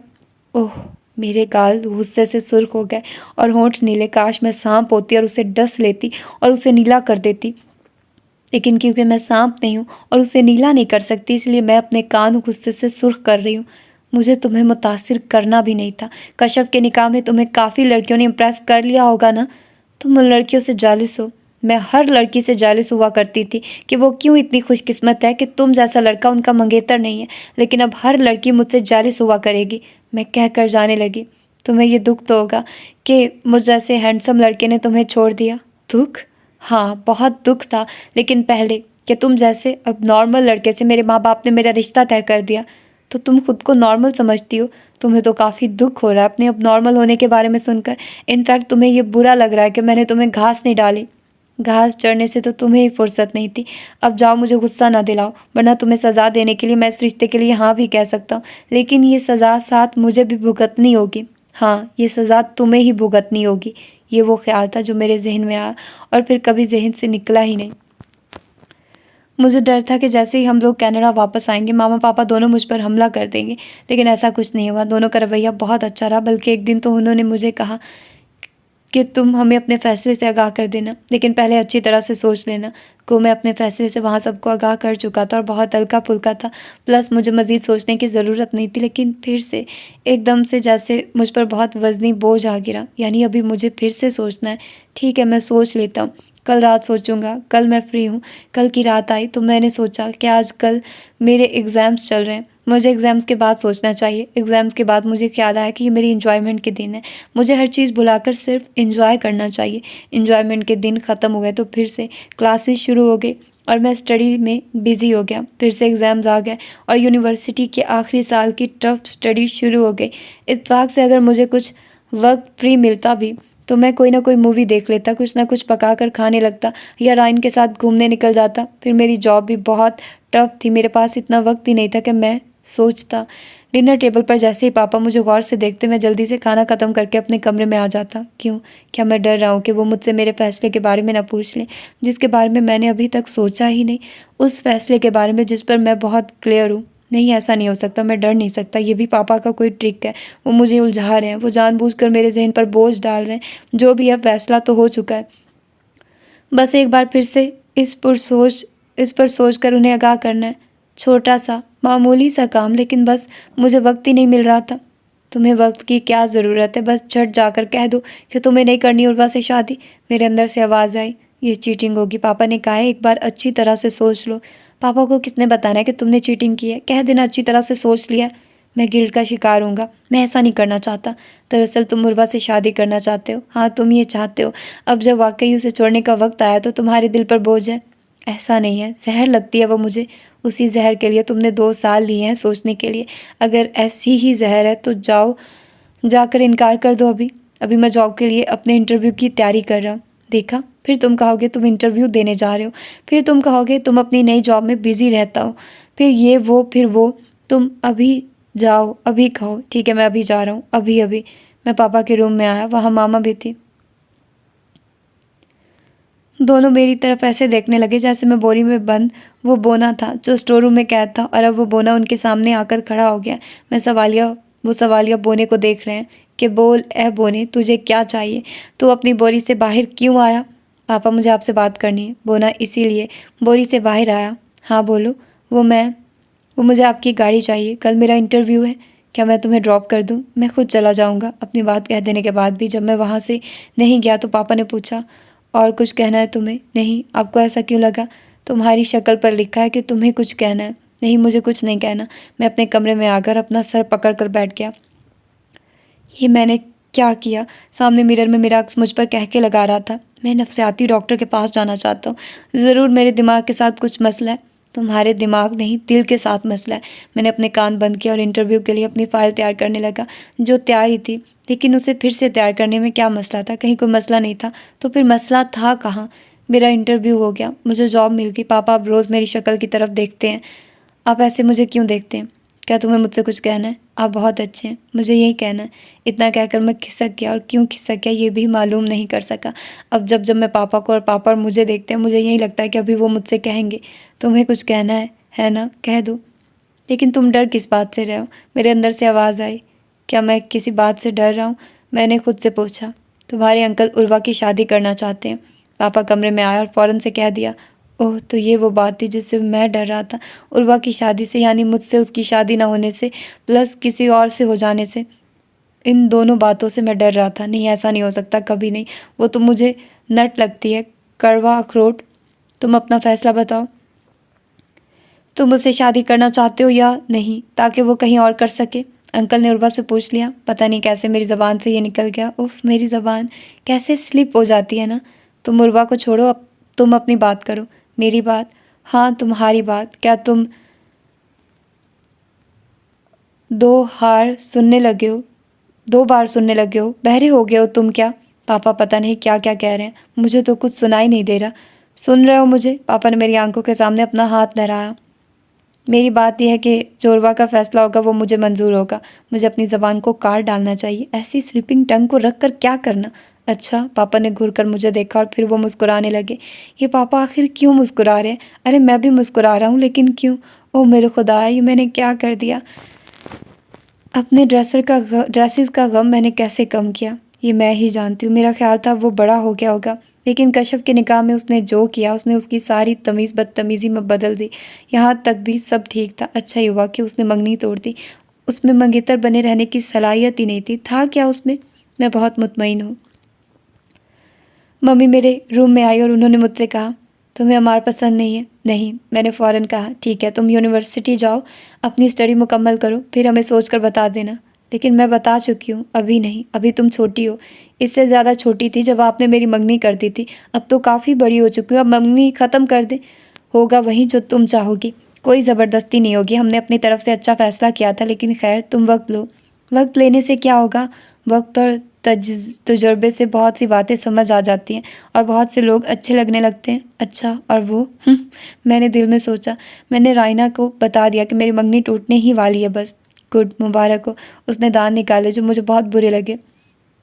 ओह! मेरे गाल गुस्से से सुर्ख हो गए और होंठ नीले। काश मैं सांप होती और उसे डस लेती और उसे नीला कर देती। लेकिन क्योंकि मैं सांप नहीं हूँ और उसे नीला नहीं कर सकती, इसलिए मैं अपने कान गुस्से से सुर्ख कर रही हूँ। मुझे तुम्हें मुतासिर करना भी नहीं था। कशफ के निकाह में तुम्हें काफ़ी लड़कियों ने इम्प्रेस कर लिया होगा ना? तुम उन लड़कियों से जालिस हो। मैं हर लड़की से जालिस हुआ करती थी कि वो क्यों इतनी खुशकिस्मत है कि तुम जैसा लड़का उनका मंगेतर नहीं है। लेकिन अब हर लड़की मुझसे जालिस हुआ करेगी। मैं कह कर जाने लगी। तुम्हें ये दुख तो होगा कि मुझ जैसे हैंडसम लड़के ने तुम्हें छोड़ दिया। दुख? हाँ, बहुत दुख था। लेकिन पहले कि तुम जैसे अब नॉर्मल लड़के से मेरे माँ बाप ने मेरा रिश्ता तय कर दिया। तो तुम खुद को नॉर्मल समझती हो। तुम्हें तो काफ़ी दुख हो रहा है अपने अब नॉर्मल होने के बारे में सुनकर। इनफैक्ट तुम्हें ये बुरा लग रहा है कि मैंने तुम्हें घास नहीं डाली। घास चढ़ने से तो तुम्हें ही फुर्सत नहीं थी। अब जाओ, मुझे गुस्सा ना दिलाओ, वरना तुम्हें सज़ा देने के लिए मैं इस रिश्ते के लिए हाँ भी कह सकता हूँ। लेकिन ये सज़ा साथ मुझे भी भुगतनी होगी। हाँ, ये सज़ा तुम्हें ही भुगतनी होगी। ये वो ख्याल था जो मेरे जहन में आया और फिर कभी जहन से निकला ही नहीं। मुझे डर था कि जैसे ही हम लोग कनाडा वापस आएंगे, मामा पापा दोनों मुझ पर हमला कर देंगे। लेकिन ऐसा कुछ नहीं हुआ। दोनों का रवैया बहुत अच्छा रहा। बल्कि एक दिन तो उन्होंने मुझे कहा कि तुम हमें अपने फ़ैसले से आगाह कर देना, लेकिन पहले अच्छी तरह से सोच लेना। को मैं अपने फ़ैसले से वहाँ सबको आगाह कर चुका था और बहुत हल्का-फुल्का था। प्लस मुझे मज़ीद सोचने की ज़रूरत नहीं थी। लेकिन फिर से एकदम से जैसे मुझ पर बहुत वज़नी बोझ आ गिरा। यानी अभी मुझे फिर से सोचना है। ठीक है, मैं सोच लेता हूँ। कल रात सोचूंगा। कल मैं फ्री हूँ। कल की रात आई तो मैंने सोचा कि आज कल मेरे एग्ज़ाम्स चल रहे हैं, मुझे एग्ज़ाम्स के बाद सोचना चाहिए। एग्ज़ाम्स के बाद मुझे ख्याल आया कि ये मेरी एन्जॉयमेंट के दिन है। मुझे हर चीज़ भुलाकर सिर्फ एन्जॉय करना चाहिए। एन्जॉयमेंट के दिन ख़त्म हो गए तो फिर से क्लासेस शुरू हो गई और मैं स्टडी में बिज़ी हो गया। फिर से एग्ज़ाम्स आ गए और यूनिवर्सिटी के आखिरी साल की टफ़ स्टडी शुरू हो गई। इत्तेफाक से अगर मुझे कुछ वक्त फ्री मिलता भी तो मैं कोई ना कोई मूवी देख लेता, कुछ ना कुछ पका कर खाने लगता या रायन के साथ घूमने निकल जाता। फिर मेरी जॉब भी बहुत टफ़ थी। मेरे पास इतना वक्त ही नहीं था कि मैं सोचता। डिनर टेबल पर जैसे ही पापा मुझे गौर से देखते, मैं जल्दी से खाना ख़त्म करके अपने कमरे में आ जाता। क्यों? क्या मैं डर रहा हूँ कि वो मुझसे मेरे फ़ैसले के बारे में ना पूछ लें, जिसके बारे में मैंने अभी तक सोचा ही नहीं। उस फ़ैसले के बारे में जिस पर मैं बहुत क्लियर हूँ। नहीं, ऐसा नहीं हो सकता। मैं डर नहीं सकता। ये भी पापा का कोई ट्रिक है। वो मुझे उलझा रहे हैं। वो जानबूझकर मेरे ज़हन पर बोझ डाल रहे हैं। जो भी है फ़ैसला तो हो चुका है। बस एक बार फिर से इस पर सोच कर उन्हें आगाह करना है। छोटा सा मामूली सा काम, लेकिन बस मुझे वक्त ही नहीं मिल रहा था। तुम्हें वक्त की क्या ज़रूरत है? बस झट जाकर कह दो कि तुम्हें नहीं करनी उर्वा से शादी। मेरे अंदर से आवाज़ आई, ये चीटिंग होगी। पापा ने कहा है एक बार अच्छी तरह से सोच लो। पापा को किसने बताना है कि तुमने चीटिंग की है? कह देना अच्छी तरह से सोच लिया। मैं गिल्ट का शिकार हूँगा। मैं ऐसा नहीं करना चाहता। दरअसल तुम उर्वा से शादी करना चाहते हो। हाँ, तुम ये चाहते हो। अब जब वाकई उसे छोड़ने का वक्त आया तो तुम्हारे दिल पर बोझ है। ऐसा नहीं है, ज़हर लगती है वो मुझे। उसी ज़हर के लिए तुमने 2 साल लिए हैं सोचने के लिए। अगर ऐसी ही ज़हर है तो जाकर इनकार कर दो अभी। अभी मैं जॉब के लिए अपने इंटरव्यू की तैयारी कर रहा हूँ। देखा, फिर तुम कहोगे तुम इंटरव्यू देने जा रहे हो, फिर तुम कहोगे तुम अपनी नई जॉब में बिज़ी रहता हो, फिर ये वो फिर वो। तुम अभी जाओ, अभी खाओ। ठीक है, मैं अभी जा रहा हूँ, अभी अभी। मैं पापा के रूम में आया, वहाँ मामा भी थी। दोनों मेरी तरफ ऐसे देखने लगे जैसे मैं बोरी में बंद वो बोना था जो स्टोर रूम में कैद था, और अब वो बोना उनके सामने आकर खड़ा हो गया। वो सवालिया बोने को देख रहे हैं कि बोल ए बोने, तुझे क्या चाहिए? तू अपनी बोरी से बाहर क्यों आया? पापा, मुझे आपसे बात करनी है। बोना इसीलिए बोरी से बाहर आया। हाँ बोलो। वो मुझे आपकी गाड़ी चाहिए, कल मेरा इंटरव्यू है। क्या मैं तुम्हें ड्रॉप कर दूँ? मैं खुद चला जाऊँगा। अपनी बात कह देने के बाद भी जब मैं वहाँ से नहीं गया तो पापा ने पूछा, और कुछ कहना है तुम्हें? नहीं। आपको ऐसा क्यों लगा? तुम्हारी शक्ल पर लिखा है कि तुम्हें कुछ कहना है। नहीं, मुझे कुछ नहीं कहना। मैं अपने कमरे में आकर अपना सर पकड़ कर बैठ गया। ये मैंने क्या किया? सामने मिरर में मेरा अक्स मुझ पर कह के लगा रहा था, मैं नफ्सियाती डॉक्टर के पास जाना चाहता हूँ। ज़रूर मेरे दिमाग के साथ कुछ मसला है। तुम्हारे दिमाग नहीं, दिल के साथ मसला है। मैंने अपने कान बंद किया और इंटरव्यू के लिए अपनी फ़ाइल तैयार करने लगा, जो तैयार ही थी। लेकिन उसे फिर से तैयार करने में क्या मसला था? कहीं कोई मसला नहीं था तो फिर मसला था कहाँ? मेरा इंटरव्यू हो गया, मुझे जॉब मिल गई। पापा अब रोज़ मेरी शक्ल की तरफ देखते हैं। आप ऐसे मुझे क्यों देखते हैं? क्या तुम्हें मुझसे कुछ कहना है? आप बहुत अच्छे हैं, मुझे यही कहना है। इतना कहकर मैं खिसक गया, और क्यों खिसक गया ये भी मालूम नहीं कर सका। अब जब जब मैं पापा को और पापा और मुझे देखते हैं, मुझे यही लगता है कि अभी वो मुझसे कहेंगे, तुम्हें कुछ कहना है ना? कह दो। लेकिन तुम डर किस बात से रहे हो? मेरे अंदर से आवाज़ आई। क्या मैं किसी बात से डर रहा हूँ? मैंने खुद से पूछा। तुम्हारे अंकल उर्वा की शादी करना चाहते हैं। पापा कमरे में आया और फ़ौरन से कह दिया, ओह, तो ये वो बात थी जिससे मैं डर रहा था। उर्वा की शादी से, यानी मुझसे उसकी शादी ना होने से, प्लस किसी और से हो जाने से। इन दोनों बातों से मैं डर रहा था। नहीं, ऐसा नहीं हो सकता, कभी नहीं। वो तो मुझे नट लगती है, कड़वा अखरोट। तुम अपना फ़ैसला बताओ। तुम मुझसे शादी करना चाहते हो या नहीं, ताकि वो कहीं और कर सके? अंकल ने उर्वा से पूछ लिया। पता नहीं कैसे मेरी ज़बान से ये निकल गया। उफ़, मेरी ज़बान कैसे स्लिप हो जाती है ना। तुम उर्वा को छोड़ो, अब तुम अपनी बात करो। मेरी बात? हाँ, तुम्हारी बात। क्या तुम दो हार सुनने लगे हो? 2 बार सुनने लगे हो? बहरे हो गए हो तुम क्या? पापा पता नहीं क्या क्या कह रहे हैं, मुझे तो कुछ सुनाई नहीं दे रहा। सुन रहे हो मुझे? पापा ने मेरी आंखों के सामने अपना हाथ लहराया। मेरी बात यह है कि जो उर्वा का फ़ैसला होगा वो मुझे मंजूर होगा। मुझे अपनी ज़बान को काट डालना चाहिए। ऐसी स्लिपिंग टंग को रख कर क्या करना? अच्छा। पापा ने घूर कर मुझे देखा और फिर वो मुस्कुराने लगे। ये पापा आखिर क्यों मुस्कुरा रहे हैं? अरे मैं भी मुस्कुरा रहा हूँ, लेकिन क्यों? ओह मेरे खुदा, ये मैंने क्या कर दिया? अपने ड्रेसेस का गम मैंने कैसे कम किया, ये मैं ही जानती हूँ। मेरा ख्याल था वो बड़ा हो गया होगा, लेकिन कश्यप की निगाह में उसने जो किया, उसने उसकी सारी तमीज़ बदतमीज़ी में बदल दी। यहाँ तक भी सब ठीक था। अच्छा ही हुआ कि उसने मंगनी तोड़ दी। उसमें मंगेतर बने रहने की सलाहियत ही नहीं थी। था क्या उसमें? मैं बहुत मुतमईन हूँ। मम्मी मेरे रूम में आई और उन्होंने मुझसे कहा, तुम्हें अमार पसंद नहीं है? नहीं। मैंने फ़ौरन कहा, ठीक है, तुम यूनिवर्सिटी जाओ, अपनी स्टडी मुकम्मल करो, फिर हमें सोच कर बता देना। लेकिन मैं बता चुकी हूँ, अभी नहीं, अभी तुम छोटी हो। इससे ज़्यादा छोटी थी जब आपने मेरी मंगनी कर दी थी। अब तो काफ़ी बड़ी हो चुकी हूँ। अब मंगनी ख़त्म कर दे। होगा वही जो तुम चाहोगी। कोई ज़बरदस्ती नहीं होगी। हमने अपनी तरफ से अच्छा फ़ैसला किया था, लेकिन खैर, तुम वक्त लो। वक्त लेने से क्या होगा? वक्त और तजुर्बे से बहुत सी बातें समझ आ जाती हैं, और बहुत से लोग अच्छे लगने लगते हैं। अच्छा, और वो? मैंने दिल में सोचा। मैंने रायना को बता दिया कि मेरी मंगनी टूटने ही वाली है बस। गुड, मुबारक हो। उसने दांत निकाले जो मुझे बहुत बुरे लगे।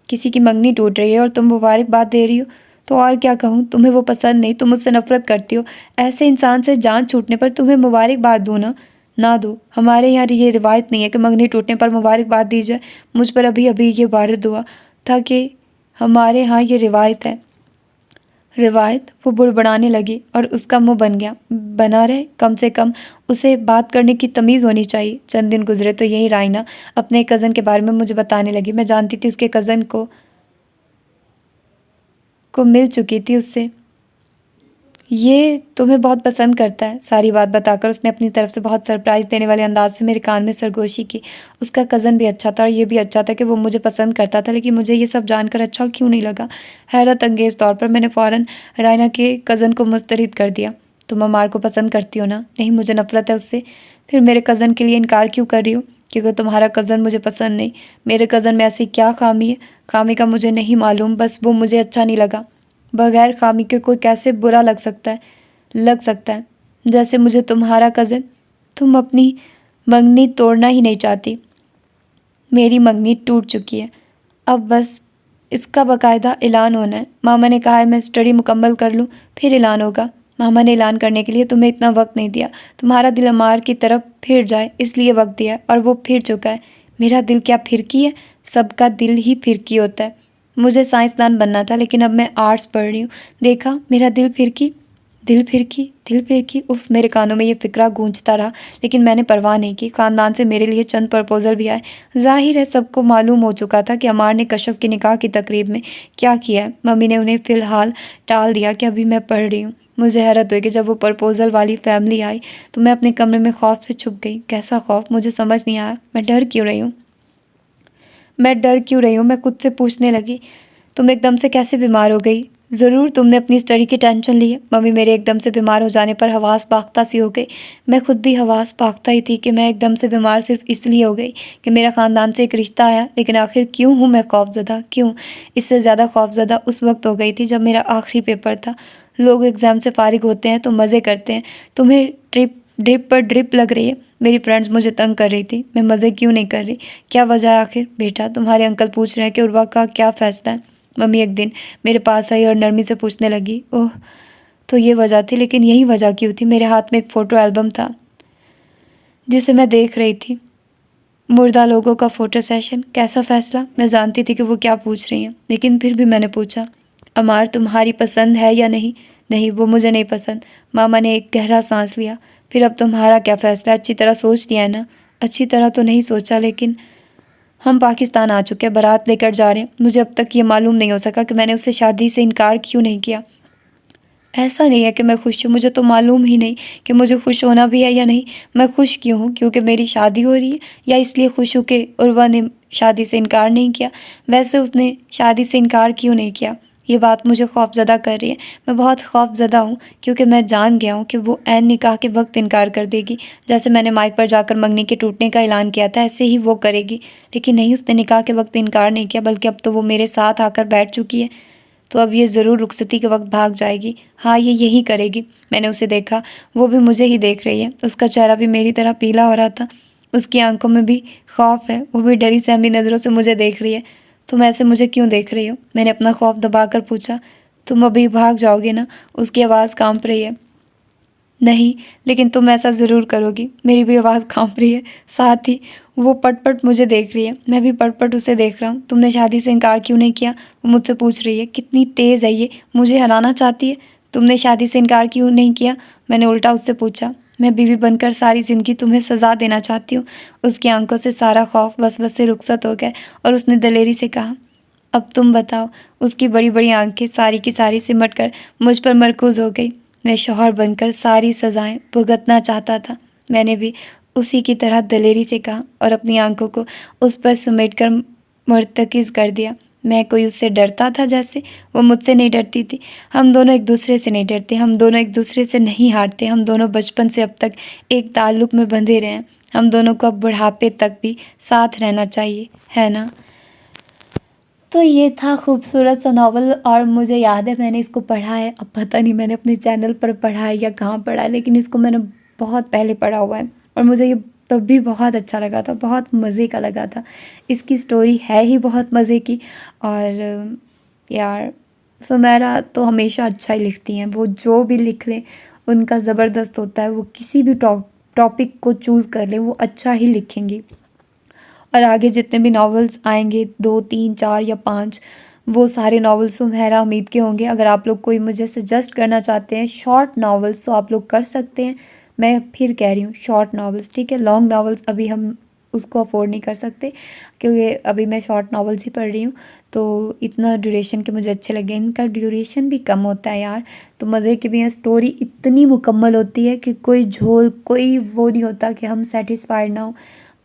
किसी की मंगनी टूट रही है और तुम मुबारकबाद दे रही हो? तो और क्या कहूँ? तुम्हें वो पसंद नहीं, तुम मुझसे नफ़रत करती हो। ऐसे इंसान से जान छूटने पर तुम्हें मुबारकबाद दूँ ना? ना दो। हमारे यहाँ ये रिवायत नहीं है कि मंगनी टूटने पर मुबारकबाद दी जाए। मुझ पर अभी अभी ये वारिद हुआ था कि हमारे यहाँ ये रिवायत है। रिवायत? वो बुड़बड़ाने लगी और उसका मुंह बन गया। बना रहे, कम से कम उसे बात करने की तमीज़ होनी चाहिए। चंद दिन गुजरे तो यही रायना अपने कज़न के बारे में मुझे बताने लगी। मैं जानती थी उसके कज़न को मिल चुकी थी उससे। ये तुम्हें बहुत पसंद करता है। सारी बात बताकर उसने अपनी तरफ से बहुत सरप्राइज़ देने वाले अंदाज से मेरे कान में सरगोशी की। उसका कज़न भी अच्छा था और ये भी अच्छा था कि वो मुझे पसंद करता था, लेकिन मुझे ये सब जानकर अच्छा क्यों नहीं लगा। हैरत अंगेज़ तौर पर मैंने फ़ौरन रायना के कज़न को मुस्तरद कर दिया। तुम अमार को पसंद करती हो ना? नहीं, मुझे नफ़रत है उससे। फिर मेरे कज़न के लिए इनकार क्यों कर रही हो? क्योंकि तुम्हारा कज़न मुझे पसंद नहीं। मेरे कज़न में ऐसी क्या खामी है? खामी का मुझे नहीं मालूम, बस वो मुझे अच्छा नहीं लगा। बगैर खामी के कोई कैसे बुरा लग सकता है। जैसे मुझे तुम्हारा कज़न। तुम अपनी मंगनी तोड़ना ही नहीं चाहती। मेरी मंगनी टूट चुकी है। अब बस इसका बाकायदा ऐलान होना है। मामा ने कहा है मैं स्टडी मुकम्मल कर लूँ फिर ऐलान होगा। मामा ने ऐलान करने के लिए तुम्हें इतना वक्त नहीं दिया। तुम्हारा दिल अमार की तरफ फिर जाए इसलिए वक्त दिया है, और वो फिर चुका है। मेरा दिल क्या फिरकी है? सबका दिल ही फिरकी होता है। मुझे साइंसदान बनना था लेकिन अब मैं आर्ट्स पढ़ रही हूँ। देखा मेरा दिल फिरकी। उफ, मेरे कानों में ये फ़िक्रा गूंजता रहा लेकिन मैंने परवाह नहीं की। ख़ानदान से मेरे लिए चंद प्रपोज़ल भी आए। ज़ाहिर है सबको मालूम हो चुका था कि अमार ने कशफ की निकाह की तकरीब में क्या किया है। मम्मी ने उन्हें फ़िलहाल टाल दिया कि अभी मैं पढ़ रही हूँ। मुझे हैरत हुई कि जब वो प्रपोज़ल वाली फैमिली आई तो मैं अपने कमरे में खौफ से छुप गई। कैसा खौफ मुझे समझ नहीं आया। मैं डर क्यों रही हूँ? मैं खुद से पूछने लगी। तुम एकदम से कैसे बीमार हो गई? ज़रूर तुमने अपनी स्टडी की टेंशन ली है। मम्मी मेरे एकदम से बीमार हो जाने पर हवास बाख्ता सी हो गई। मैं खुद भी हवास बाख्ता ही थी कि मैं एकदम से बीमार सिर्फ इसलिए हो गई कि मेरा ख़ानदान से एक रिश्ता आया। लेकिन आखिर क्यों हूँ मैं खौफज़दा? क्यों? इससे ज़्यादा खौफज़दा उस वक्त हो गई थी जब मेरा आखिरी पेपर था। लोग एग्ज़ाम से फ़ारिग होते हैं तो मज़े करते हैं। तुम्हें ड्रिप पर ड्रिप लग रही है। मेरी फ्रेंड्स मुझे तंग कर रही थी। मैं मज़े क्यों नहीं कर रही? क्या वजह है आखिर? बेटा तुम्हारे अंकल पूछ रहे हैं कि उर्वा का क्या फ़ैसला है। मम्मी एक दिन मेरे पास आई और नरमी से पूछने लगी, ओह तो ये वजह थी, लेकिन यही वजह क्यों थी? मेरे हाथ में एक फ़ोटो एल्बम था जिसे मैं देख रही थी। मुर्दा लोगों का फ़ोटो सेशन। कैसा फ़ैसला? मैं जानती थी कि वो क्या पूछ रही हैं, लेकिन फिर भी मैंने पूछा, अमार तुम्हारी पसंद है या नहीं? नहीं, वो मुझे नहीं पसंद। मामा ने एक गहरा सांस लिया। फिर अब तुम्हारा क्या फ़ैसला? अच्छी तरह सोच लिया है ना? अच्छी तरह तो नहीं सोचा, लेकिन हम पाकिस्तान आ चुके हैं, बारात लेकर जा रहे हैं। मुझे अब तक ये मालूम नहीं हो सका कि मैंने उससे शादी से इनकार क्यों नहीं किया। ऐसा नहीं है कि मैं खुश हूँ, मुझे तो मालूम ही नहीं कि मुझे खुश होना भी है या नहीं। मैं खुश क्यों हूँ? क्योंकि मेरी शादी हो रही है, या इसलिए खुश हूँ कि उर्वा ने शादी से इनकार नहीं किया। वैसे उसने शादी से इनकार क्यों नहीं किया? ये बात मुझे खौफज़दा कर रही है। मैं बहुत खौफज़दा हूँ क्योंकि मैं जान गया हूँ कि वो ऐन निकाह के वक्त इनकार कर देगी। जैसे मैंने माइक पर जाकर मंगनी के टूटने का ऐलान किया था, ऐसे ही वो करेगी। लेकिन नहीं, उसने निकाह के वक्त इनकार नहीं किया, बल्कि अब तो वो मेरे साथ आकर बैठ चुकी है। तो अब ये ज़रूर रुखसती के वक्त भाग जाएगी। हाँ, ये यही करेगी। मैंने उसे देखा, वो भी मुझे ही देख रही है। उसका चेहरा भी मेरी तरह पीला हो रहा था। उसकी आंखों में भी खौफ है। वो भी डरी सहमी नज़रों से मुझे देख रही है। तुम ऐसे मुझे क्यों देख रही हो? मैंने अपना खौफ दबाकर पूछा। तुम अभी भाग जाओगे ना? उसकी आवाज़ कांप रही है। नहीं, लेकिन तुम ऐसा ज़रूर करोगी। मेरी भी आवाज़ काँप रही है। साथ ही वो पट-पट मुझे देख रही है। मैं भी पट-पट उसे देख रहा हूँ। तुमने शादी से इनकार क्यों नहीं किया? वो मुझसे पूछ रही है। कितनी तेज़ है ये, मुझे हराना चाहती है। तुमने शादी से इनकार क्यों नहीं किया? मैंने उल्टा उससे पूछा। मैं बीवी बनकर सारी ज़िंदगी तुम्हें सज़ा देना चाहती हूँ। उसकी आंखों से सारा खौफ वसवसे रुखसत हो गए और उसने दलेरी से कहा, अब तुम बताओ। उसकी बड़ी-बड़ी आँखें सारी की सारी सिमट कर मुझ पर मरकूज़ हो गई। मैं शौहर बनकर सारी सज़ाएँ भुगतना चाहता था। मैंने भी उसी की तरह दलेरी से कहा और अपनी आँखों को उस पर समेटकर मुर्तकिज़ कर दिया। मैं कोई उससे डरता था जैसे? वो मुझसे नहीं डरती थी। हम दोनों एक दूसरे से नहीं डरते, हम दोनों एक दूसरे से नहीं हारते। हम दोनों बचपन से अब तक एक ताल्लुक़ में बंधे रहे हैं। हम दोनों को अब बुढ़ापे तक भी साथ रहना चाहिए, है ना? तो ये था खूबसूरत सा नावल, और मुझे याद है मैंने इसको पढ़ा है। अब पता नहीं मैंने अपने चैनल पर पढ़ा है या कहाँ पढ़ा है, लेकिन इसको मैंने बहुत पहले पढ़ा हुआ है और मुझे ये तब भी बहुत अच्छा लगा था, बहुत मज़े का लगा था। इसकी स्टोरी है ही बहुत मज़े की। और यार, सुमेरा तो हमेशा अच्छा ही लिखती हैं। वो जो भी लिख लें उनका ज़बरदस्त होता है। वो किसी भी टॉपिक को चूज़ कर लें वो अच्छा ही लिखेंगी। और आगे जितने भी नॉवेल्स आएंगे, 2, 3, 4 या 5, वो सारे नॉवेल्स सुमेरा हमीद के होंगे। अगर आप लोग कोई मुझे सजेस्ट करना चाहते हैं शॉर्ट नॉवेल्स तो आप लोग कर सकते हैं। मैं फिर कह रही हूँ शॉर्ट नॉवेल्स, ठीक है। लॉन्ग नॉवेल्स अभी हम उसको अफोर्ड नहीं कर सकते क्योंकि अभी मैं शॉर्ट नॉवेल्स ही पढ़ रही हूँ। तो इतना ड्यूरेशन के मुझे अच्छे लगे। इनका ड्यूरेशन भी कम होता है यार, तो मज़े की भी हैं। स्टोरी इतनी मुकम्मल होती है कि कोई झोल, कोई वो नहीं होता कि हम सेटिस्फाइड ना हो।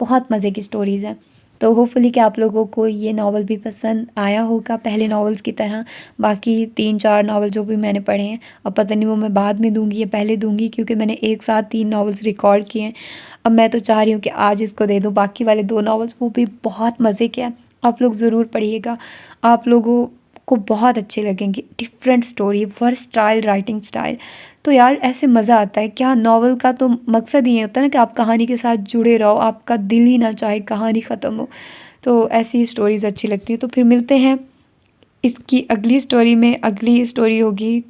बहुत मज़े की स्टोरीज़ हैं। तो होपफुली कि आप लोगों को ये नावल भी पसंद आया होगा पहले नॉवेल्स की तरह। बाकी 3-4 नावल जो भी मैंने पढ़े हैं, अब पता नहीं वो मैं बाद में दूंगी या पहले दूंगी, क्योंकि मैंने एक साथ 3 नॉवेल्स रिकॉर्ड किए हैं। अब मैं तो चाह रही हूँ कि आज इसको दे दूँ। बाकी वाले 2 नॉवेल्स वो भी बहुत मज़े के हैं, आप लोग ज़रूर पढ़िएगा। आप लोगों आपको बहुत अच्छे लगेंगे। Different story, versatile writing style. तो यार ऐसे मज़ा आता है। क्या नॉवल का तो मकसद ही ये होता है ना कि आप कहानी के साथ जुड़े रहो, आपका दिल ही ना चाहे कहानी ख़त्म हो। तो ऐसी स्टोरीज़ अच्छी लगती है। तो फिर मिलते हैं इसकी अगली स्टोरी में। अगली स्टोरी होगी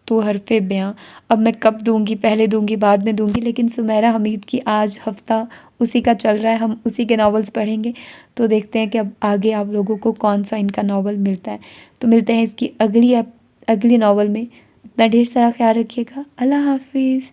तो हरफ़े बयां। अब मैं कब दूंगी, पहले दूंगी बाद में दूंगी, लेकिन सुमेरा हमीद की आज हफ्ता उसी का चल रहा है, हम उसी के नॉवेल्स पढ़ेंगे। तो देखते हैं कि अब आगे आप लोगों को कौन सा इनका नॉवल मिलता है। तो मिलते हैं इसकी अगली नॉवल में। अपना ढेर सारा ख्याल रखिएगा। अल्लाह हाफिज़।